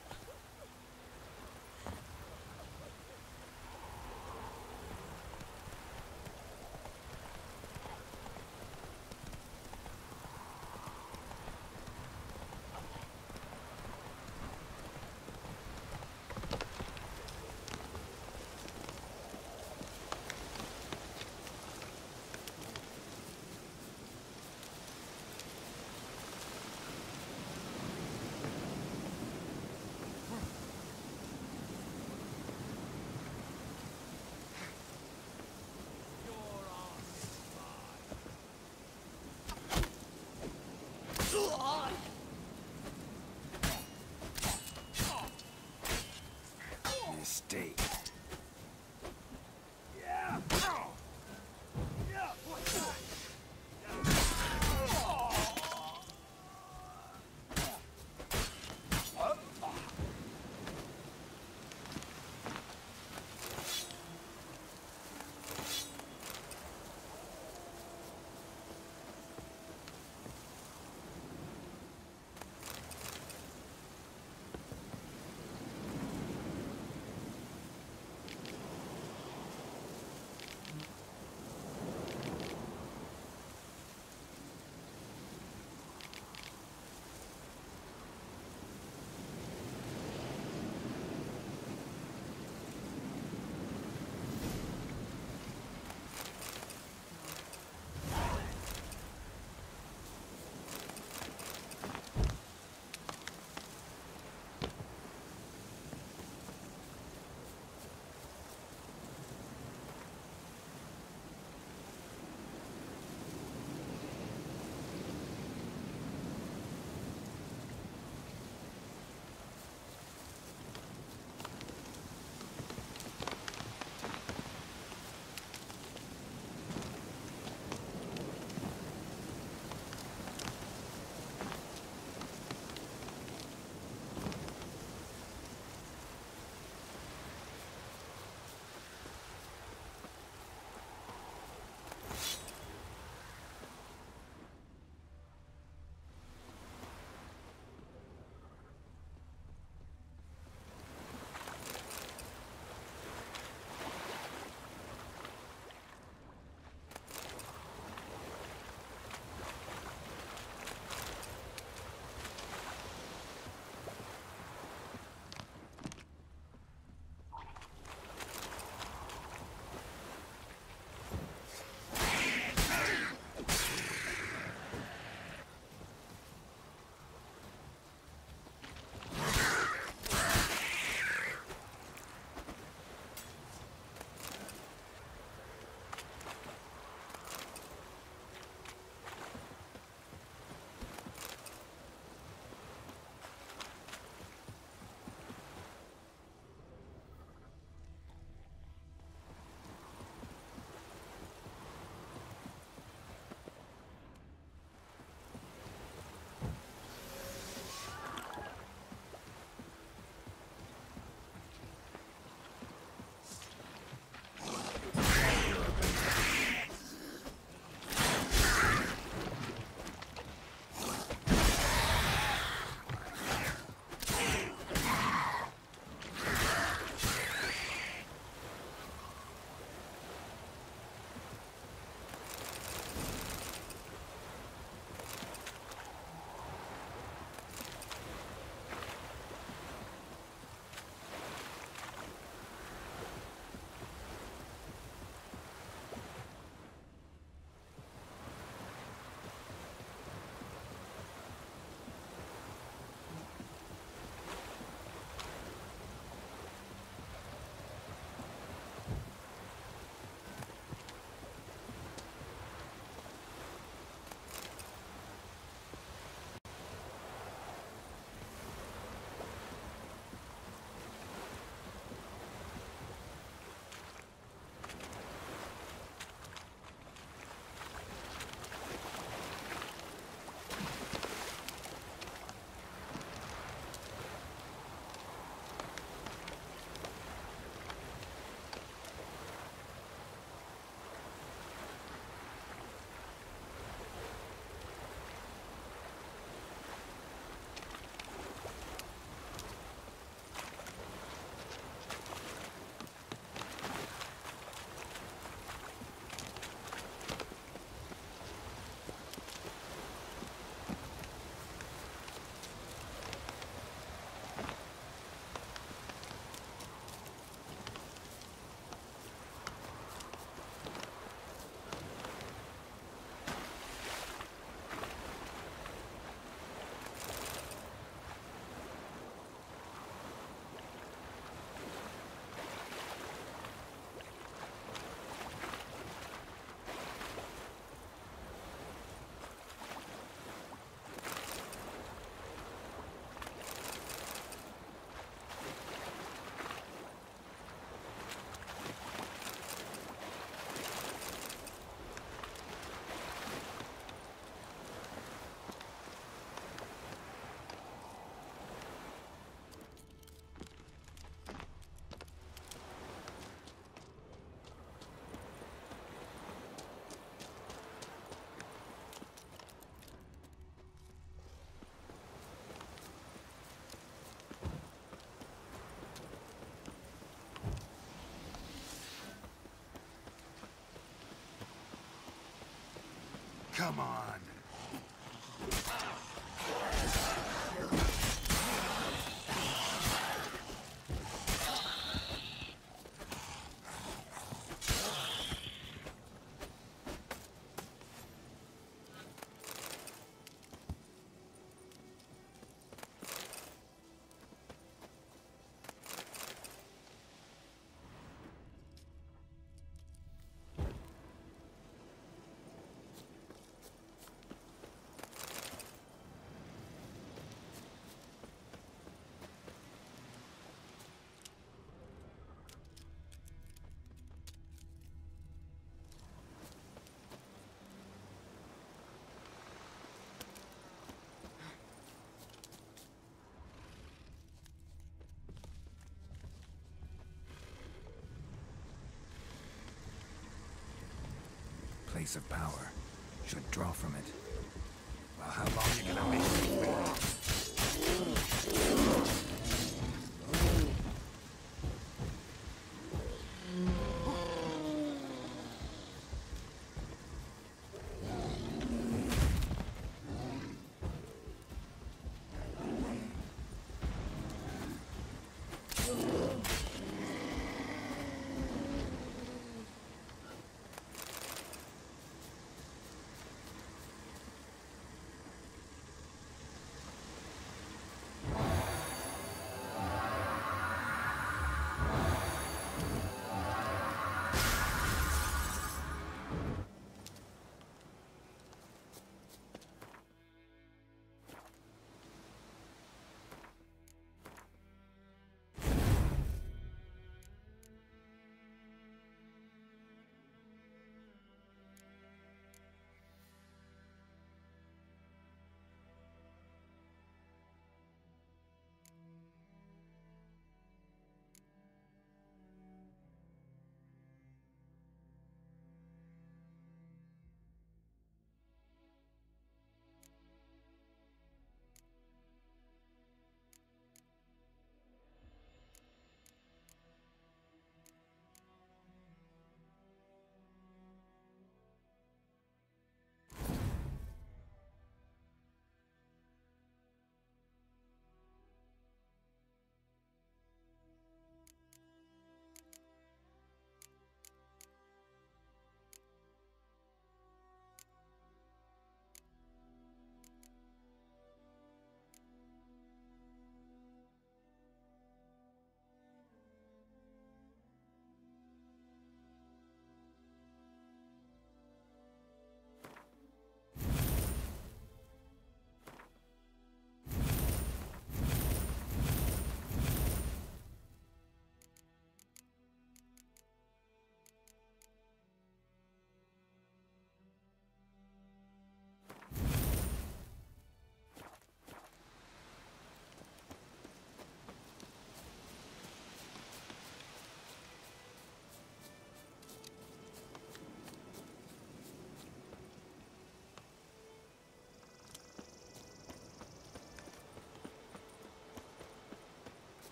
S2: Come on. Place of power. Should draw from it. Well, how long are you gonna make me wait?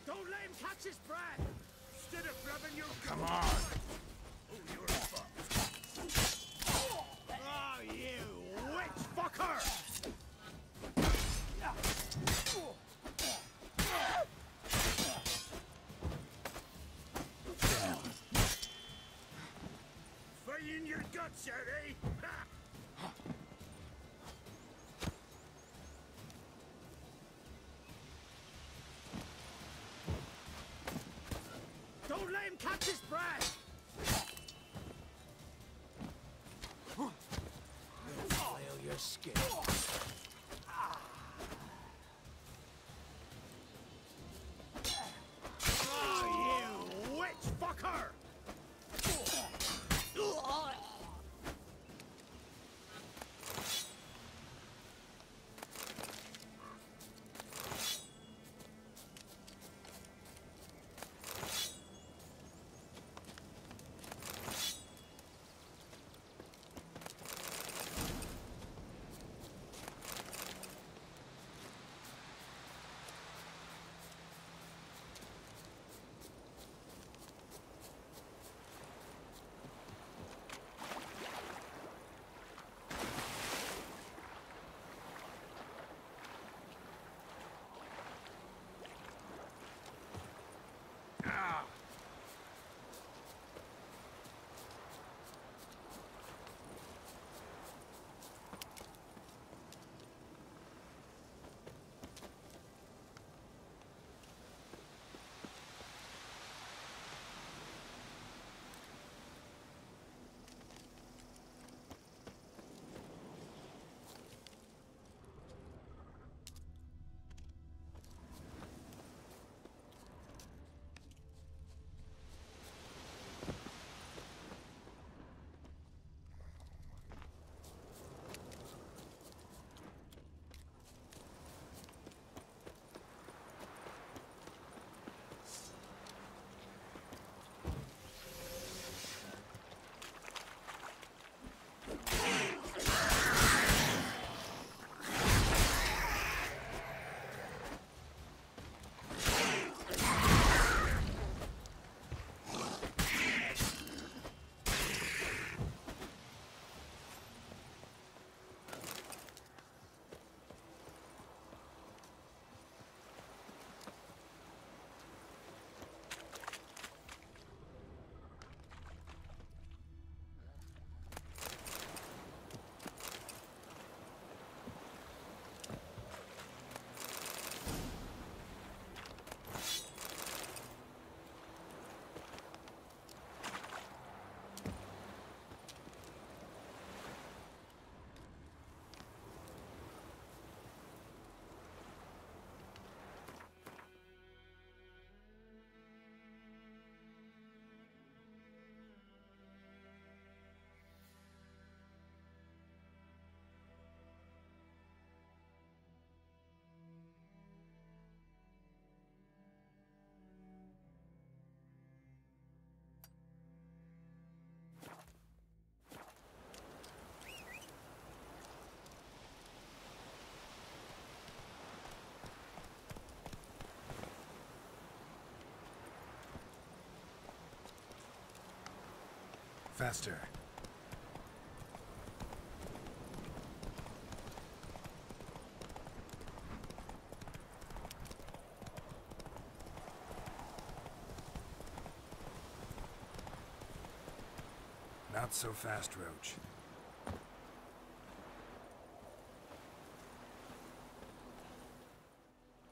S15: Don't let him catch his breath! Instead of grabbing your
S2: Come on!
S15: Oh, you're fucked. Oh, you witch fucker! Fire in your guts, eh? Don't let him catch his breath! Flail your skin.
S2: Faster. Not so fast, Roach.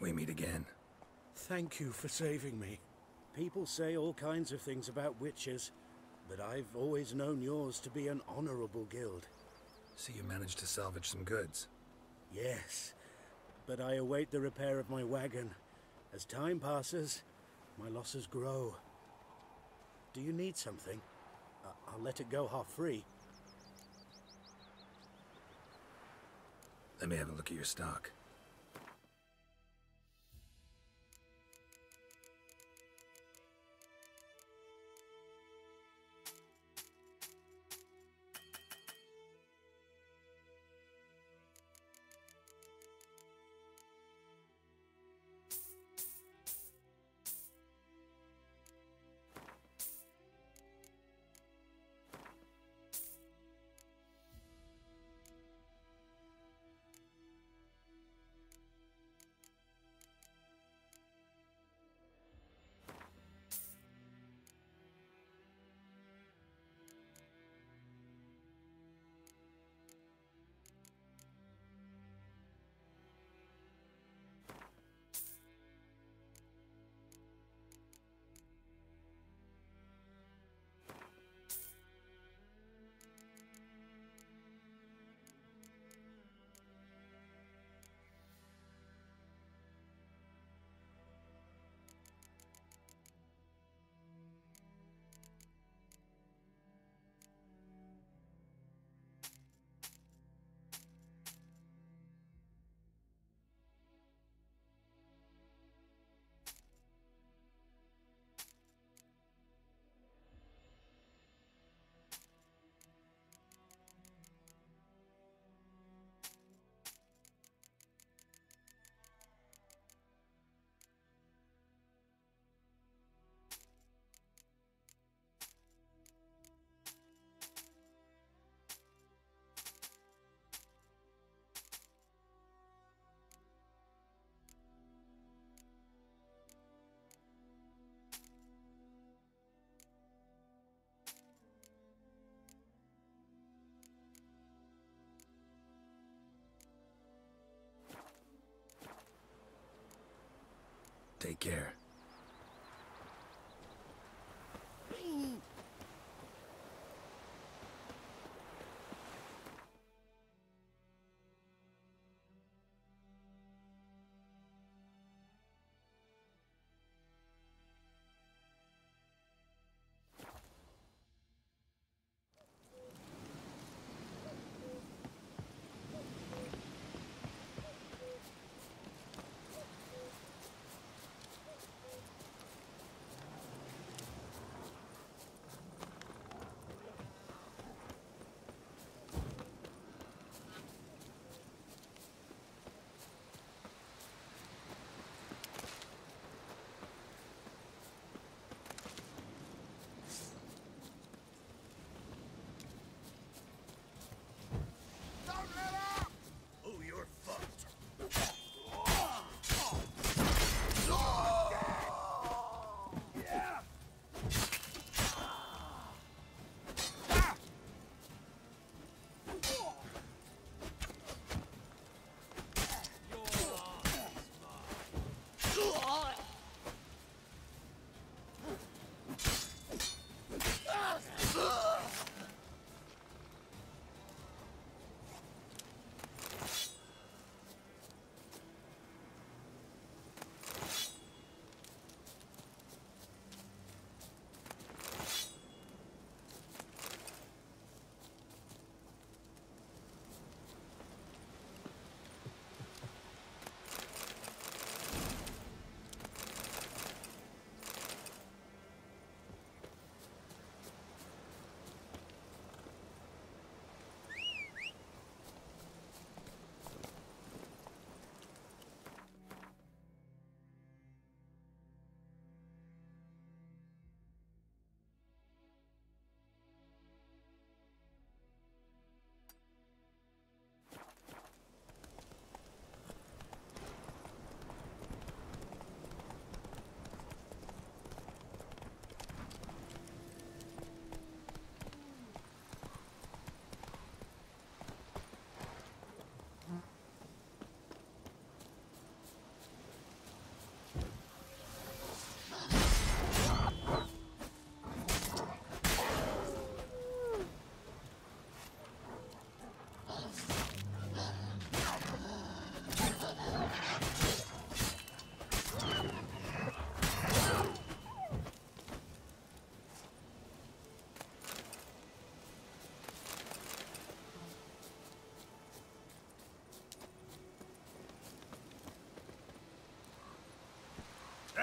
S2: We meet again.
S10: Thank you for saving me. People say all kinds of things about witches, but I've always known yours to be an honorable guild.
S2: So you managed to salvage some goods?
S10: Yes, but I await the repair of my wagon. As time passes, my losses grow. Do you need something? I'll let it go half-free.
S2: Let me have a look at your stock. Take care.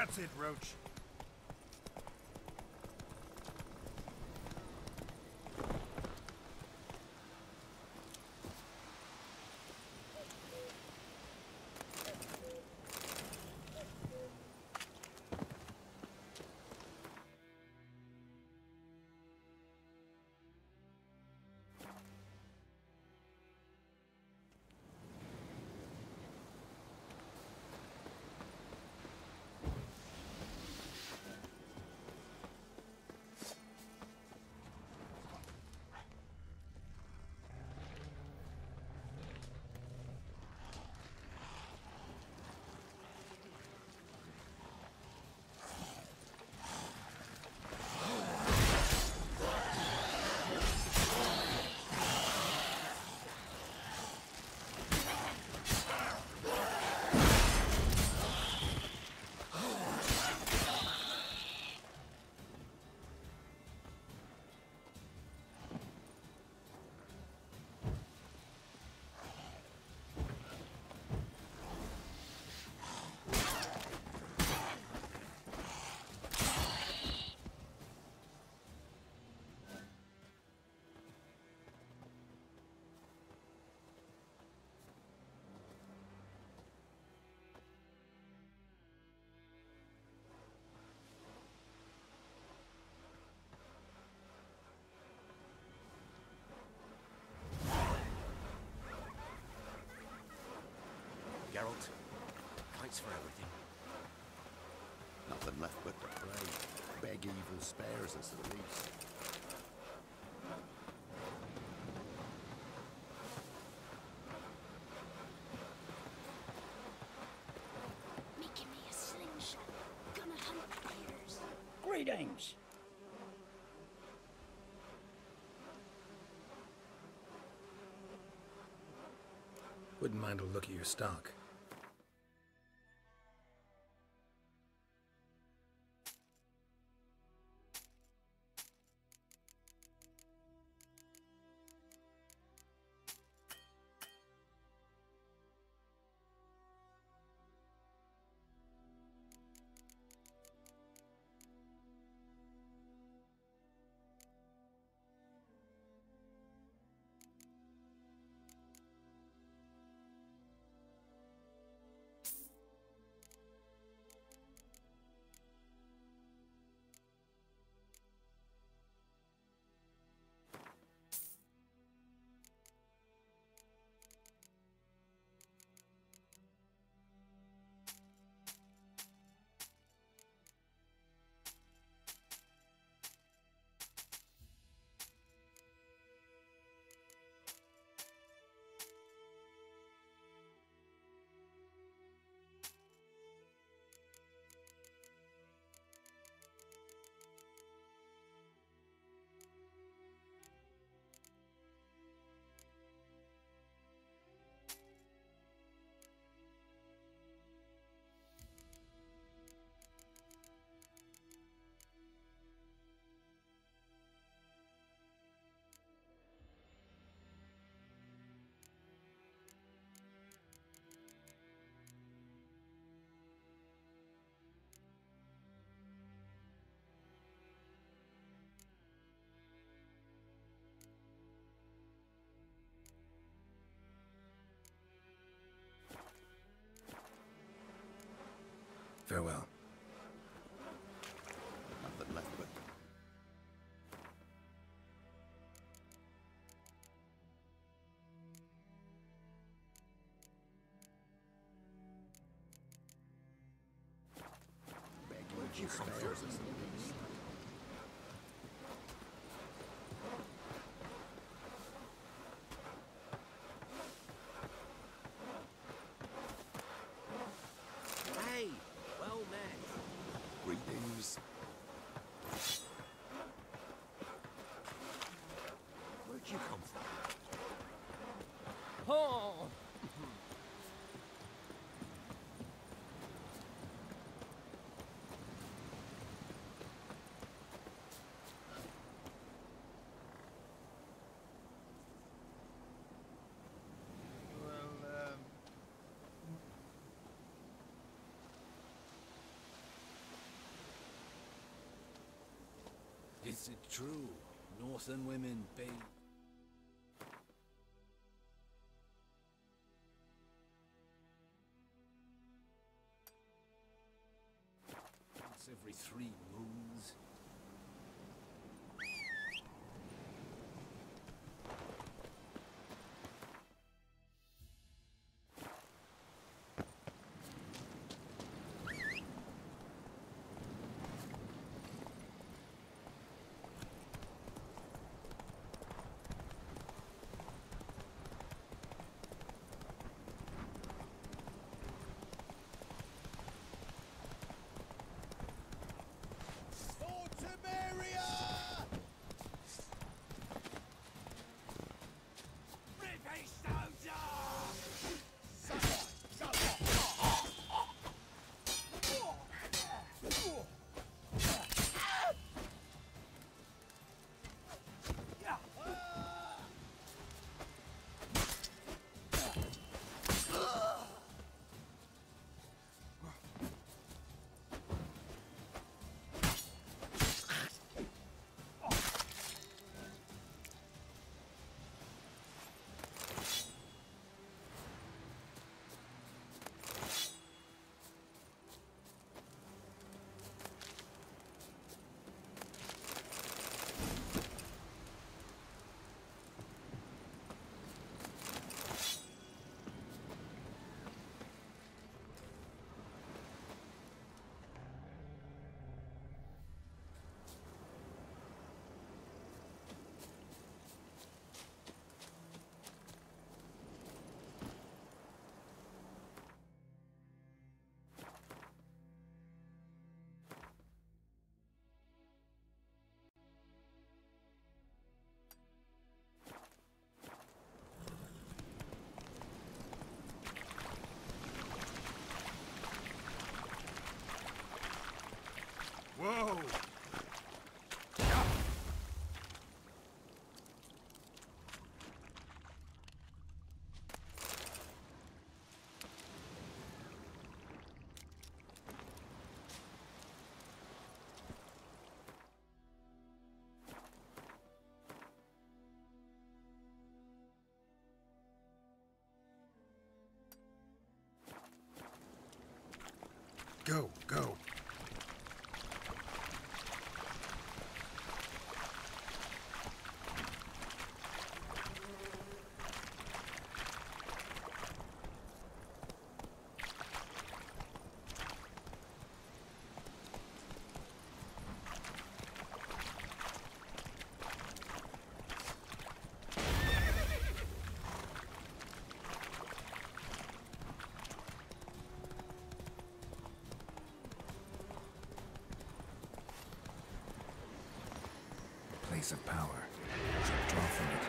S19: That's it, Roach.
S14: Geralt, thanks for everything.
S7: Nothing left but to pray. Beg evil spares us at least.
S9: Making me a slingshot. Gonna hunt bears.
S21: Greetings.
S2: Wouldn't mind a look at your stock. Farewell.
S7: Nothing left but... Beg evil spares us at least.
S14: Hey, well met.
S7: Greetings.
S14: Where'd you come from?
S21: Oh!
S19: Is it true? Northern women pay... Once every 3 moons? Whoa! Go, go.
S2: Place of power. Should draw from it.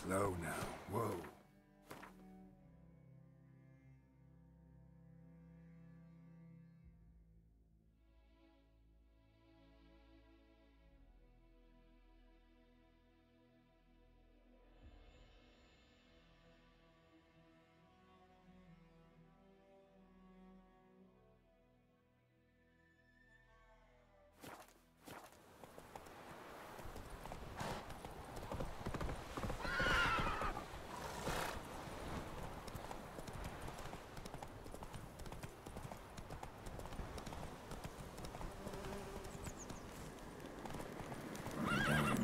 S2: Slow now. Whoa.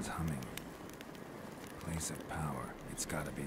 S2: Humming. Place of power. It's gotta be.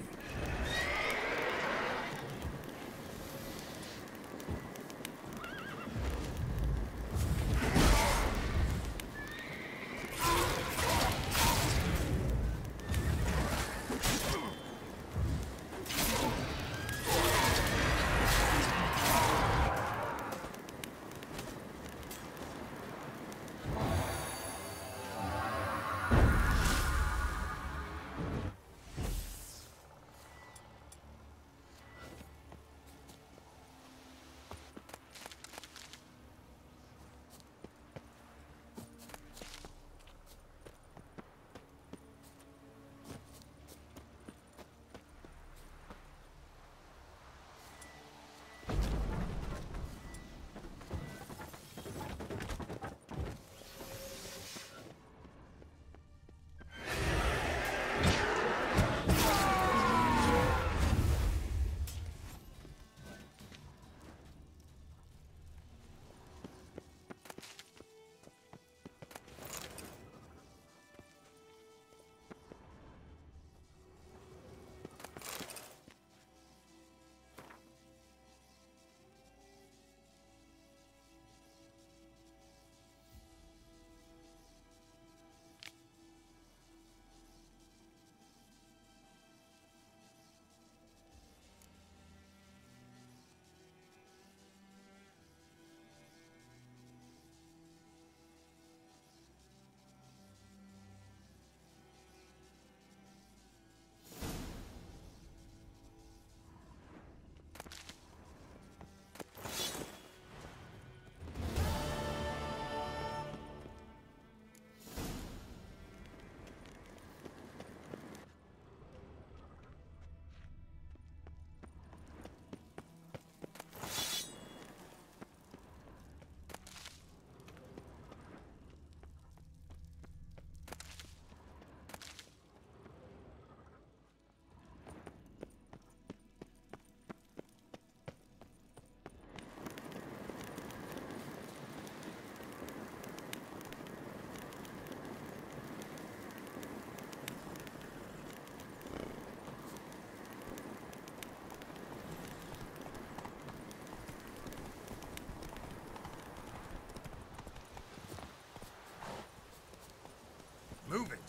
S19: Move it!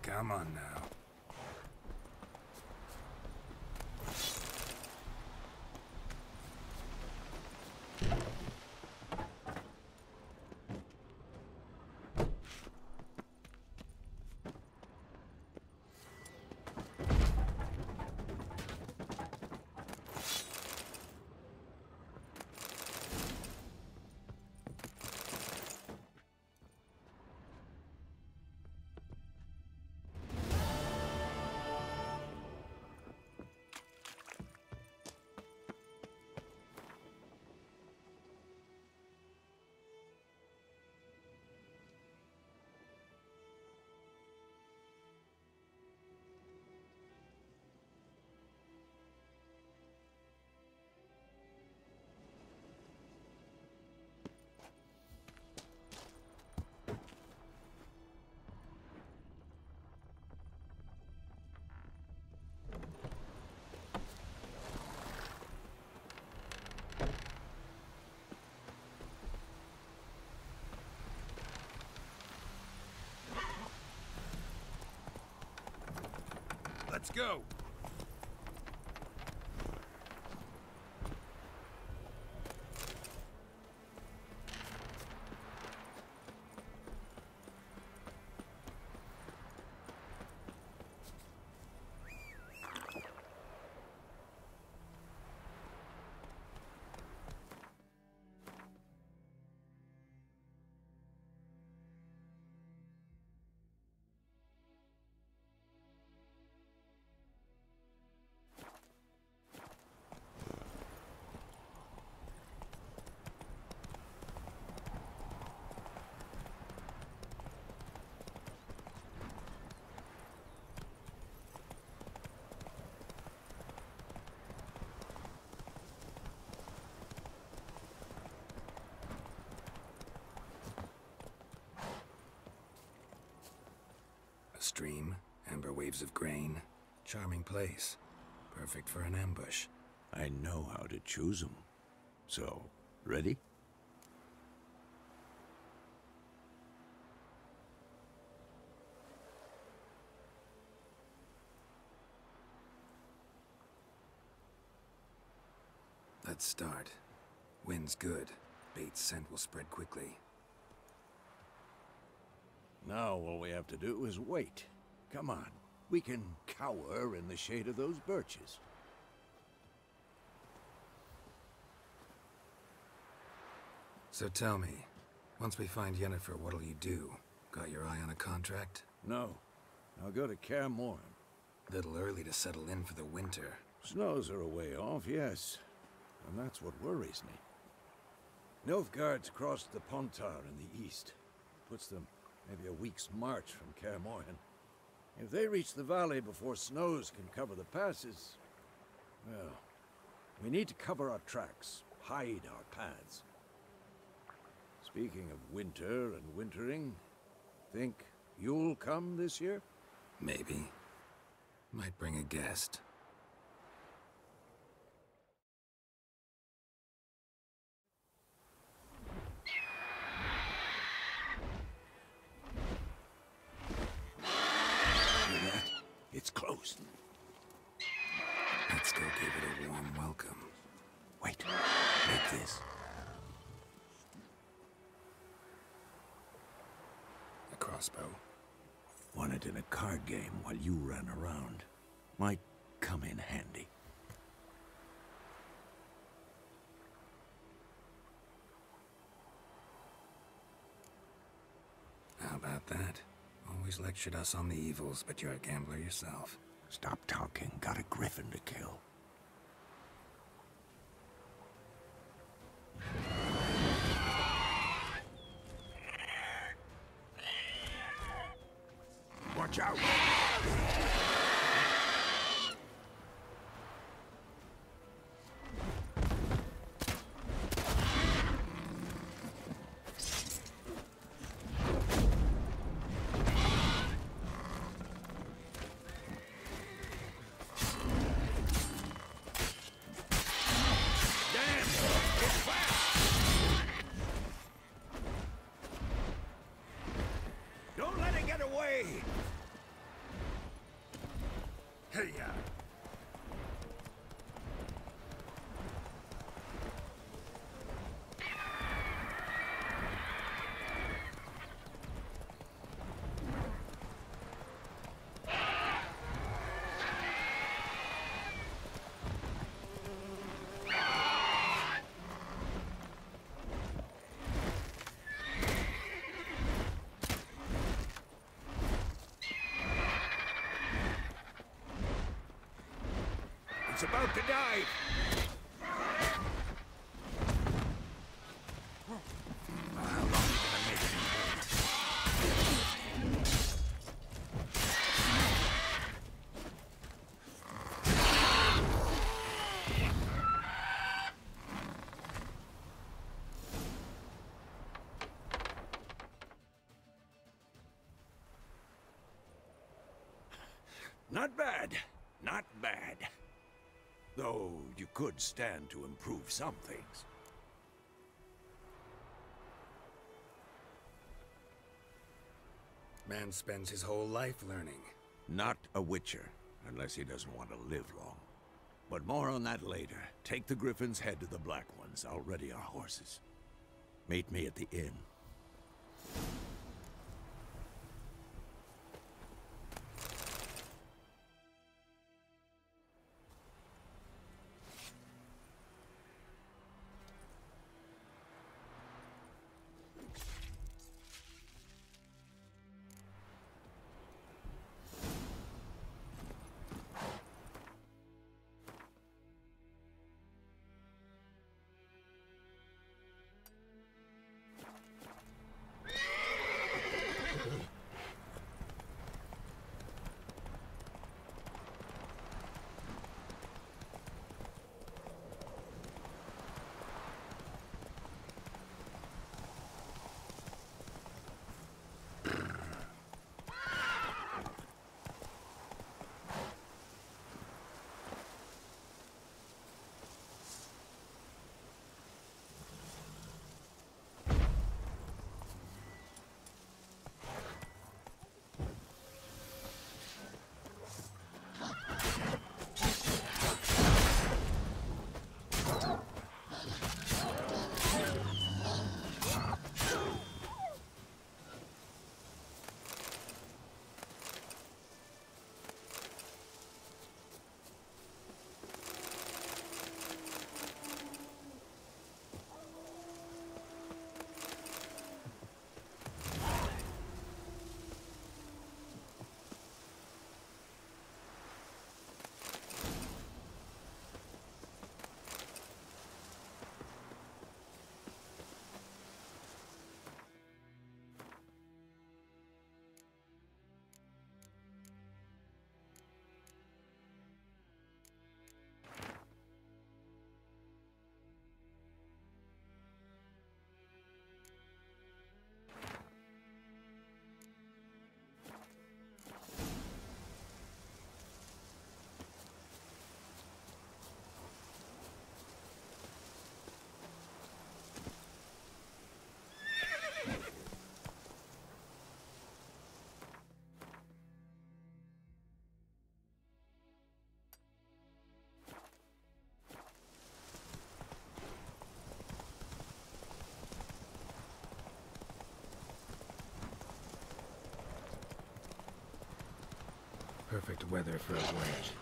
S2: Come on now.
S19: Let's go!
S2: stream, amber waves of grain. Charming place. Perfect for an ambush.
S4: I know how to choose them. So, ready?
S2: Let's start. Wind's good. Bait's scent will spread quickly.
S4: Now all we have to do is wait. Come on. We can cower in the shade of those birches.
S2: So tell me, once we find Yennefer, what'll you do? Got your eye on a contract?
S4: No. I'll go to Kaer Morhen.
S2: Little early to settle in for the winter.
S4: Snows are a way off, yes. And that's what worries me. Nilfgaard's across the Pontar in the east. Puts them maybe a week's march from Kaer Morhen. If they reach the valley before snows can cover the passes, well, we need to cover our tracks, hide our paths. Speaking of winter and wintering, think you'll come this year?
S2: Maybe. Might bring a guest.
S4: Hear that? It's close.
S2: Let's go give it a warm welcome.
S4: Wait, take this.
S2: A crossbow.
S4: Won it in a card game while you ran around. Might come in handy.
S2: How about that? Always lectured us on the evils, but you're a gambler yourself.
S4: Stop talking. Got a griffin to kill. Watch out! Don't let it get away! Hey, It's about to dive! How long are you gonna make it? Not bad. Not bad. Though you could stand to improve some things.
S2: Man spends his whole life learning.
S4: Not a witcher, unless he doesn't want to live long. But more on that later. Take the Griffin's head to the Black Ones. I'll ready our horses. Meet me at the inn.
S2: Perfect weather for a voyage.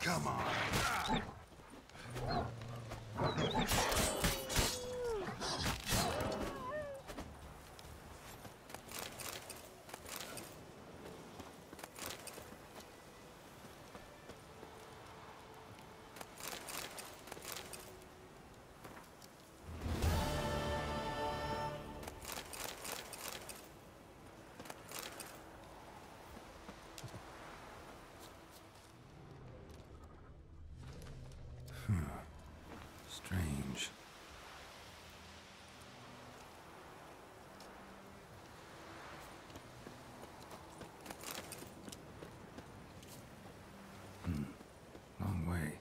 S19: Come on.
S2: Strange. Long way.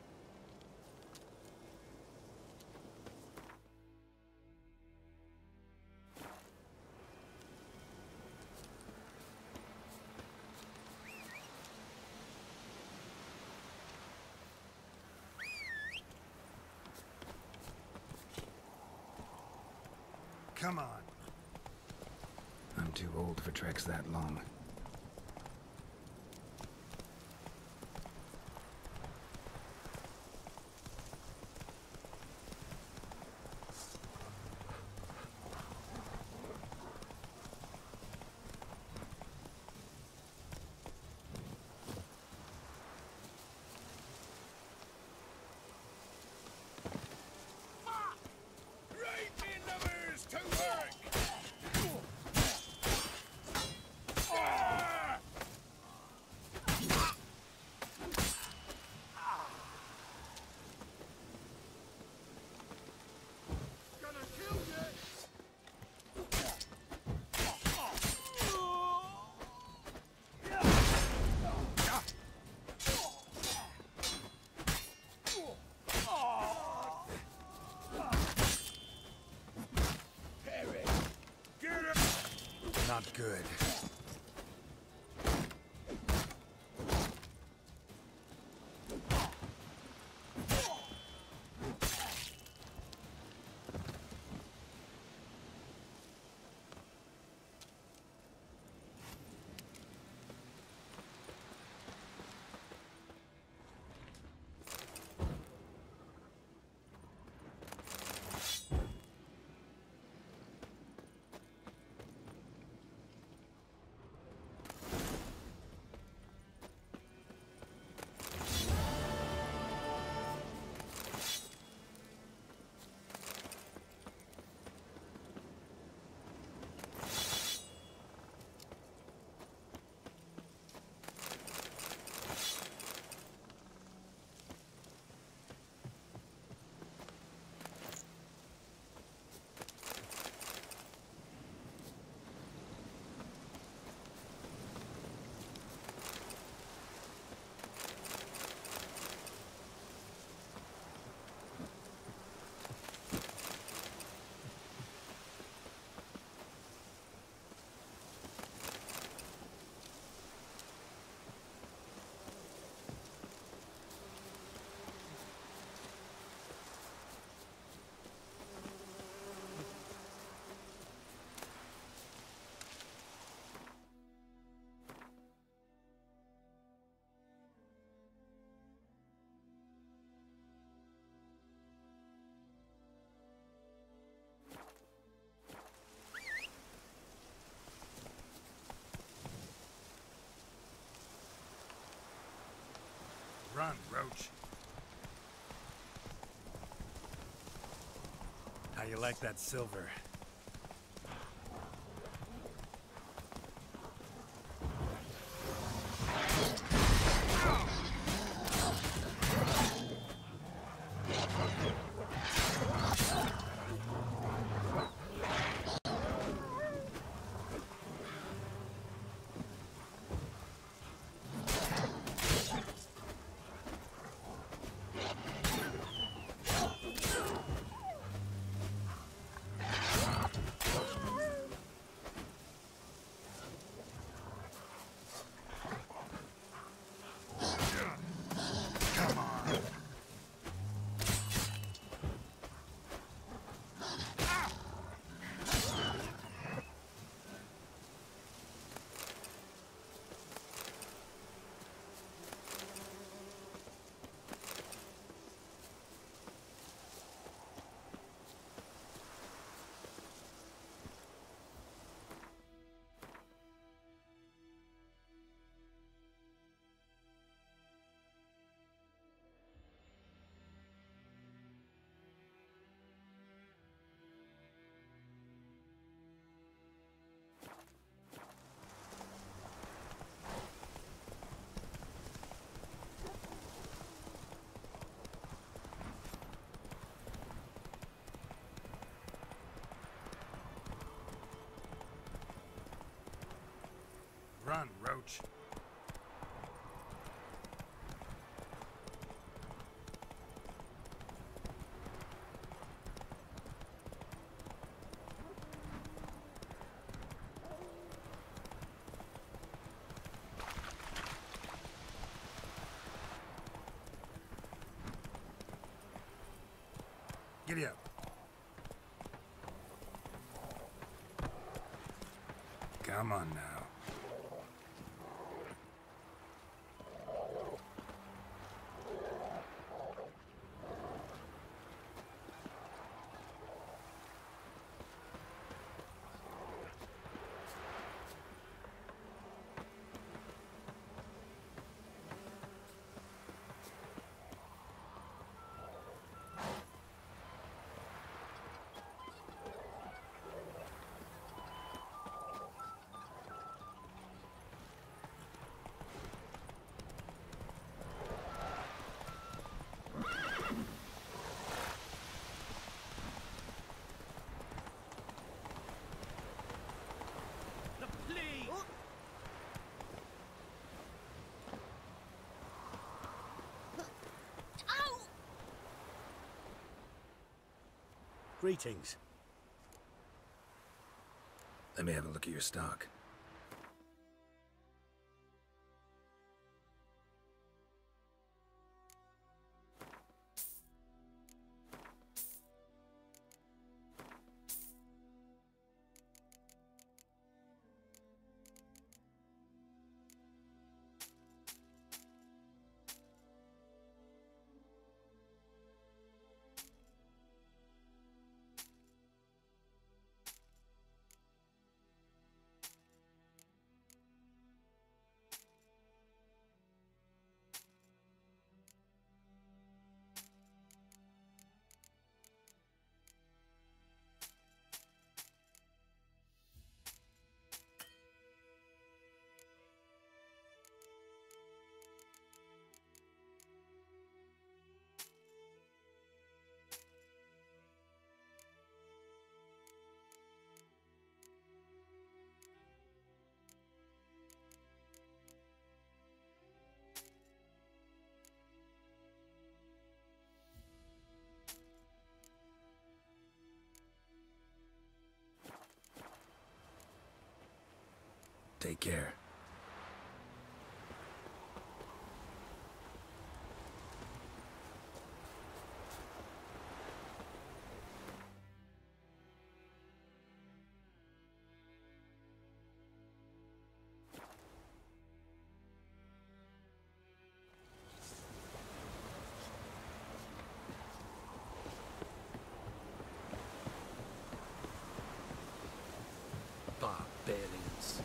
S19: Come on.
S2: I'm too old for treks that long.
S15: Right in numbers to work!
S2: Not good.
S19: Roach. How you like that silver? Run, Roach. Giddy up. Come on now.
S2: Greetings. Let me have a look at your stock. Take care. Barbarians.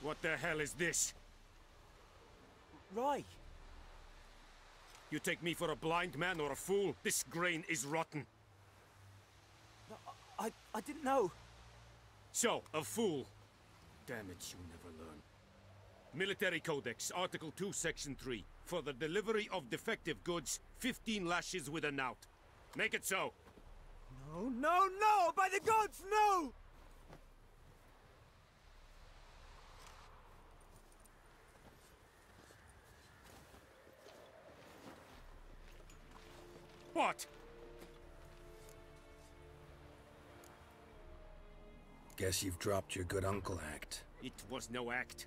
S15: What the hell is this?
S12: Roy!
S15: You take me for a blind man or a fool? This grain is rotten.
S12: No, I didn't know.
S15: So, a fool. Damn it, you never learn. Military Codex, Article 2, Section 3. For the delivery of defective goods, 15 lashes with a knout. Make it so.
S12: No, no, no! By the gods, no!
S15: What?
S2: Guess you've dropped your good uncle act.
S15: It was no act.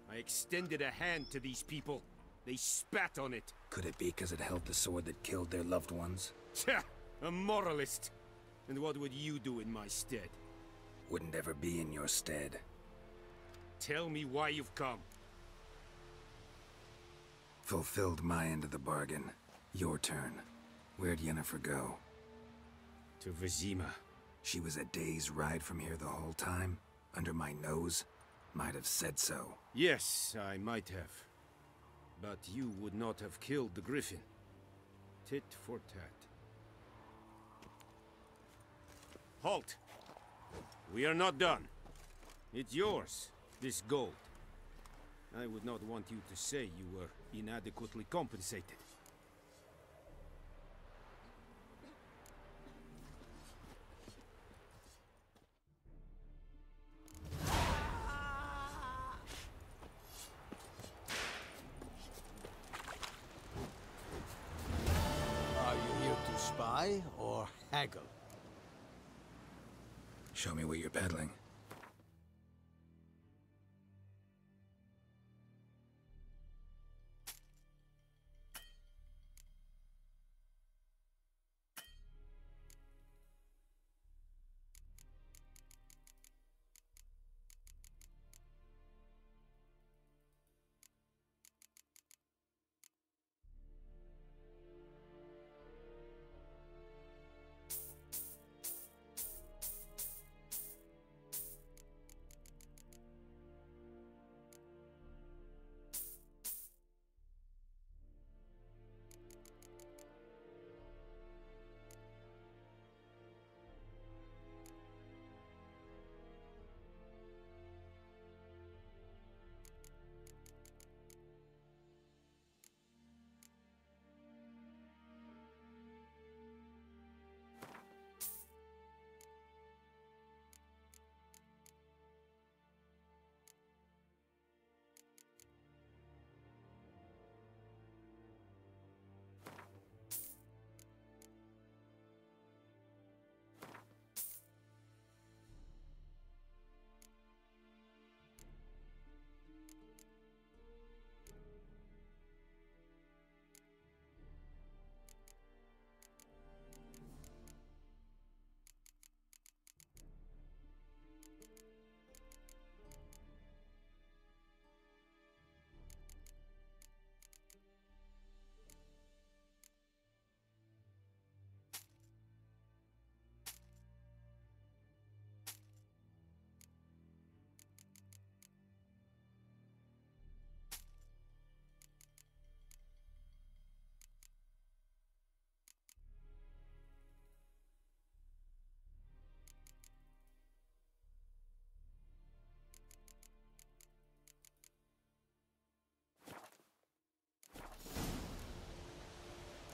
S15: I extended a hand to these people. They spat on it.
S2: Could it be because it held the sword that killed their loved ones?
S15: Tja, a moralist. And what would you do in my stead?
S2: Wouldn't ever be in your stead.
S15: Tell me why you've come.
S2: Fulfilled my end of the bargain. Your turn. Where'd Yennefer go?
S15: To Vizima.
S2: She was a day's ride from here the whole time? Under my nose? Might have said so.
S15: Yes, I might have. But you would not have killed the griffin. Tit for tat. Halt! We are not done. It's yours, this gold. I would not want you to say you were inadequately compensated.
S16: Are you here to spy or haggle?
S2: Show me what you're peddling.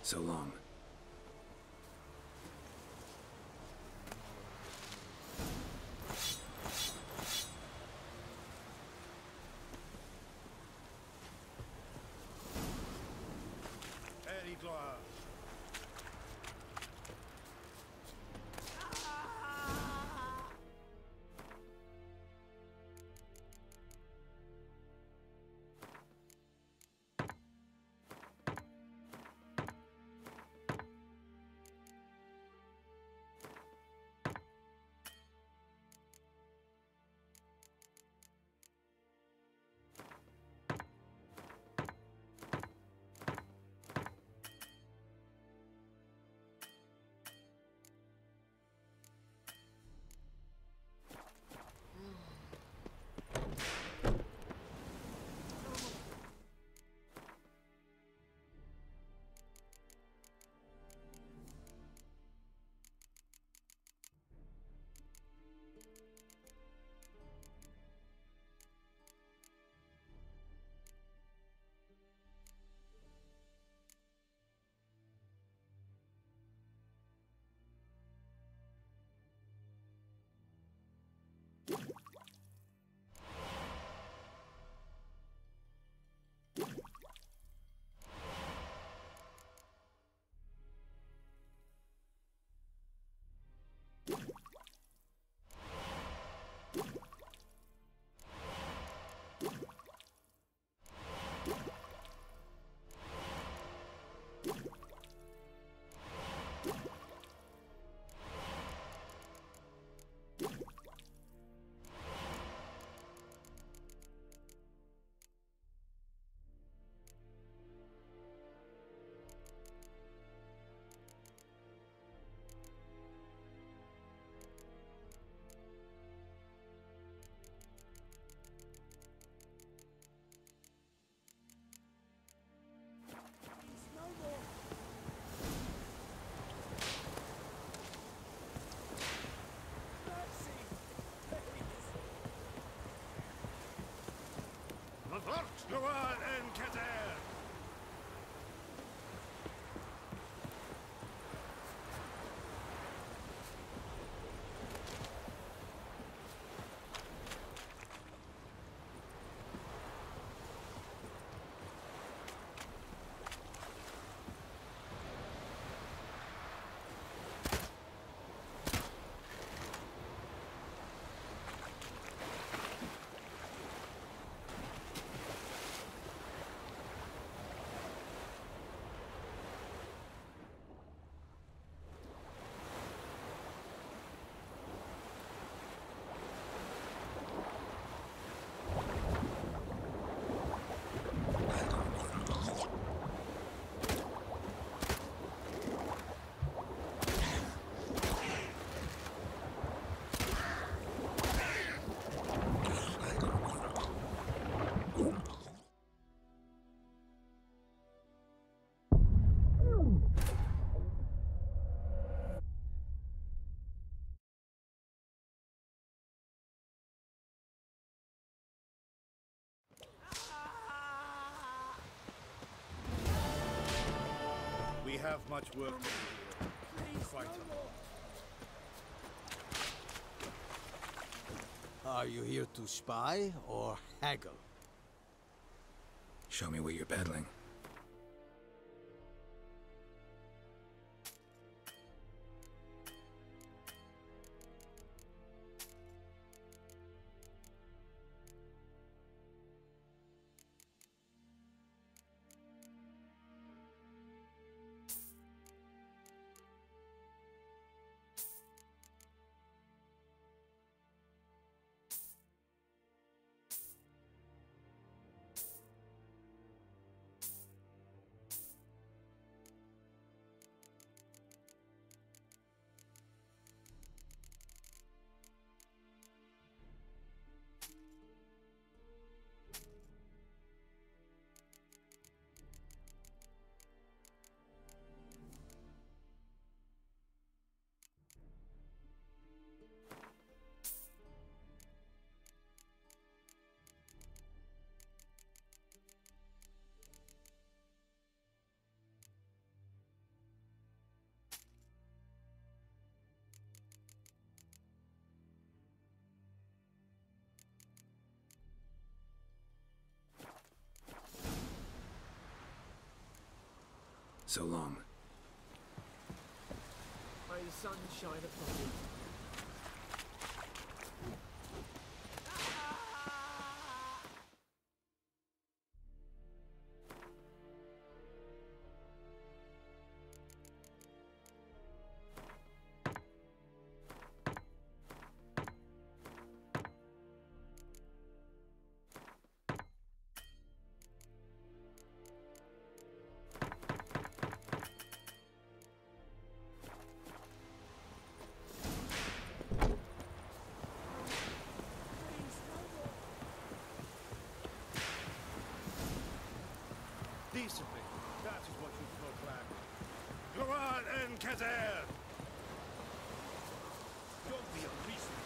S2: So long.
S15: Very glad. Go on and Kater! We have much work to do here. Quite a lot.
S16: Are you here to spy or haggle?
S2: Show me what you're peddling. So long.
S13: May the sun shine upon you.
S15: Decently. That is what you call black. Go on and Kater! Don't be unreasonable.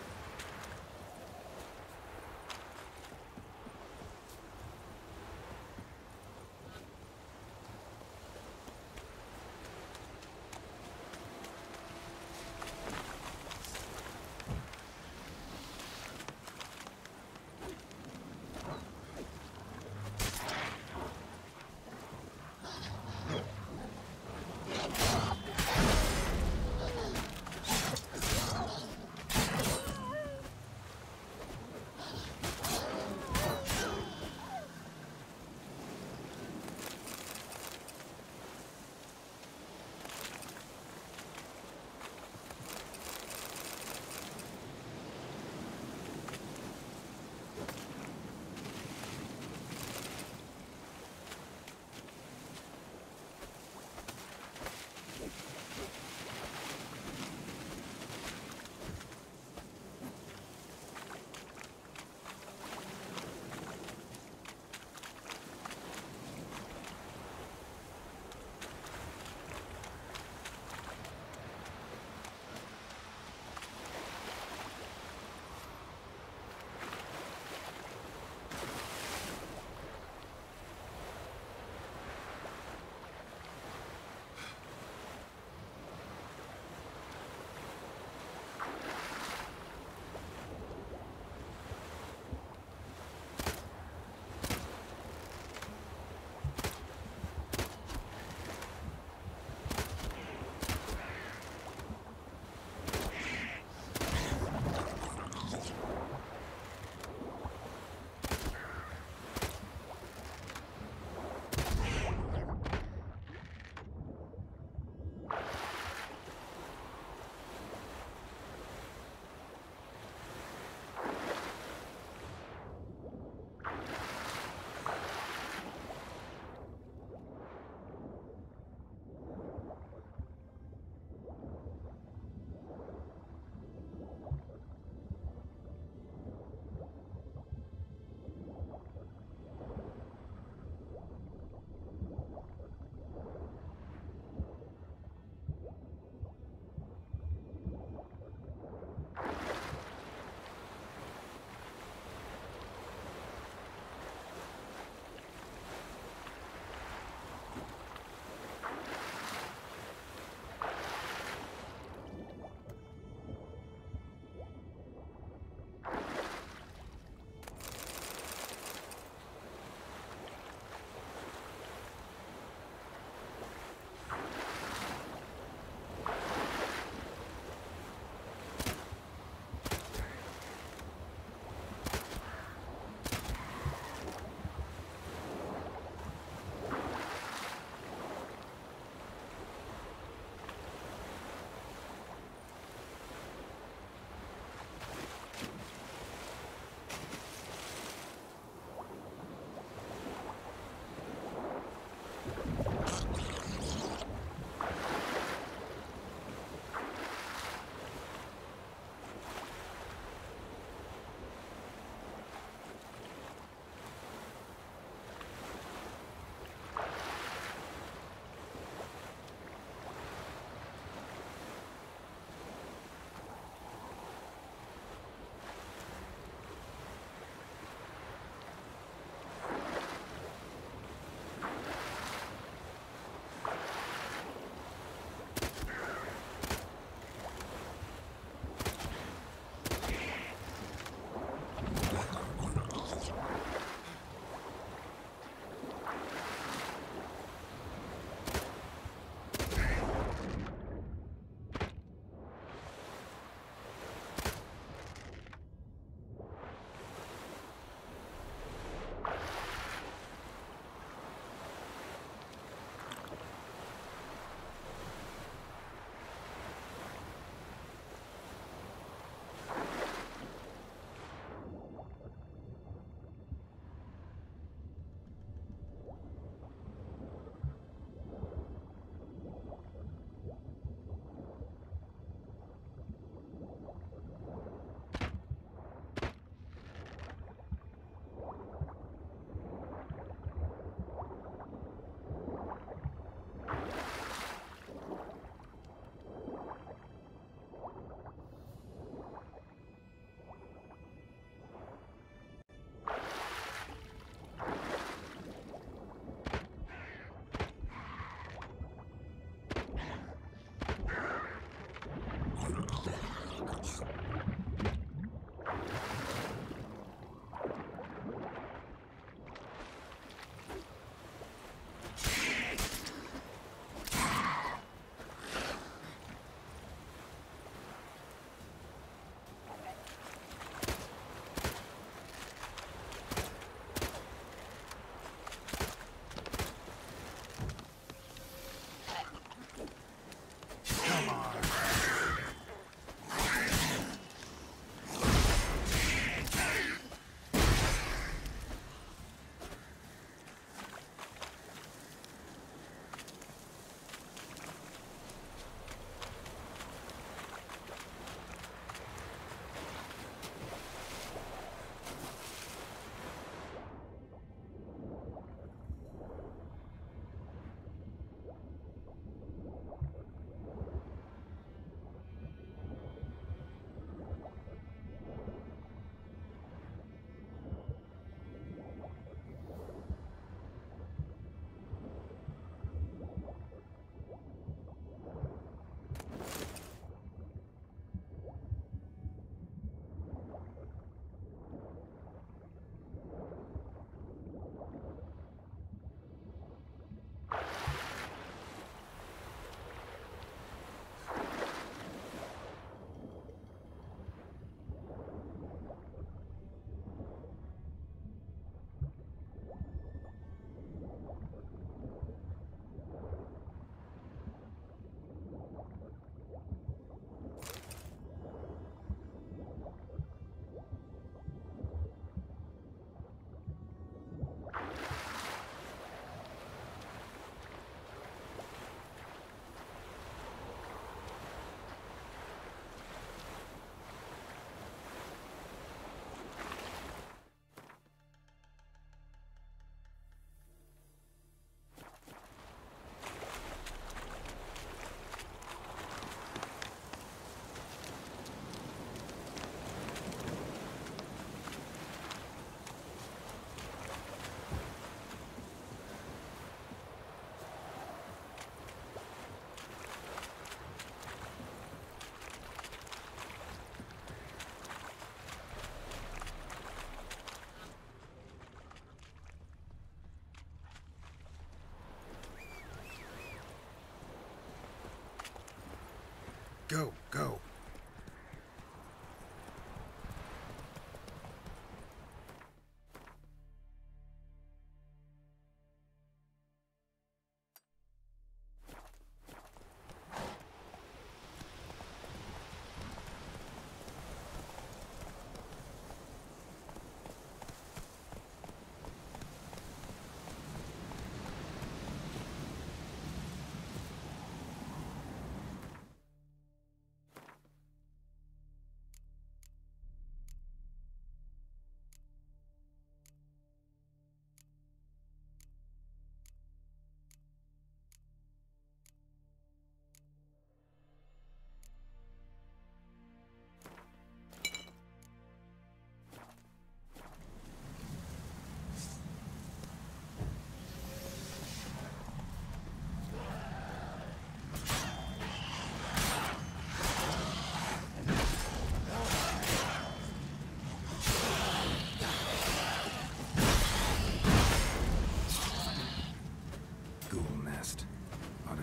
S2: Go, go.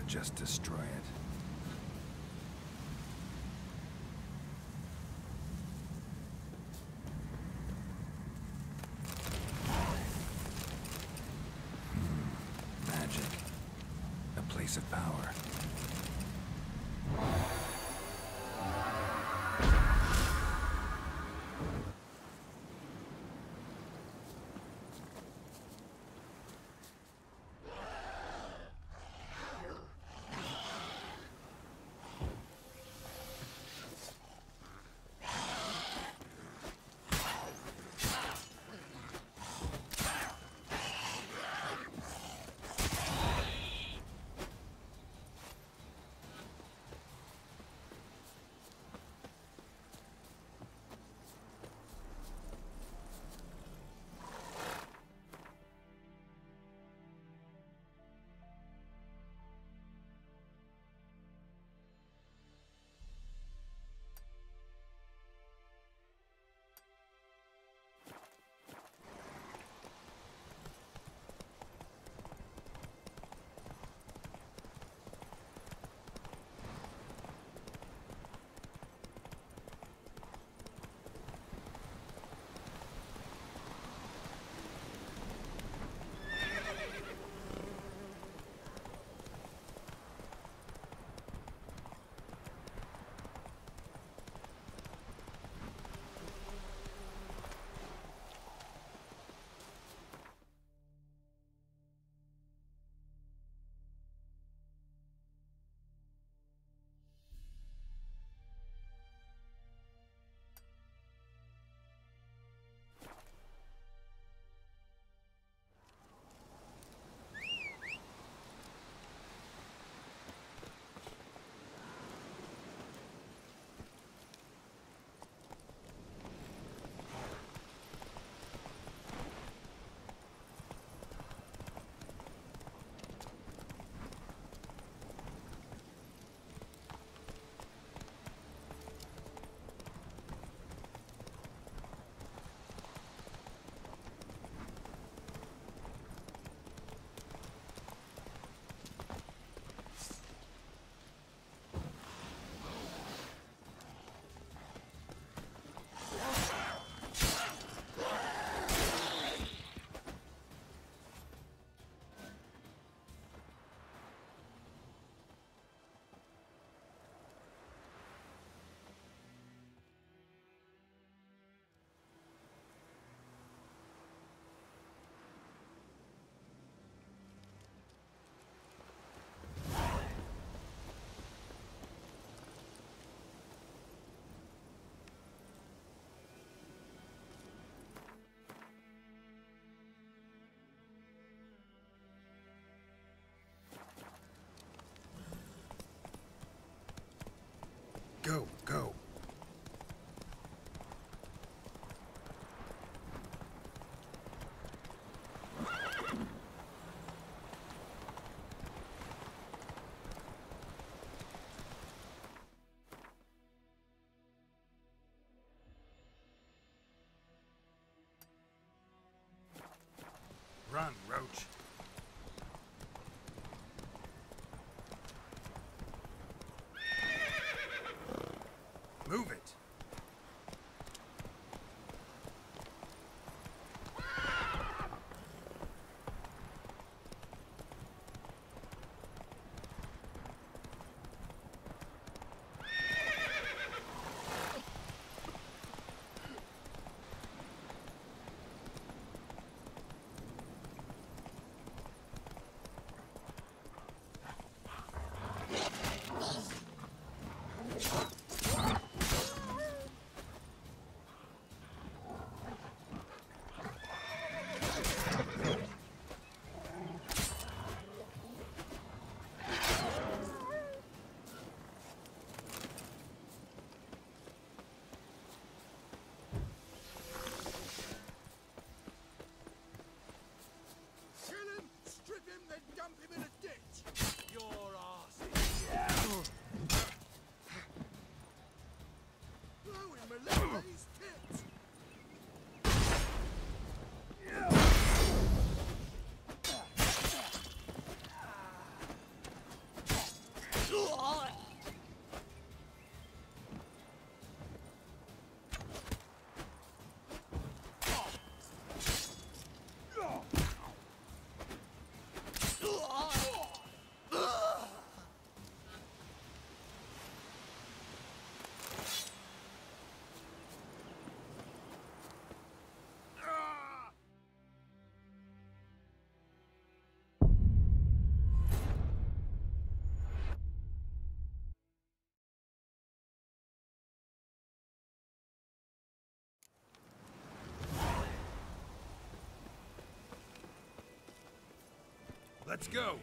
S2: Just destroy it. Magic. A place of power. Go, go. Run, Roach.
S19: Let's go!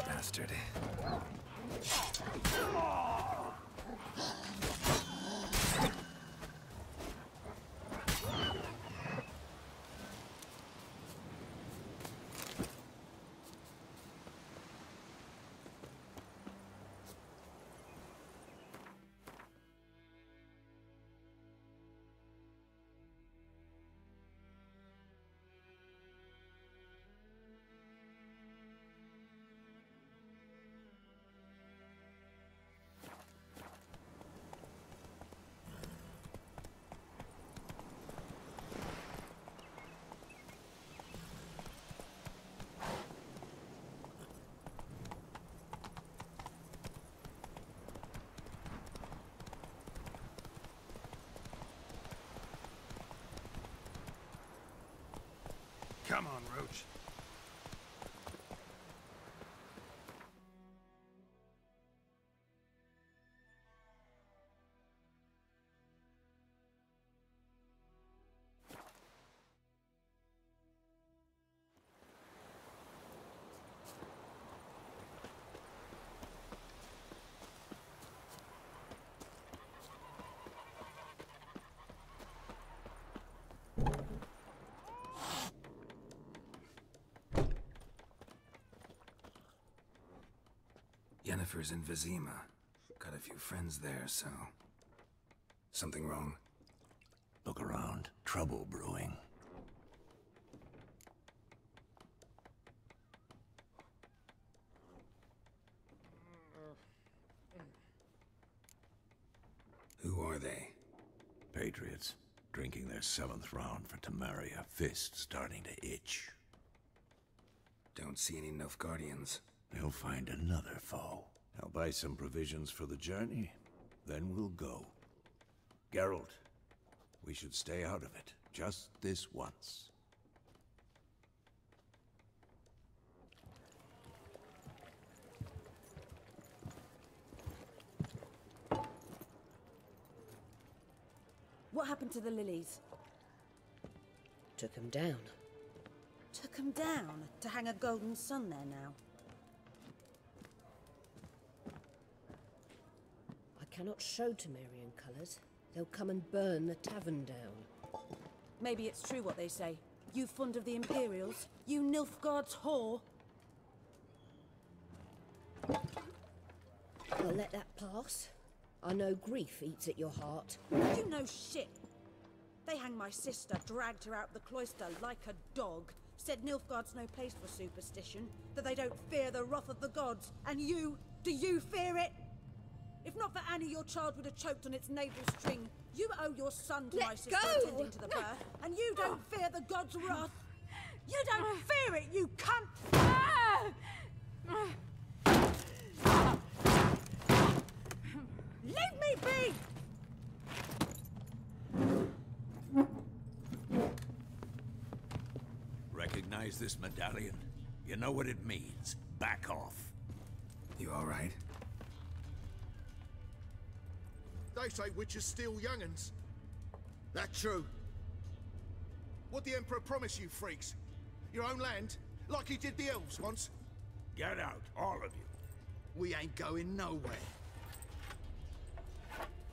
S2: Bastard.
S19: Come on, Roach.
S2: Yennefer's in Vizima. Got a few friends there, so... Something wrong?
S8: Look around. Trouble brewing.
S2: Who are they?
S8: Patriots. Drinking their 7th round for Temeria. Fist starting to itch.
S2: Don't see any Nilfgaardians.
S8: They'll find another foe. I'll buy some provisions for the journey. Then we'll go. Geralt, we should stay out of it. Just this once.
S17: What happened to the lilies?
S11: Took him down.
S17: Took them down to hang a golden sun there now.
S11: I cannot show Temerian colours. They'll come and burn the tavern down.
S17: Maybe it's true what they say. You fond of the Imperials? You Nilfgaard's whore?
S11: I'll let that pass. I know grief eats at your heart.
S17: You know shit. They hanged my sister, dragged her out the cloister like a dog. Said Nilfgaard's no place for superstition, that they don't fear the wrath of the gods. And you, do you fear it? If not for Annie, your child would have choked on its navel string. You owe your son to my sister attending to the birth, and you don't fear the gods' wrath. You don't fear it, you cunt! Leave me be!
S8: Recognize this medallion? You know what it means. Back off.
S2: You all right?
S7: They say witches steal young'uns. That true? What the Emperor promised you freaks? Your own land? Like he did the elves once?
S8: Get out, all of you.
S7: We ain't going nowhere.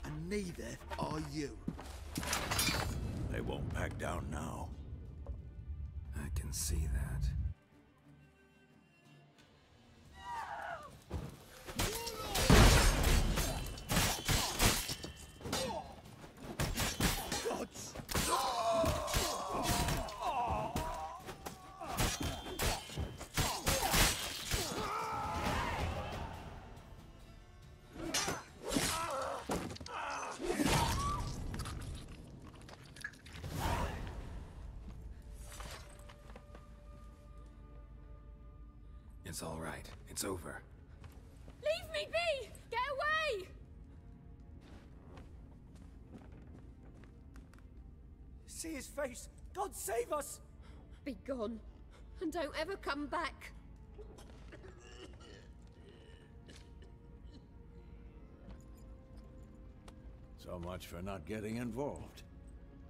S7: And neither are you.
S8: They
S4: won't back down now.
S2: I can see that. It's all right. It's over.
S11: Leave me be! Get away!
S12: See his face! God save us!
S11: Be gone. And don't ever come back.
S4: So much for not getting involved.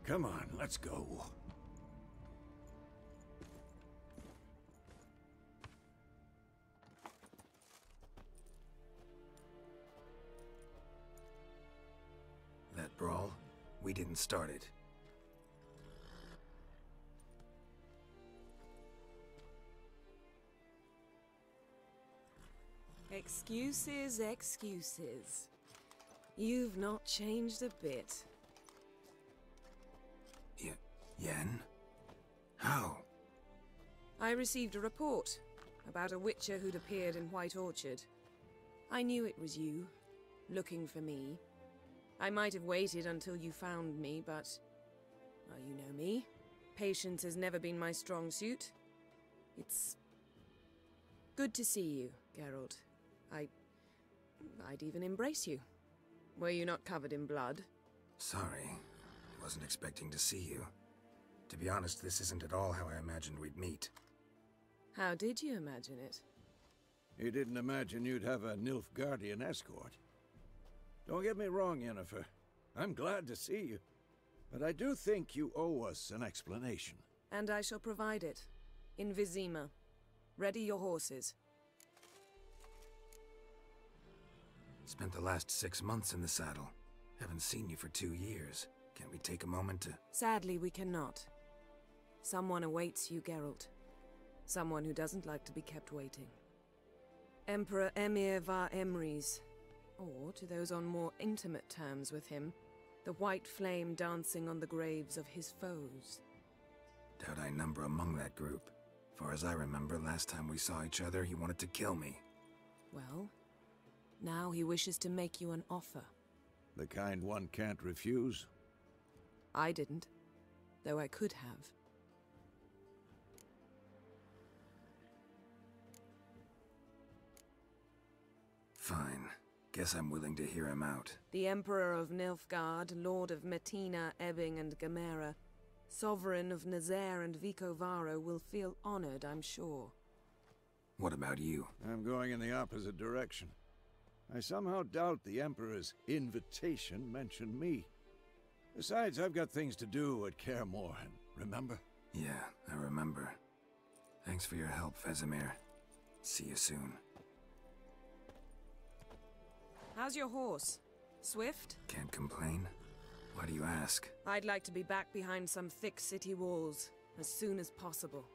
S4: Come on, let's go.
S2: That brawl, we didn't start it.
S3: Excuses, excuses. You've not changed a bit.
S2: Yen? How?
S3: I received a report about a witcher who'd appeared in White Orchard. I knew it was you, looking for me. I might have waited until you found me, but... well, you know me. Patience has never been my strong suit. It's... good to see you, Geralt. I'd even embrace you. Were you not covered in blood?
S2: Sorry. Wasn't expecting to see you. To be honest, this isn't at all how I imagined we'd meet.
S3: How did you imagine it?
S4: You didn't imagine you'd have a Nilfgaardian escort. Don't get me wrong, Yennefer. I'm glad to see you. But I do think you owe us an explanation.
S3: And I shall provide it. In Vizima. Ready your horses.
S2: Spent the last 6 months in the saddle. Haven't seen you for 2 years. Can't we take a moment to...
S3: Sadly, we cannot. Someone awaits you, Geralt. Someone who doesn't like to be kept waiting. Emperor Emir var Emrys. Or, to those on more intimate terms with him, the white flame dancing on the graves of his foes.
S2: Doubt I number among that group. Far as I remember, last time we saw each other, he wanted to kill me.
S3: Well, now he wishes to make you an offer.
S4: The kind one can't refuse?
S3: I didn't, though I could have.
S2: Fine. Guess I'm willing to hear him out.
S3: The Emperor of Nilfgaard, Lord of Metina, Ebbing and Gamera, Sovereign of Nazaire and Vicovaro will feel honored, I'm sure.
S2: What about you?
S4: I'm going in the opposite direction. I somehow doubt the Emperor's invitation mentioned me. Besides, I've got things to do at Kaer Morhen, remember?
S2: Yeah, I remember. Thanks for your help, Vesemir. See you soon.
S3: How's your horse? Swift?
S2: Can't complain. Why do you ask?
S3: I'd like to be back behind some thick city walls as soon as possible.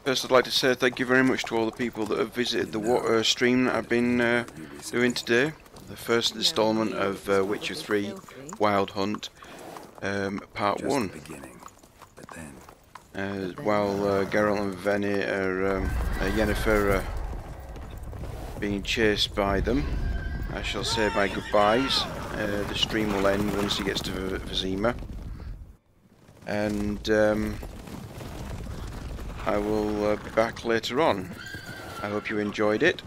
S1: First, I'd like to say thank you very much to all the people that have visited the stream that I've been doing today. The first installment of Witcher 3 Wild Hunt, Part 1. While Geralt and Yennefer are being chased by them, I shall say my goodbyes. The stream will end once he gets to Vizima. And I will be back later on. I hope you enjoyed it.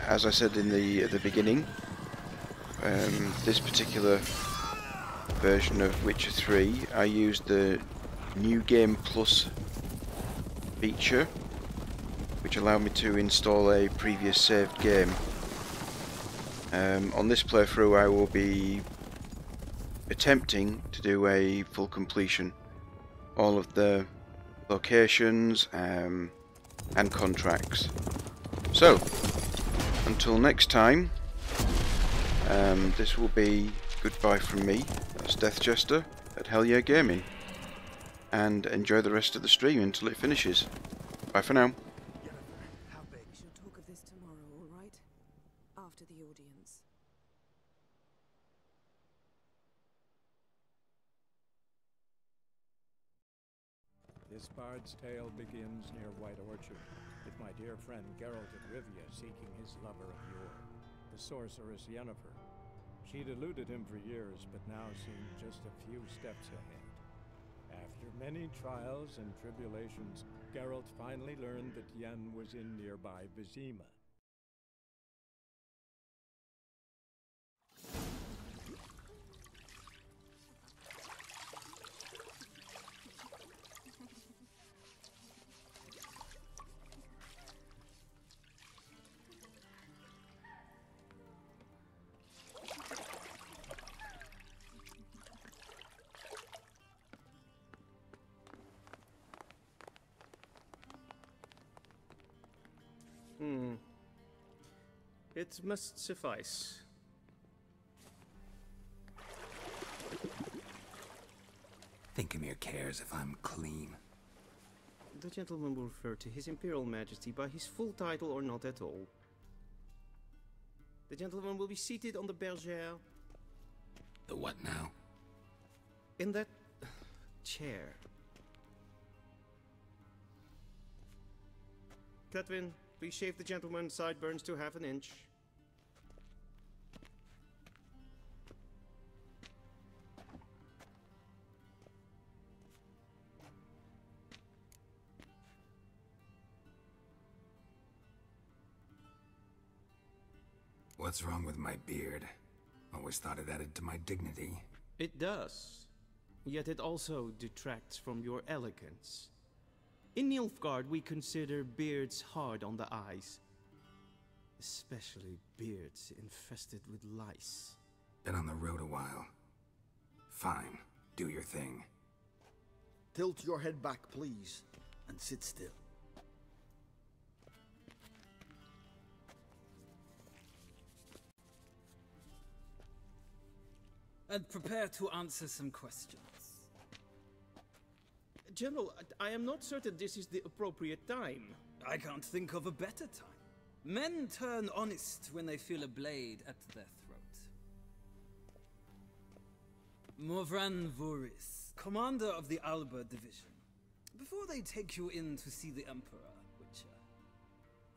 S1: As I said in at the beginning, this particular version of Witcher 3, I used the New Game Plus feature, which allowed me to install a previous saved game. On this playthrough I will be attempting to do a full completion. All of the locations and contracts. So, until next time, this will be goodbye from me. That's Death Jester at Hyel Yeh Gaming. And enjoy the rest of the stream until it finishes. Bye for now.
S3: We shall talk of this tomorrow, all right? After the audience.
S21: This bard's tale begins near White Orchard, with my dear friend Geralt of Rivia seeking his lover of yore, the sorceress Yennefer. She'd eluded him for years, but now seemed just a few steps ahead. After many trials and tribulations, Geralt finally learned that Yen was in nearby Vizima.
S10: It must suffice.
S2: Thinkamere cares if I'm clean.
S10: The gentleman will refer to His Imperial Majesty by his full title or not at all. The gentleman will be seated on the bergère.
S2: The what now?
S10: In that chair. Cletwin, please shave the gentleman's sideburns to half an inch.
S2: What's wrong with my beard? Always thought it added to my dignity.
S10: It does. Yet it also detracts from your elegance. In Nilfgaard, we consider beards hard on the eyes. Especially beards infested with lice.
S2: Been on the road a while. Fine, do your thing.
S22: Tilt your head back, please, and sit still.
S6: And prepare to answer some questions.
S10: General, I am not certain this is the appropriate time.
S6: I can't think of a better time. Men turn honest when they feel a blade at their throat. Morvran Voris, commander of the Alba Division. Before they take you in to see the Emperor, Witcher,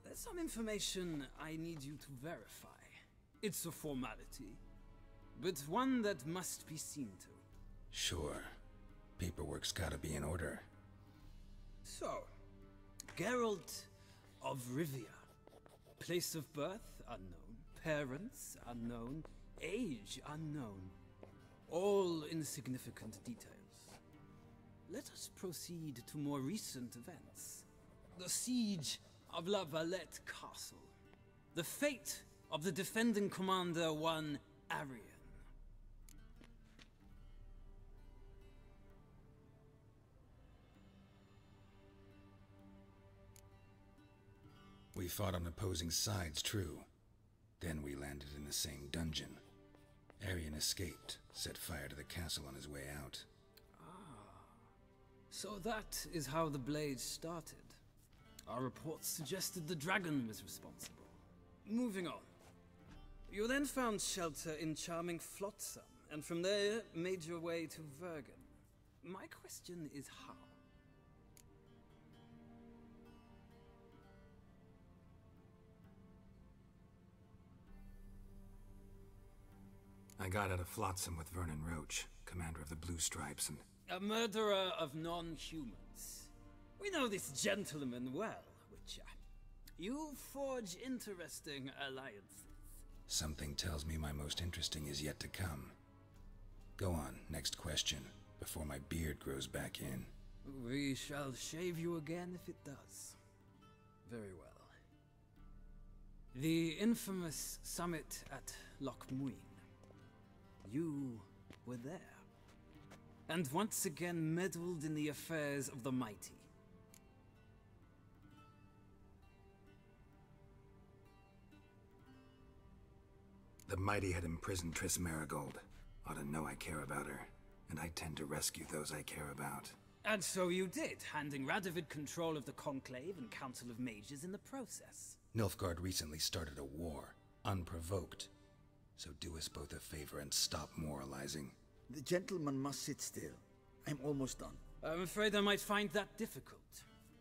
S6: there's some information I need you to verify. It's a formality, but one that must be seen to.
S2: Sure. Paperwork's gotta be in order.
S6: So, Geralt of Rivia. Place of birth unknown, parents unknown, age unknown. All insignificant details. Let us proceed to more recent events. The siege of La Valette Castle. The fate of the defending commander, one Arian.
S2: We fought on opposing sides, true. Then we landed in the same dungeon. Arian escaped, set fire to the castle on his way out.
S6: So that is how the blade started. Our reports suggested the dragon was responsible. Moving on. You then found shelter in charming Flotsam, and from there made your way to Vergen. My question is how?
S2: I got out of Flotsam with Vernon Roach, commander of the Blue Stripes, and...
S6: A murderer of non-humans. We know this gentleman well, Witcher. You forge interesting alliances.
S2: Something tells me my most interesting is yet to come. Go on, next question, before my beard grows back in.
S6: We shall shave you again if it does. Very well. The infamous summit at Loch Muin. You were there. And once again meddled in the affairs of the mighty.
S2: The mighty had imprisoned Triss Marigold. Ought to know I care about her, and I tend to rescue those I care about.
S6: And so you did, handing Radovid control of the Conclave and Council of Mages in the process.
S2: Nilfgaard recently started a war, unprovoked. So do us both a favor and stop moralizing.
S22: The gentleman must sit still. I'm almost done.
S6: I'm afraid I might find that difficult.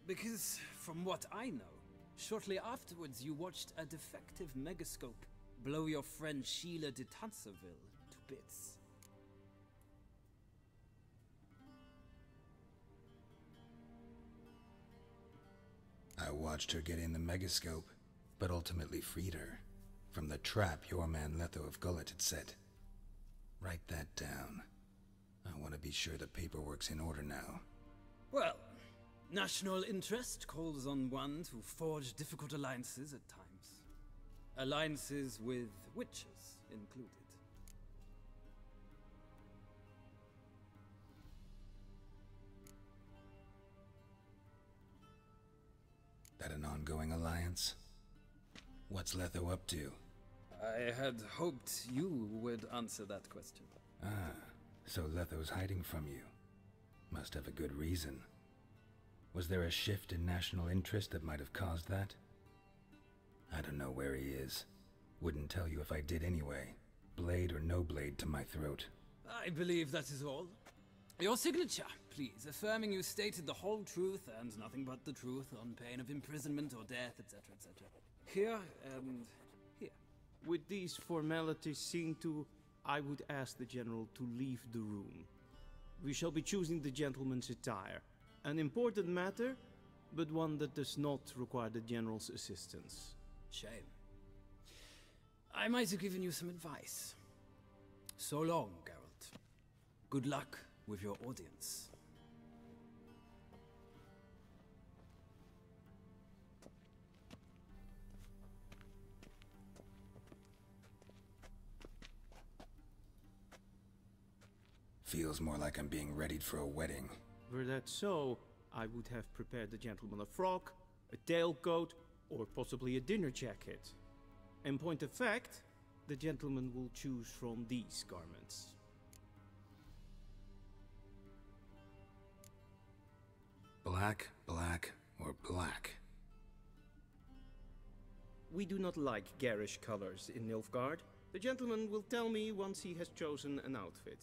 S6: Because, from what I know, shortly afterwards you watched a defective megascope blow your friend Sheila de Tanserville to bits.
S2: I watched her get in the megascope, but ultimately freed her from the trap your man Letho of Gullet had set. Write that down. I want to be sure the paperwork's in order now.
S6: Well, national interest calls on one to forge difficult alliances at times. Alliances with witches included.
S2: That an ongoing alliance? What's Letho up to?
S6: I had hoped you would answer that question.
S2: Ah, so Letho's hiding from you. Must have a good reason. Was there a shift in national interest that might have caused that? I don't know where he is. Wouldn't tell you if I did anyway. Blade or no blade to my throat.
S6: I believe that is all. Your signature, please, affirming you stated the whole truth and nothing but the truth on pain of imprisonment or death, etc., etc. Here and here.
S10: With these formalities seen to, I would ask the General to leave the room. We shall be choosing the gentleman's attire. An important matter, but one that does not require the General's assistance.
S6: Shame. I might have given you some advice. So long, Geralt. Good luck with your audience.
S2: Feels more like I'm being readied for a wedding.
S10: Were that so, I would have prepared the gentleman a frock, a tailcoat, or possibly a dinner jacket. In point of fact, the gentleman will choose from these garments.
S2: Black, black, or black?
S10: We do not like garish colors in Nilfgaard. The gentleman will tell me once he has chosen an outfit.